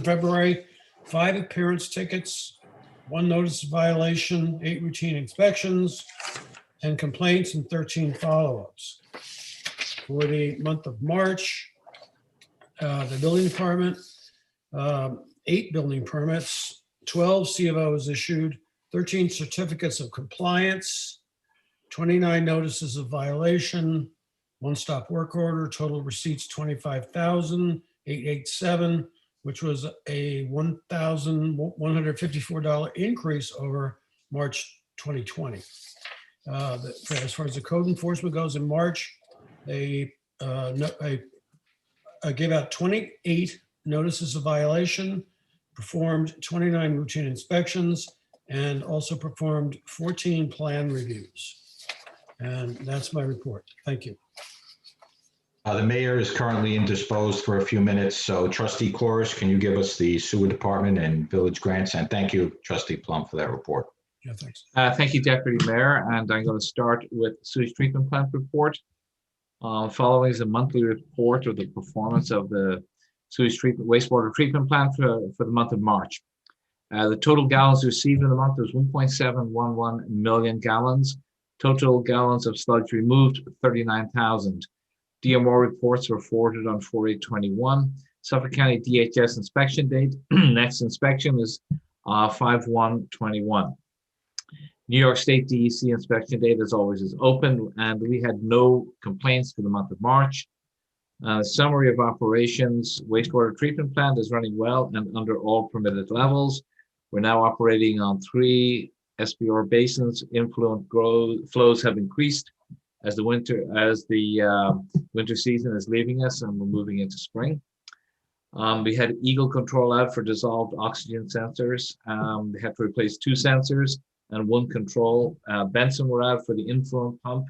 February, 5 appearance tickets, 1 notice of violation, 8 routine inspections, and complaints, and 13 follow-ups. For the month of March, the building department, 8 building permits, 12 CFOs issued, 13 certificates of compliance, 29 notices of violation, 1 stop work order, total receipts $25,887, which was a $1,154 increase over March 2020. As far as the code enforcement goes, in March, they gave out 28 notices of violation, performed 29 routine inspections, and also performed 14 plan reviews. And that's my report. Thank you. The mayor is currently indisposed for a few minutes, so Trustee Corus, can you give us the sewer department and village grants? And thank you, Trustee Plum, for that report. Yeah, thanks. Thank you, Deputy Mayor, and I'm going to start with sewage treatment plant report. Following is a monthly report of the performance of the sewage treatment wastewater treatment plant for the month of March. The total gallons received in the month was 1.711 million gallons. Total gallons of sludge removed, 39,000. DMO reports were forwarded on 4/8/21. Suffolk County DHS inspection date. Next inspection is 5/1/21. New York State DEC inspection date, as always, is open, and we had no complaints for the month of March. Summary of operations: wastewater treatment plant is running well and under all permitted levels. We're now operating on 3 SPR basins. Influent flows have increased as the winter season is leaving us and we're moving into spring. We had Eagle control out for dissolved oxygen sensors. They had to replace 2 sensors and 1 control. Benson were out for the influent pump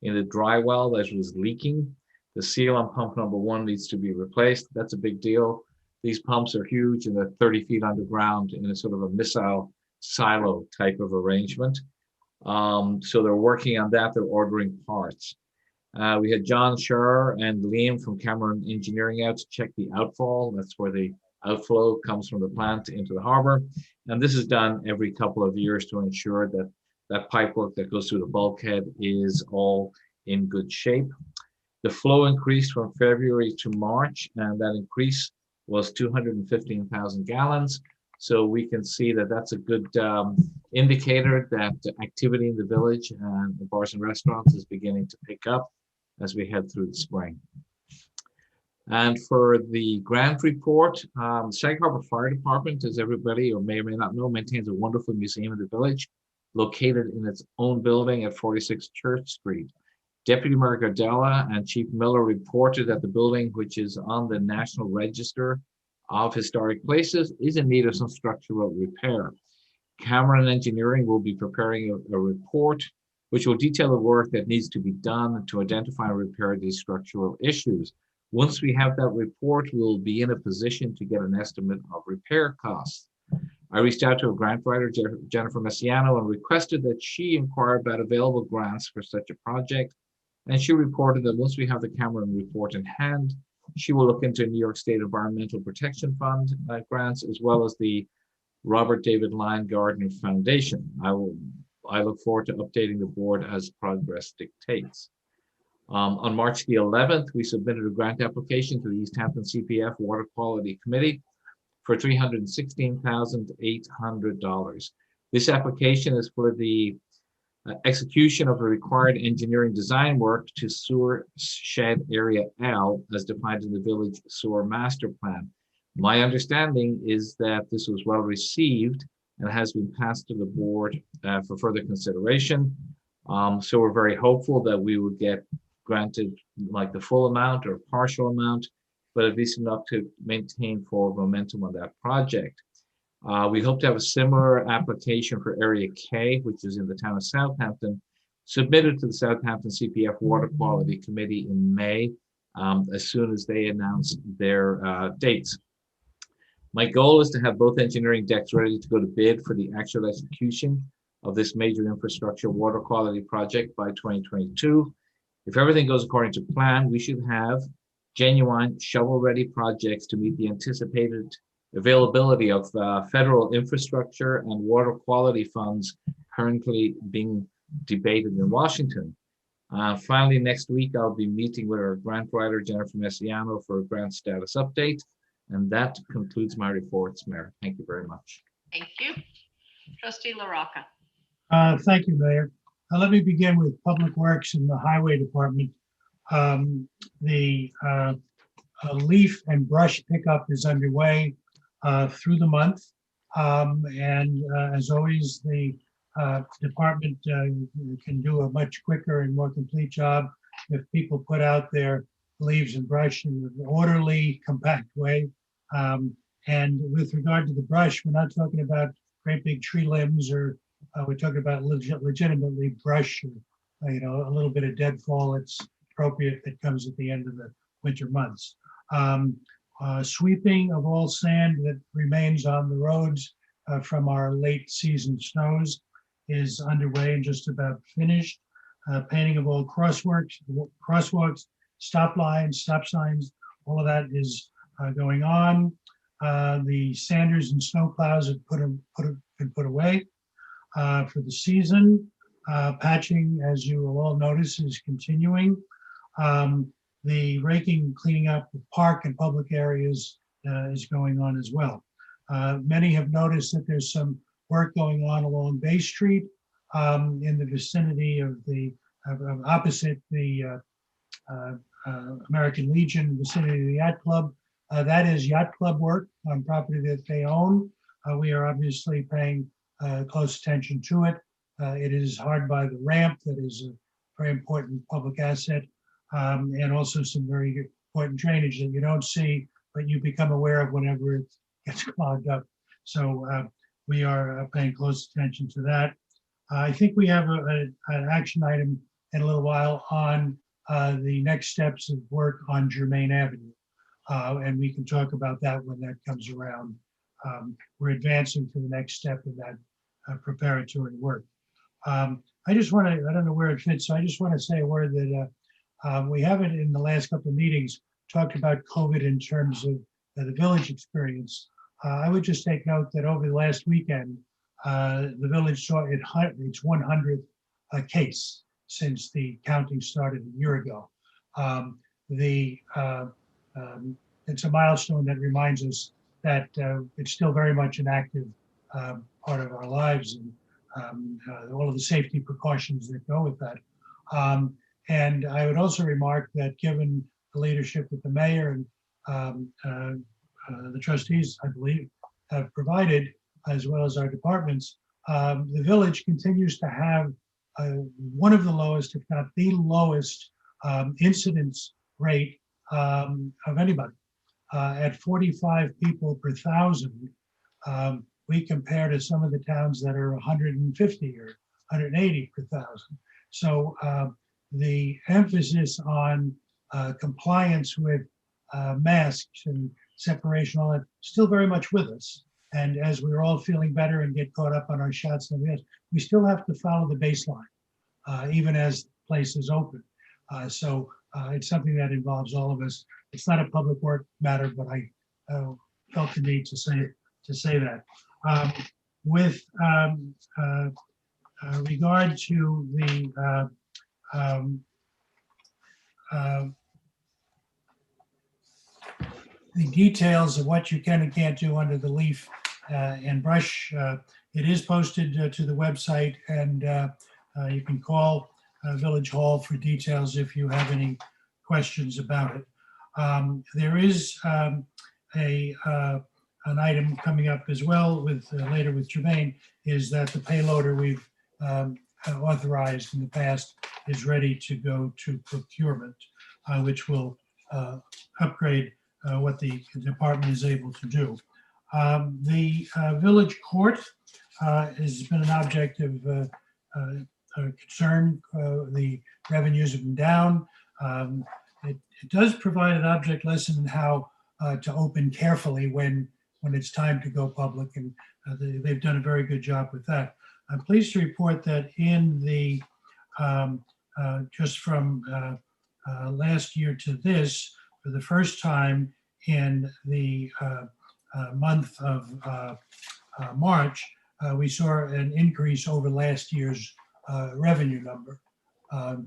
in the dry well that was leaking. The seal on pump number 1 needs to be replaced. That's a big deal. These pumps are huge and they're 30 feet underground in a sort of a missile silo type of arrangement. So they're working on that. They're ordering parts. We had John Scher and Liam from Cameron Engineering out to check the outfall. That's where the outflow comes from the plant into the harbor. And this is done every couple of years to ensure that that pipework that goes through the bulkhead is all in good shape. The flow increased from February to March, and that increase was 215,000 gallons. So we can see that that's a good indicator that activity in the village and the bars and restaurants is beginning to pick up as we head through the spring. And for the grant report, Sag Harbor Fire Department, as everybody or may or may not know, maintains a wonderful museum in the village located in its own building at 46 Church Street. Deputy Mayor Gardella and Chief Miller reported that the building, which is on the National Register of Historic Places, is in need of some structural repair. Cameron Engineering will be preparing a report which will detail the work that needs to be done to identify and repair these structural issues. Once we have that report, we'll be in a position to get an estimate of repair costs. I reached out to a grant writer, Jennifer Messiano, and requested that she inquire about available grants for such a project. And she reported that once we have the Cameron report in hand, she will look into New York State Environmental Protection Fund grants, as well as the Robert David Lyon Gardner Foundation. I look forward to updating the board as progress dictates. On March the 11th, we submitted a grant application to the East Hampton CPF Water Quality Committee for $316,800. This application is for the execution of the required engineering design work to sewer shed area L as defined in the village sewer master plan. My understanding is that this was well received and has been passed to the board for further consideration. So we're very hopeful that we would get granted like the full amount or partial amount, but at least enough to maintain forward momentum on that project. We hope to have a similar application for Area K, which is in the town of Southampton, submitted to the Southampton CPF Water Quality Committee in May, as soon as they announce their dates. My goal is to have both engineering decks ready to go to bid for the actual execution of this major infrastructure water quality project by 2022. If everything goes according to plan, we should have genuine shovel-ready projects to meet the anticipated availability of federal infrastructure and water quality funds currently being debated in Washington. Finally, next week, I'll be meeting with our grant writer, Jennifer Messiano, for a grant status update. And that concludes my reports, Mayor. Thank you very much. Thank you. Trustee LaRocca. Thank you, Mayor. Let me begin with Public Works and the Highway Department. The leaf and brush pickup is underway through the month. And as always, the department can do a much quicker and more complete job if people put out their leaves and brush in an orderly, compact way. And with regard to the brush, we're not talking about great big tree limbs, or we're talking about legitimately brush, or, a little bit of deadfall. It's appropriate that comes at the end of the winter months. Sweeping of all sand that remains on the roads from our late season snows is underway and just about finished. Painting of all crosswalks, stop lines, stop signs, all of that is going on. The sanders and snow plows have been put away for the season. Patching, as you will all notice, is continuing. The raking, cleaning up the park and public areas is going on as well. Many have noticed that there's some work going on along Bay Street in the vicinity of the opposite the American Legion, vicinity of the yacht club. That is yacht club work on property that they own. We are obviously paying close attention to it. It is hard by the ramp that is a very important public asset, and also some very important drainage that you don't see, but you become aware of whenever it gets clogged up. So we are paying close attention to that. I think we have an action item in a little while on the next steps of work on Germain Avenue. And we can talk about that when that comes around. We're advancing to the next step in that preparatory work. I just want to, I don't know where it fits, so I just want to say a word that we haven't in the last couple of meetings talked about COVID in terms of the village experience. I would just take note that over the last weekend, the village saw its 100th case since the counting started a year ago. It's a milestone that reminds us that it's still very much an active part of our lives, and all of the safety precautions that go with that. And I would also remark that given the leadership that the mayor and the trustees, I believe, have provided, as well as our departments, the village continues to have one of the lowest, if not the lowest, incidence rate of anybody. At 45 people per thousand, we compare to some of the towns that are 150 or 180 per thousand. So the emphasis on compliance with masks and separation, all that, still very much with us. And as we're all feeling better and get caught up on our shots and everything else, we still have to follow the baseline, even as places open. So it's something that involves all of us. It's not a public work matter, but I felt the need to say that. With regard to the details of what you can and can't do under the leaf and brush, it is posted to the website, and you can call Village Hall for details if you have any questions about it. There is an item coming up as well with later with Germain, is that the payloader we've authorized in the past is ready to go to procurement, which will upgrade what the department is able to do. The village court has been an object of concern. The revenues have been down. It does provide an object lesson in how to open carefully when it's time to go public, and they've done a very good job with that. I'm pleased to report that in the just from last year to this, for the first time in the month of March, we saw an increase over last year's revenue number.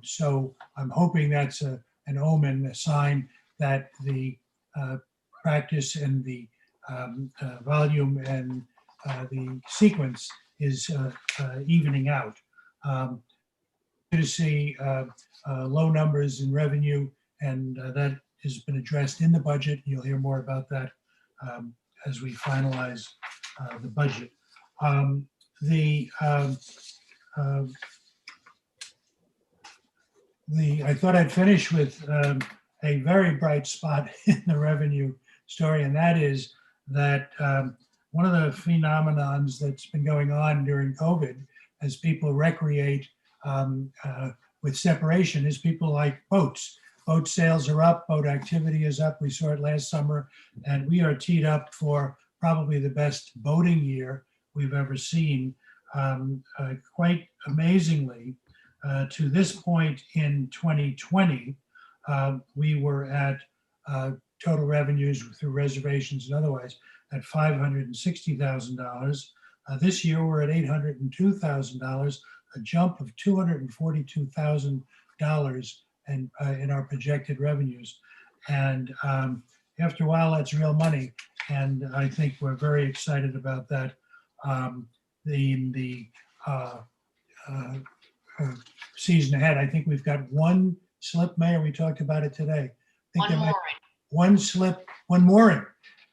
So I'm hoping that's an omen, a sign that the practice and the volume and the sequence is evening out. To see low numbers in revenue, and that has been addressed in the budget. You'll hear more about that as we finalize the budget. I thought I'd finish with a very bright spot in the revenue story, and that is that one of the phenomenons that's been going on during COVID as people recreate with separation is people like boats. Boat sales are up, boat activity is up. We saw it last summer, and we are teed up for probably the best boating year we've ever seen. Quite amazingly, to this point in 2020, we were at total revenues through reservations and otherwise at $560,000. This year we're at $802,000, a jump of $242,000 in our projected revenues. And after a while, that's real money. And I think we're very excited about that. The season ahead, I think we've got one slip, Mayor, we talked about it today. One mooring. One slip, one mooring.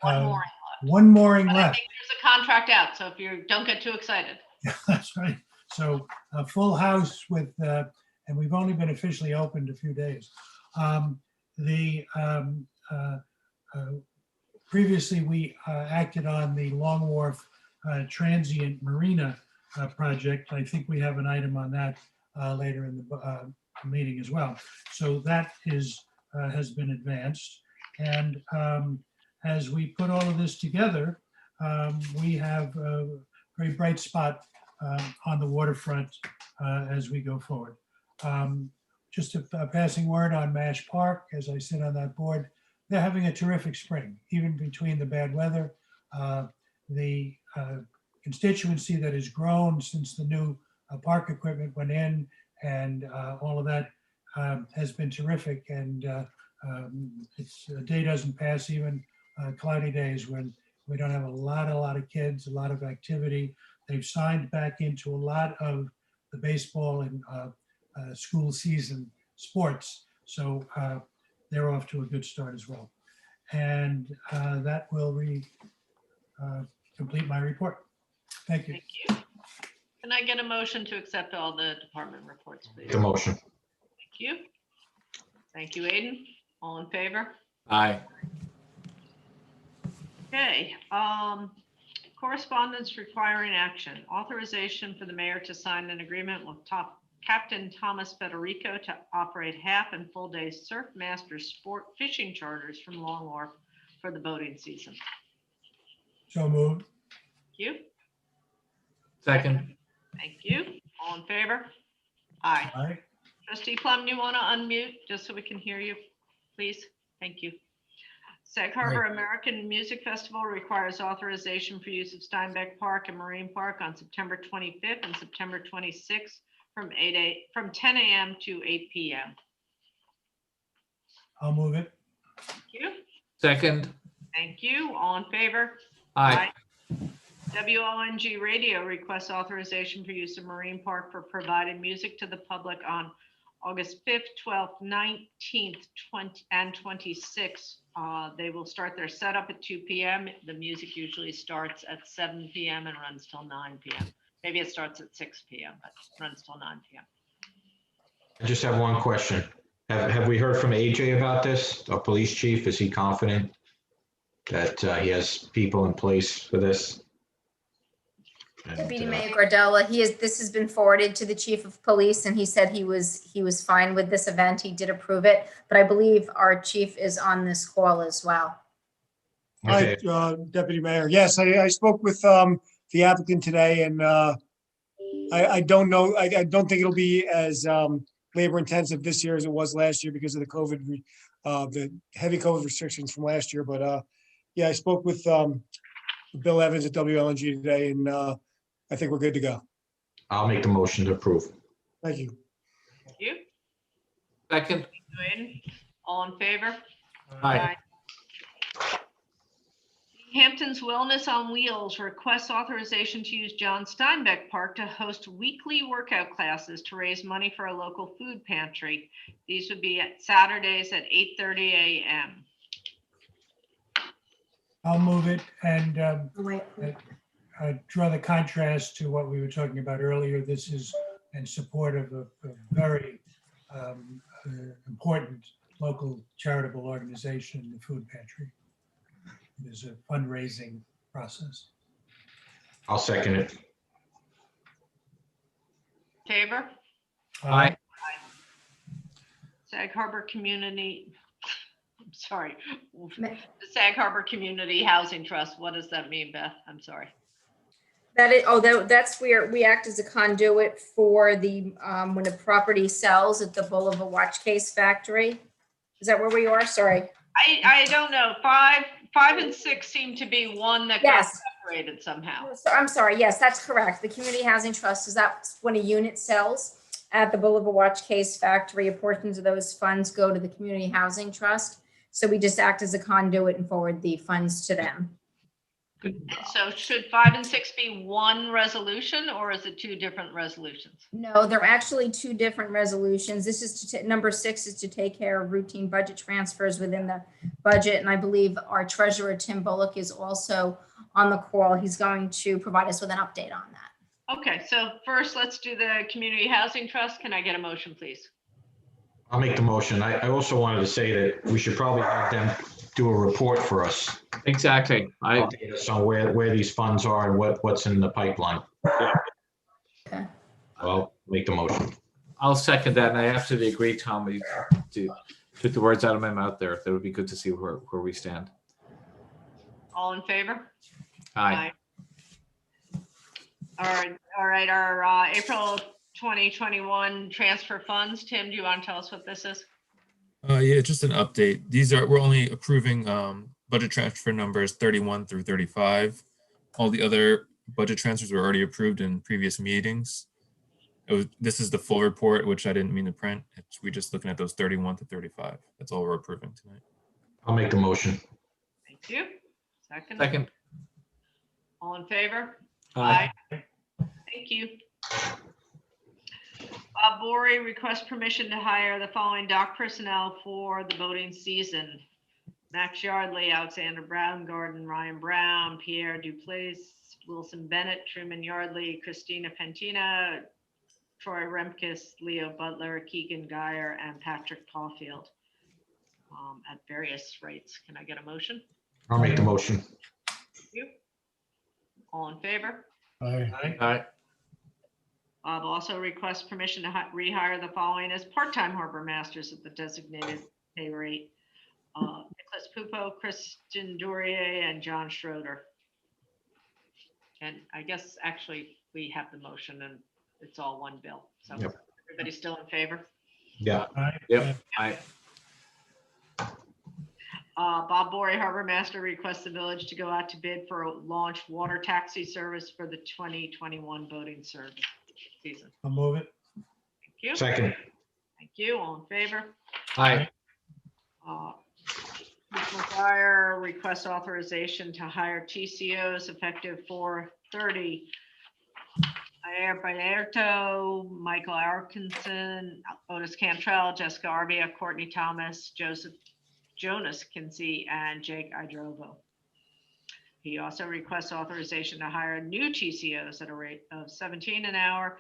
One mooring. One mooring But I left. think there's a contract out, so if you don't get too excited. That's right. So a full house with, and we've only been officially opened a few days. Previously, we acted on the Long Wharf Transient Marina project. I think we have an item on that later in the meeting as well. So that has been advanced. And as we put all of this together, we have a very bright spot on the waterfront as we go forward. Just a passing word on Mash Park, as I sit on that board, they're having a terrific spring, even between the bad weather. The constituency that has grown since the new park equipment went in and all of that has been terrific. And a day doesn't pass, even cloudy days, when we don't have a lot of kids, a lot of activity. They've signed back into a lot of the baseball and school season sports. So they're off to a good start as well. And that will complete my report. Thank you. Thank you. Can I get a motion to accept all the department reports, please? The motion. Thank you. Thank you, Aiden. All in favor? Aye. Okay. Correspondence requiring action. Authorization for the mayor to sign an agreement with Captain Thomas Federico to operate half and full day surf master sport fishing charters from Long Wharf for the boating season. So moved. Thank you. Second. Thank you. All in favor? Aye. Aye. Trustee Plum, you want to unmute just so we can hear you, please? Thank you. Sag Harbor American Music Festival requires authorization for use of Steinbeck Park and Marine Park on September 25th and September 26th from 10 a.m. to 8 p.m. I'll move it. Thank you. Second. Thank you. All in favor? Aye. WONG Radio requests authorization for use of Marine Park for providing music to the public on August 5th, 12th, 19th, 20th, and 26th. They will start their setup at 2 p.m. The music usually starts at 7 p.m. and runs till 9 p.m. Maybe it starts at 6 p.m., but runs till 9 p.m. I just have one question. Have we heard from AJ about this, our police chief? Is he confident that he has people in place for this? Deputy Mayor Gardella, this has been forwarded to the chief of police, and he said he was fine with this event. He did approve it, but I believe our chief is on this call as well. Okay. Hi, Deputy Mayor. Yes, I spoke with the applicant today, and I don't know. I don't think it'll be as labor intensive this year as it was last year because of the COVID, the heavy COVID restrictions from last year. But yeah, I spoke with Bill Evans at WLNG today, and I think we're good to go. I'll make the motion to approve. Thank you. Thank you. Second. All in favor? Aye. Hampton's Wellness on Wheels requests authorization to use John Steinbeck Park to host weekly workout classes to raise money for a local food pantry. These would be at Saturdays at 8:30 a.m. I'll move it and draw the contrast to what we were talking about earlier. This is in support of a very important local charitable organization, the food pantry. It is a fundraising process. I'll second it. Favor? Aye. Sag Harbor Community, I'm sorry, the Sag Harbor Community Housing Trust. What does that mean, Beth? I'm sorry. That is, oh, that's where we act as a conduit for the, when a property sells at the Bulliver Watch Case Factory. Is that where we are? Sorry. I don't know. Five and six seem to be one that got Yes. separated somehow. So I'm sorry. Yes, that's correct. The Community Housing Trust is that when a unit sells at the Bulliver Watch Case Factory, a portion of those funds go to the Community Housing Trust. So we just act as a conduit and forward the funds to them. So should 5 and 6 be one resolution, or is it two different resolutions? No, they're actually two different resolutions. This is to number 6 is to take care of routine budget transfers within the budget. And I believe our treasurer, Tim Bullock, is also on the call. He's going to provide us with an update on that. Okay, so first let's do the Community Housing Trust. Can I get a motion, please? I'll make the motion. I also wanted to say that we should probably have them do a report for us. Exactly. Update us on where these funds are and what's in the pipeline. Okay. Well, make the motion. I'll second that, and I absolutely agree, Tom. You took the words out of my mouth there. That would be good to see where we stand. All in favor? Aye. All right, our April 2021 transfer funds. Tim, do you want to tell us what this is? Yeah, just an update. We're only approving budget transfer numbers 31 through 35. All the other budget transfers were already approved in previous meetings. This is the full report, which I didn't mean to print. We're just looking at those 31 to 35. That's all we're approving tonight. I'll make the motion. Thank you. Second. Second. All in favor? Aye. Thank you. Bob Bory requests permission to hire the following dock personnel for the boating season. Max Yardley, Alexander Browngarden, Ryan Brown, Pierre Duplace, Wilson Bennett, Truman Yardley, Christina Pentina, Troy Remkes, Leo Butler, Keegan Geyer, and Patrick Caulfield at various rates. Can I get a motion? I'll make the motion. Thank you. All in favor? Aye. Aye. Bob also requests permission to rehire the following as part-time harbor masters at the designated pay rate. Nicholas Pupo, Kristen Durier, and John Schroeder. And I guess actually we have the motion and it's all one bill. So Yep. Everybody still in favor? Yeah. Yep. Aye. Bob Bory, Harbor Master, requests the village to go out to bid for a launch water taxi service for the 2021 boating service season. I'll move it. Thank you. Second. Thank you. All in favor? Aye. Mr. McGuire requests authorization to hire TCOs effective 4/30. Jair Baerto, Michael Arkinson, Otis Cantrell, Jessica Arbia, Courtney Thomas, Jonas Kinsey, and Jake Idrovo. He also requests authorization to hire new TCOs at a rate of 17 an hour.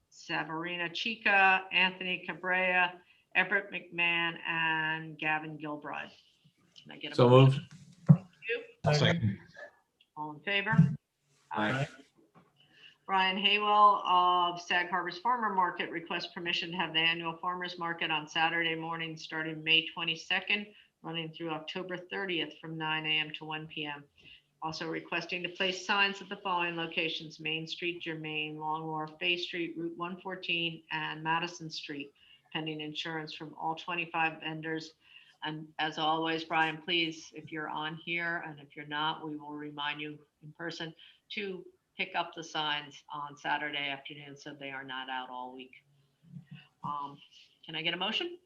Sabrina Chica, Anthony Cabrera, Everett McMahon, and Gavin Gilbride. Can I get a So motion? moved. Thank you. Second. All in favor? Aye. Brian Haywell of Sag Harbor's Farmer Market requests permission to have the annual farmers market on Saturday morning starting May 22nd, running through October 30th from 9 a.m. to 1 p.m. Also requesting to place signs at the following locations: Main Street, Germain, Long Wharf, Bay Street, Route 114, and Madison Street, pending insurance from all 25 vendors. And as always, Brian, please, if you're on here, and if you're not, we will remind you in person to pick up the signs on Saturday afternoon so they are not out all week. Can I get a motion?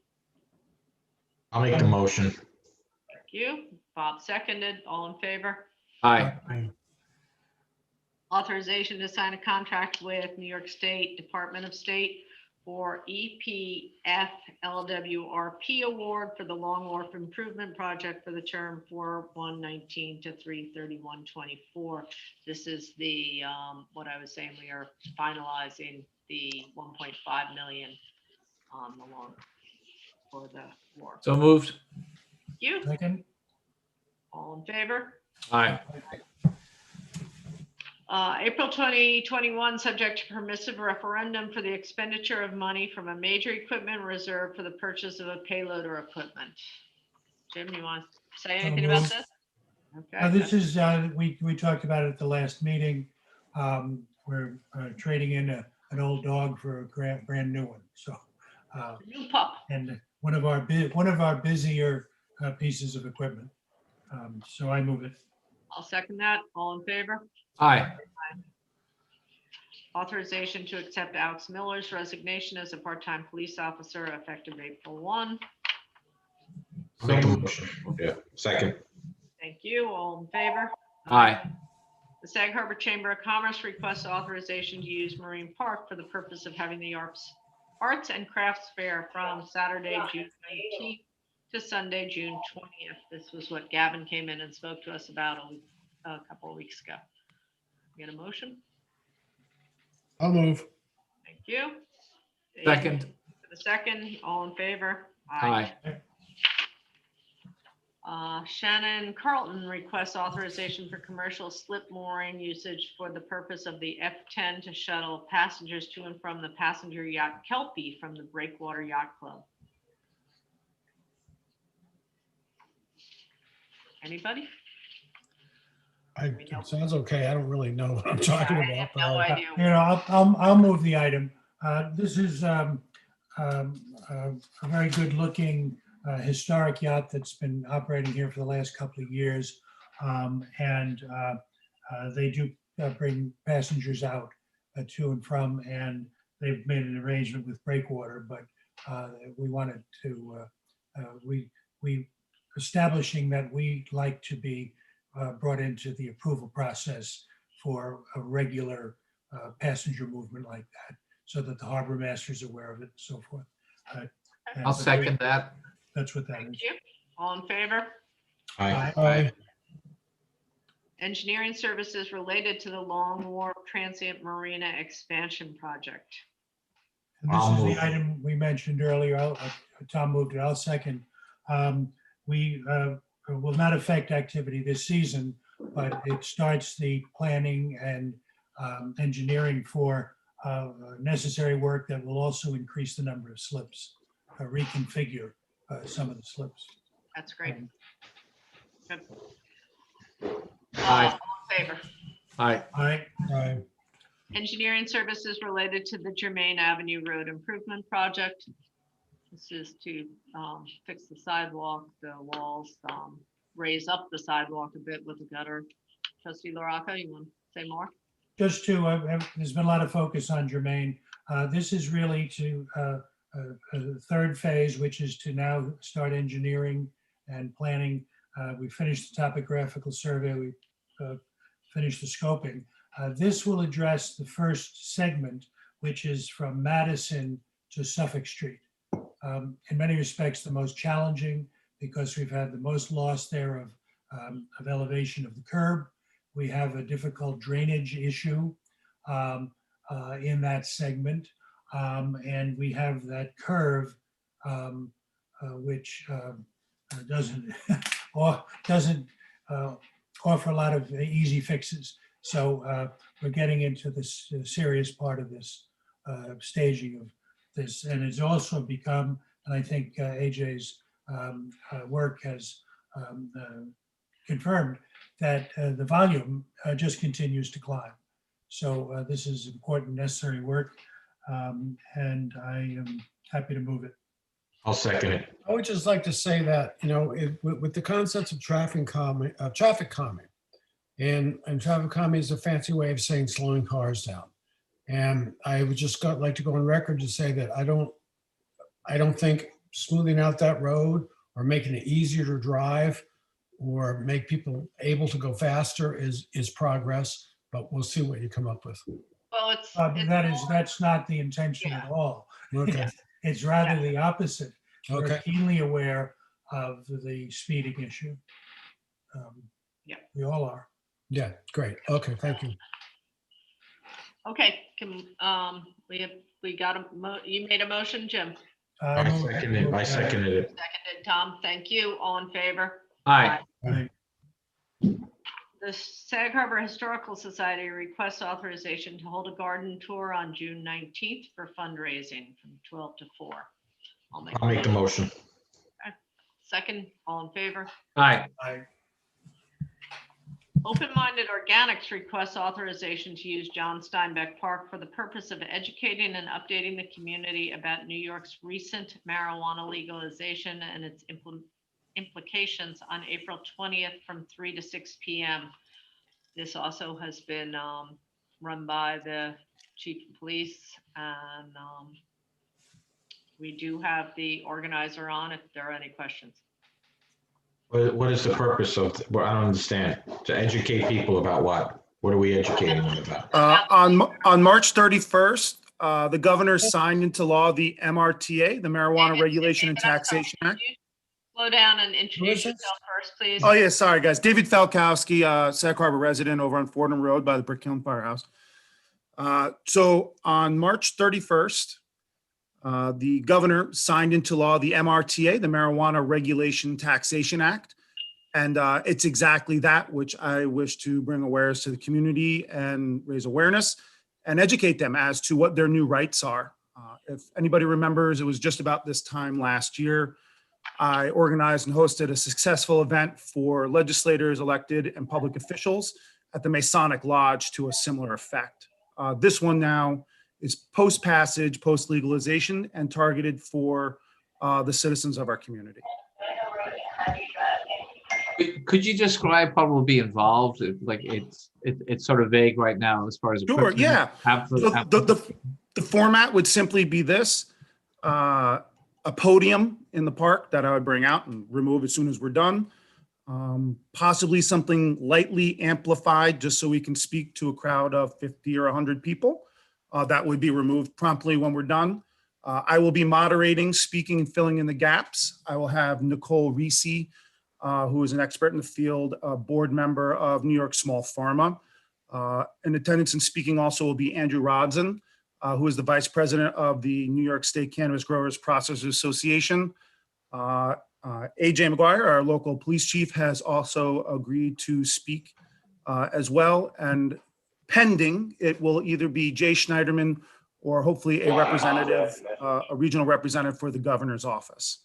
I'll make the motion. Thank you. Bob seconded. All in favor? Aye. Authorization to sign a contract with New York State Department of State for EPF LWRP award for the Long Wharf Improvement Project for the term 4/1/19 to 3/31/24. This is the, what I was saying, we are finalizing the 1.5 million on the loan for the wharf. So moved. Thank you. Second. All in favor? Aye. April 2021, subject to permissive referendum for the expenditure of money from a major equipment reserve for the purchase of a payload or equipment. Jim, you want to say anything about this? Okay. This is, we talked about it at the last meeting. We're trading in an old dog for a brand new one. So, new pup. And one of our busier pieces of equipment. So I move it. I'll second that. All in favor? Aye. Authorization to accept Alex Miller's resignation as a part-time police officer effective April 1. Make a motion. Yeah, second. Thank you. All in favor? Aye. The Sag Harbor Chamber of Commerce requests authorization to use Marine Park for the purpose of having the Arts and Crafts Fair from Saturday, June 19th to Sunday, June 20th. This was what Gavin came in and spoke to us about a couple of weeks ago. Get a motion? I'll move. Thank you. Second. For the second, all in favor? Aye. Shannon Carlton requests authorization for commercial slip mooring usage for the purpose of the F-10 to shuttle passengers to and from the passenger yacht Kelpie from the Breakwater Yacht Club. Anybody? It sounds okay. I don't really know what I'm talking about. I have no idea. You know, I'll move the item. This is a very good looking historic yacht that's been operating here for the last couple of years. They do bring passengers out to and from, and they've made an arrangement with Breakwater, but we wanted to, we establishing that we like to be brought into the approval process for a regular passenger movement like that, so that the harbor master is aware of it and so forth. I'll second that. That's what that is. Thank you. All in favor? Aye. Aye. Engineering services related to the Long Wharf Transient Marina Expansion Project. And this is the item we mentioned earlier. Tom moved it. I'll second. We will not affect activity this season, but it starts the planning and engineering for necessary work that will also increase the number of slips, reconfigure some of the slips. That's great. Good. Aye. All in favor? Aye. Aye. Aye. Engineering services related to the Germain Avenue Road Improvement Project. This is to fix the sidewalk, the walls, raise up the sidewalk a bit with the gutter. Trustee LaRocca, you want to say more? Just to, there's been a lot of focus on Germain. This is really to the third phase, which is to now start engineering and planning. We finished the topographical survey. We finished the scoping. This will address the first segment, which is from Madison to Suffolk Street. In many respects, the most challenging because we've had the most loss there of elevation of the curb. We have a difficult drainage issue in that segment. And we have that curve, which doesn't offer a lot of easy fixes. So we're getting into this serious part of this staging of this. And it's also become, and I think AJ's work has confirmed that the volume just continues to climb. So this is important, necessary work. And I am happy to move it. I'll second it. I would just like to say that, you know, with the concepts of traffic calming, and traffic calming is a fancy way of saying slowing cars down. And I would just like to go on record to say that I don't think smoothing out that road or making it easier to drive or make people able to go faster is progress, but we'll see what you come up with. Well, that's not the intention at all. Okay. It's rather the opposite. We're Okay. keenly aware of the speeding issue. Yeah. We all are. Yeah, great. Okay, thank you. Okay, we got you made a motion, Jim? I seconded it. Seconded, Tom. Thank you. All in favor? Aye. Aye. The Sag Harbor Historical Society requests authorization to hold a garden tour on June 19th for fundraising from 12 to 4. I'll make the motion. Okay. Second, all in favor? Aye. Aye. Open-Minded Organics requests authorization to use John Steinbeck Park for the purpose of educating and updating the community about New York's recent marijuana legalization and its implications on April 20th from 3 to 6 p.m. This also has been run by the chief of police, and we do have the organizer on if there are any questions. What is the purpose of, well, I don't understand. To educate people about what? What are we educating them about? On March 31st, the governor signed into law the MRTA, the Marijuana Regulation and Taxation Act. Slow down and introduce yourself first, please. Oh, yeah, sorry, guys. David Falkowski, Sag Harbor resident over on Fordham Road by the Brick Hill Firehouse. So on March 31st, the governor signed into law the MRTA, the Marijuana Regulation Taxation Act. And it's exactly that which I wish to bring awareness to the community and raise awareness and educate them as to what their new rights are. If anybody remembers, it was just about this time last year, I organized and hosted a successful event for legislators, elected, and public officials at the Masonic Lodge to a similar effect. This one now is post-passage, post-legalization, and targeted for the citizens of our community. Could you describe what will be involved? Like it's sort of vague right now as far as Sure, equipment. yeah. The format would simply be this, a podium in the park that I would bring out and remove as soon as we're done. Possibly something lightly amplified just so we can speak to a crowd of 50 or 100 people. That would be removed promptly when we're done. I will be moderating, speaking, and filling in the gaps. I will have Nicole Reese, who is an expert in the field, a board member of New York Small Pharma. In attendance and speaking also will be Andrew Rodson, who is the vice president of the New York State Cannabis Growers Processors Association. AJ McGuire, our local police chief, has also agreed to speak as well. And pending, it will either be Jay Schneiderman or hopefully a representative, a regional representative for the governor's office.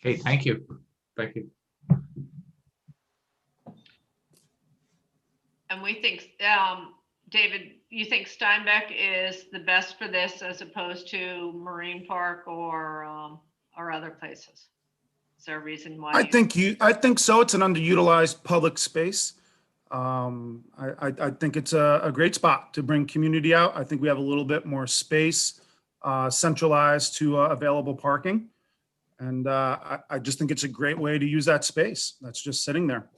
Okay, thank you. Thank you. And we think, David, you think Steinbeck is the best for this as opposed to Marine Park or other places? Is there a reason why? I think so. It's an underutilized public space. I think it's a great spot to bring community out. I think we have a little bit more space centralized to available parking. And I just think it's a great way to use that space that's just sitting there.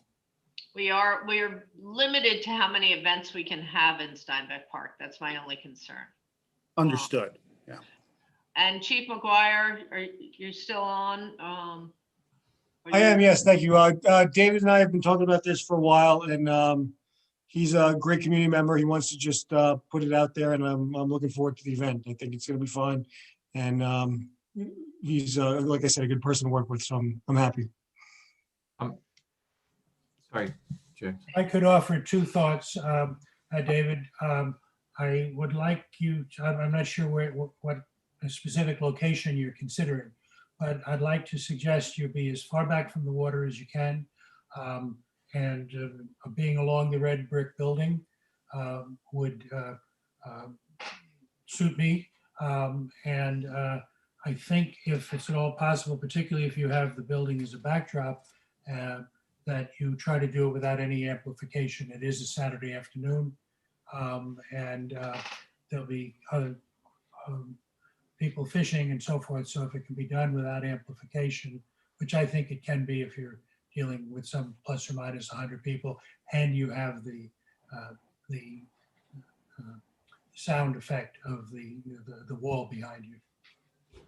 We're limited to how many events we can have in Steinbeck Park. That's my only concern. Understood. Yeah. And Chief McGuire, are you still on? I am, yes, thank you. David and I have been talking about this for a while, and he's a great community member. He wants to just put it out there, and I'm looking forward to the event. I think it's going to be fun, and he's, like I said, a good person to work with, so I'm happy. Sorry, Jay. I could offer two thoughts, David. I would like you to, I'm not sure what a specific location you're considering, but I'd like to suggest you be as far back from the water as you can, and being along the red brick building would suit me. And I think if it's at all possible, particularly if you have the building as a backdrop, that you try to do it without any amplification. It is a Saturday afternoon, and there'll be other people fishing and so forth. So if it can be done without amplification, which I think it can be if you're dealing with some plus or minus 100 people, and you have the sound effect of the wall behind you.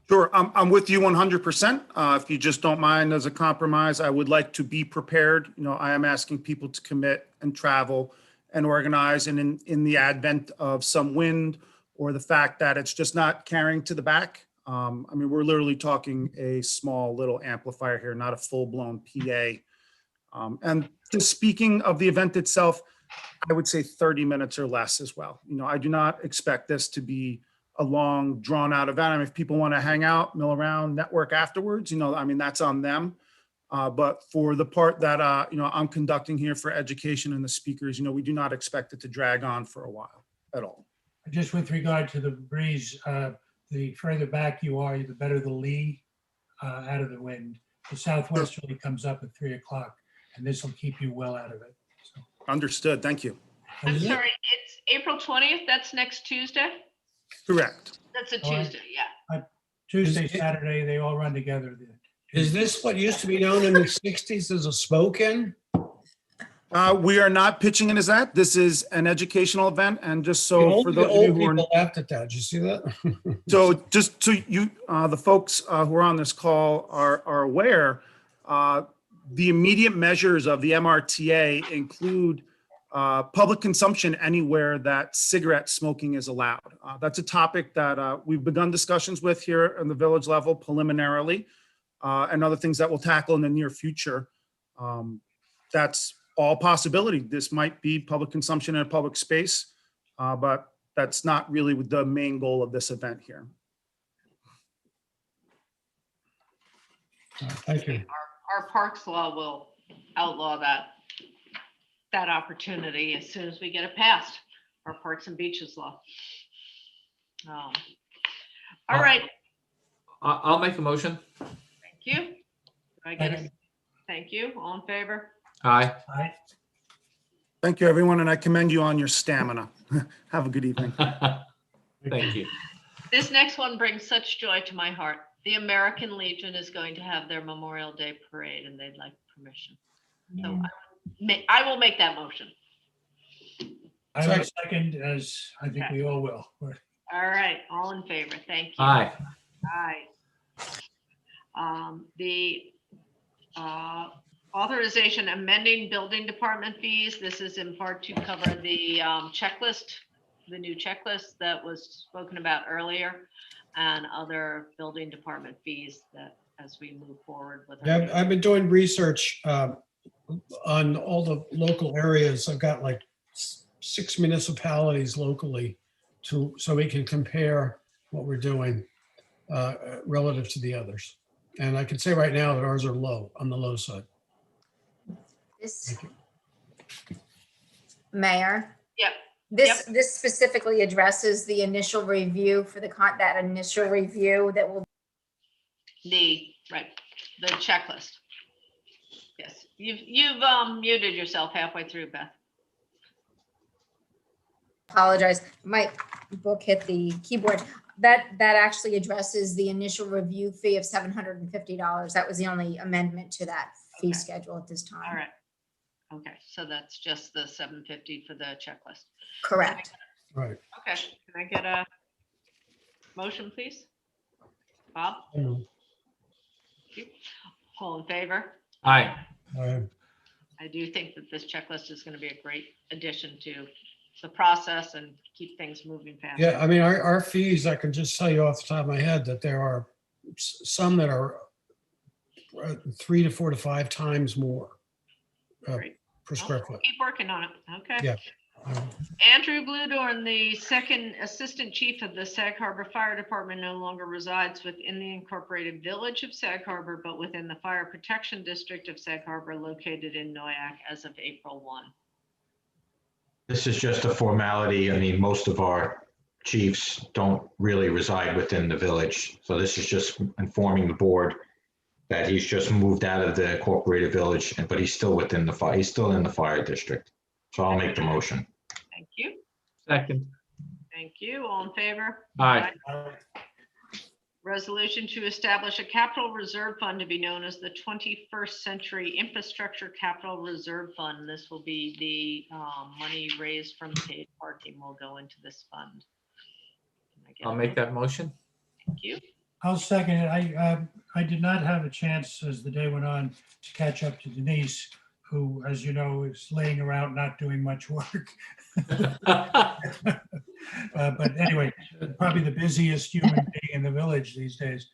Sure, I'm with you 100%. If you just don't mind, as a compromise, I would like to be prepared. You know, I am asking people to commit and travel and organize, and in the advent of some wind or the fact that it's just not carrying to the back. I mean, we're literally talking a small little amplifier here, not a full-blown PA. And just speaking of the event itself, I would say 30 minutes or less as well. You know, I do not expect this to be a long, drawn out event. I mean, if people want to hang out, mill around, network afterwards, you know, I mean, that's on them. But for the part that, you know, I'm conducting here for education and the speakers, you know, we do not expect it to drag on for a while at all. Just with regard to the breeze, the further back you are, the better the lee out of the wind. The southwesterly comes up at 3 o'clock, and this will keep you well out of it. So. Understood. Thank you. I'm sorry, it's April 20th. That's next Tuesday? Correct. That's a Tuesday, yeah. Tuesday, Saturday, they all run together. Is this what used to be known in the 60s as a smoke-in? We are not pitching it as that. This is an educational event, and just so Only for the those of you old who are people laughed at that. Did you see that? so just so you, the folks who are on this call are aware, the immediate measures of the MRTA include public consumption anywhere that cigarette smoking is allowed. That's a topic that we've begun discussions with here on the village level preliminarily, and other things that we'll tackle in the near future. That's all possibility. This might be public consumption in a public space, but that's not really the main goal of this event here. Thank you. Our parks law will outlaw that opportunity as soon as we get it passed, our parks and beaches law. All right, I'll make a motion. thank you. I guess, thank you. All in favor? Aye. Aye. Thank you, everyone, and I commend you on your stamina. Have a good evening. Thank you. This next one brings such joy to my heart. The American Legion is going to have their Memorial Day parade, and they'd like permission. So I will make that motion. I will second, as I think we all will. All right, all in favor. Thank you. Aye. Aye. The authorization amending building department fees. This is in part to cover the checklist, the new checklist that was spoken about earlier, and other building department fees that as we move forward with. Yeah, I've been doing research on all the local areas. I've got like 6 municipalities locally so we can compare what we're doing relative to the others. And I can say right now that ours are low, on the low side. This, Mayor? Yep. This specifically addresses the initial review for that initial review that will. The checklist. Yes, you've muted yourself halfway through, Beth. Apologize, my book hit the keyboard. That actually addresses the initial review fee of $750. That was the only amendment to that fee schedule at this time. All right. Okay, so that's just the $750 for the checklist. Correct. Right. Okay, can I get a motion, please? Bob? All in favor? Aye. I do think that this checklist is going to be a great addition to the process and keep things moving faster. Yeah, I mean, our fees, I can just tell you off the top of my head that there are some that are 3 to 4 to 5 times more per square foot. Keep working on it. Okay. Yeah. Andrew Bludorn, the second assistant chief of the Sag Harbor Fire Department, no longer resides within the incorporated village of Sag Harbor, but within the fire protection district of Sag Harbor located in Noyak as of April 1. This is just a formality. I mean, most of our chiefs don't really reside within the village. So this is just informing the board that he's just moved out of the incorporated village, but he's still within the fire, he's still in the fire district. So I'll make the motion. Thank you. Second. Thank you. All in favor? Aye. Resolution to establish a capital reserve fund to be known as the 21st Century Infrastructure Capital Reserve Fund. This will be the money raised from paid parking will go into this fund. I'll make that motion. Thank you. I'll second it. I did not have a chance as the day went on to catch up to Denise, who, as you know, is laying around not doing much work. But anyway, probably the busiest human being in the village these days.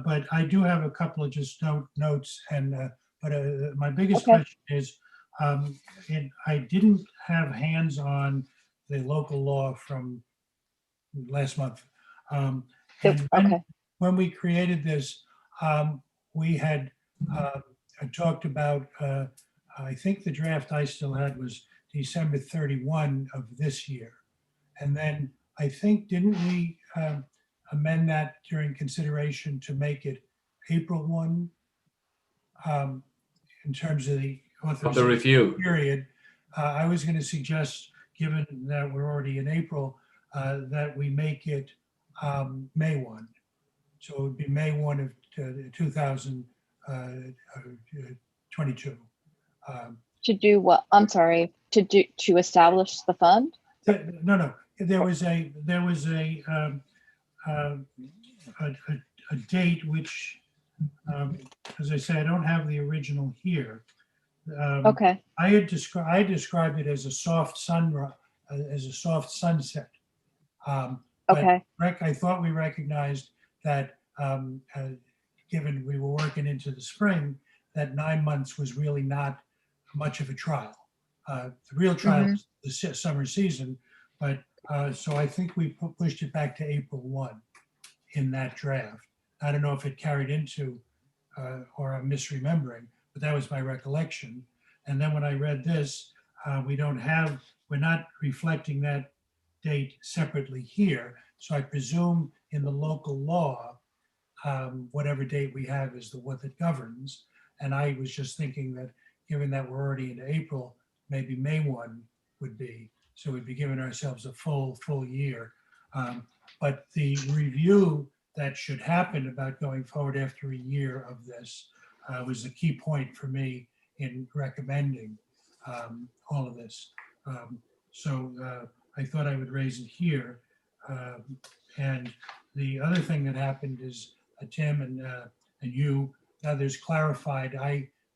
But I do have a couple of just notes and But my biggest Okay. question is, and I didn't have hands on the local law from last month. And Okay. when we created this, we had talked about, I think the draft I still had was December 31 of this year. And then I think, didn't we amend that during consideration to make it April 1? In terms of the authorization review. period, I was going to suggest, given that we're already in April, that we make it May 1. So it would be May 1 of 2022. To do what? I'm sorry. To establish the fund? No. There was a date which, as I say, I don't have the original here. Okay. I described it as a soft sunset. But Okay. I thought we recognized that, given we were working into the spring, that 9 months was really not much of a trial. The real trial was the summer season, but so I think we pushed it back to April 1 in that draft. I don't know if it carried into, or I'm misremembering, but that was my recollection. And then when I read this, we're not reflecting that date separately here. So I presume in the local law, whatever date we have is the what that governs. And I was just thinking that given that we're already in April, maybe May 1 would be, so we'd be giving ourselves a full year. But the review that should happen about going forward after a year of this was the key point for me in recommending all of this. So I thought I would raise it here. And the other thing that happened is Tim and you, others clarified.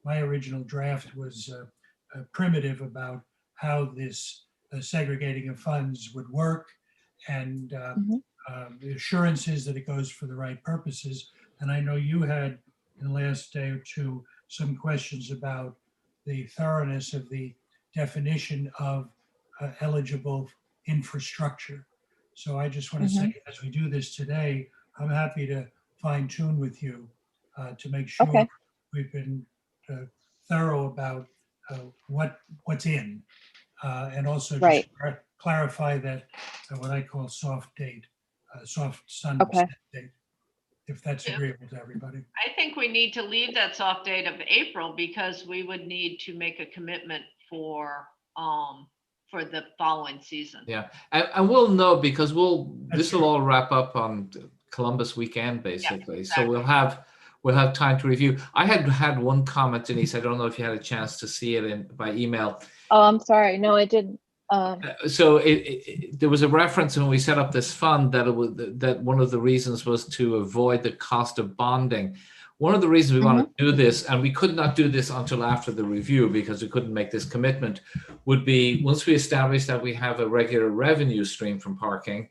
My original draft was primitive about how this segregating of funds would work, and the assurances that it goes for the right purposes. And I know you had in the last day or two some questions about the thoroughness of the definition of eligible infrastructure. So I just want to say, as we do this today, I'm happy to fine tune with you to make sure we've been thorough about what's in, and also just clarify that what I call soft date, soft sunset date, if that's agreeable to everybody. I think we need to leave that soft date of April because we would need to make a commitment for the following season. Yeah, and we'll know because this will all wrap up on Columbus weekend, basically. Yeah, exactly. So we'll have time to review. I had one comment, Denise. I don't know if you had a chance to see it by email. Oh, I'm sorry. No, I didn't. So there was a reference when we set up this fund that one of the reasons was to avoid the cost of bonding. One of the reasons we want to do this, and we could not do this until after the review because we couldn't make this commitment, would be once we establish that we have a regular revenue stream from parking,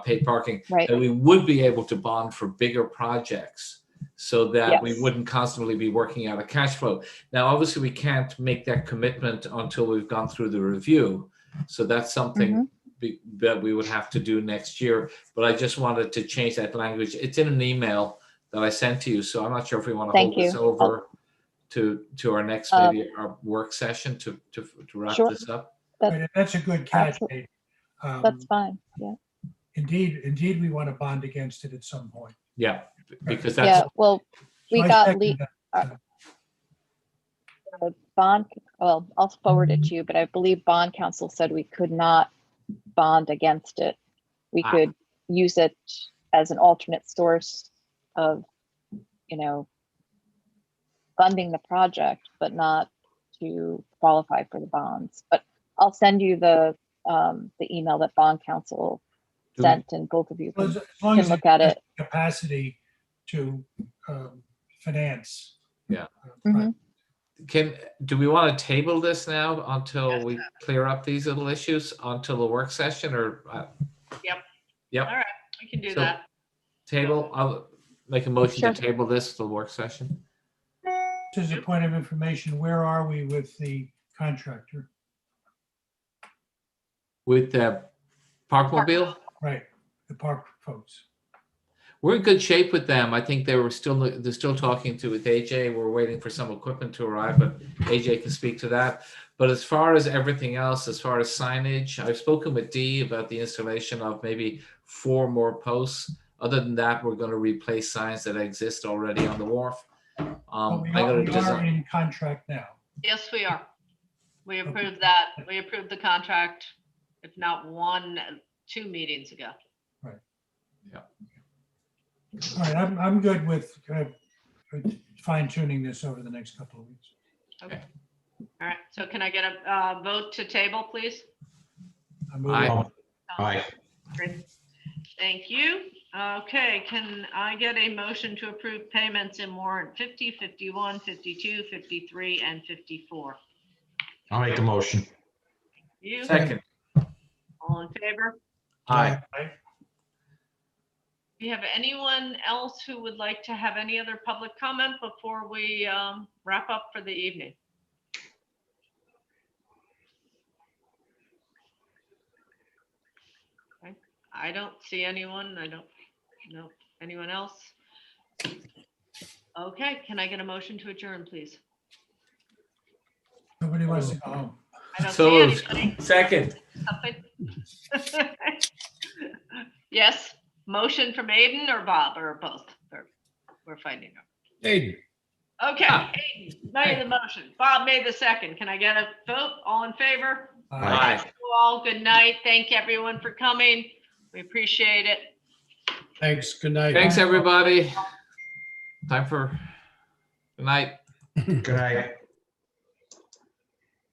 paid parking, that we would be able to bond for bigger projects so that we wouldn't constantly be working out of cash flow. Now, obviously, we can't make that commitment until we've gone through the review. So that's something that we would have to do next year. But I just wanted to change that language. It's in an email that I sent to you. So I'm not sure if we want to hold this over to our next, maybe our work session to wrap this up. That's a good catch. That's fine. Yeah. Indeed, we want to bond against it at some point. Yeah, because that's. Yeah, well, we got bond. Well, I'll forward it to you, but I believe bond counsel said we could not bond against it. We could use it as an alternate source of, funding the project, but not to qualify for the bonds. But I'll send you the email that bond counsel sent, and both of you can look at it. Capacity to finance. Yeah. Do we want to table this now until we clear up these little issues until the work session, or? Yep. All right, we can do that. Table. I'll make a motion to table this to the work session. Just as a point of information, where are we with the contractor? With the Parkmobile, Right, the park folks. we're in good shape with them. I think they're still talking to with AJ. We're waiting for some equipment to arrive, but AJ can speak to that. But as far as everything else, as far as signage, I've spoken with Dee about the installation of maybe 4 more posts. Other than that, we're going to replace signs that exist already on the wharf. But we I got are, to we are design. in contract now. Yes, we are. We approved that. We approved the contract, if not 2 meetings ago. Yeah. All right, I'm good with fine tuning this over the next couple of weeks. Okay. All right. So can I get a vote to table, please? Aye. Great. Thank you. Okay, can I get a motion to approve payments in warrant 50, 51, 52, 53, and 54? I'll make a motion. You? Second. All in favor? Aye. Do you have anyone else who would like to have any other public comment before we wrap up for the evening? Okay. I don't see anyone. I don't know anyone else. Okay, can I get a motion to adjourn, please? Nobody wants to go home. I don't So see moved. anybody. Second. Something. Yes, motion from Aiden or Bob or both? We're finding out. Aiden. Okay, Aiden made the motion. Bob made the second. Can I get a vote? All in favor? Aye. Thank you all. Good night. Thank everyone for coming. We appreciate it. Thanks. Good night. Thanks, everybody. Time for good night. Good night.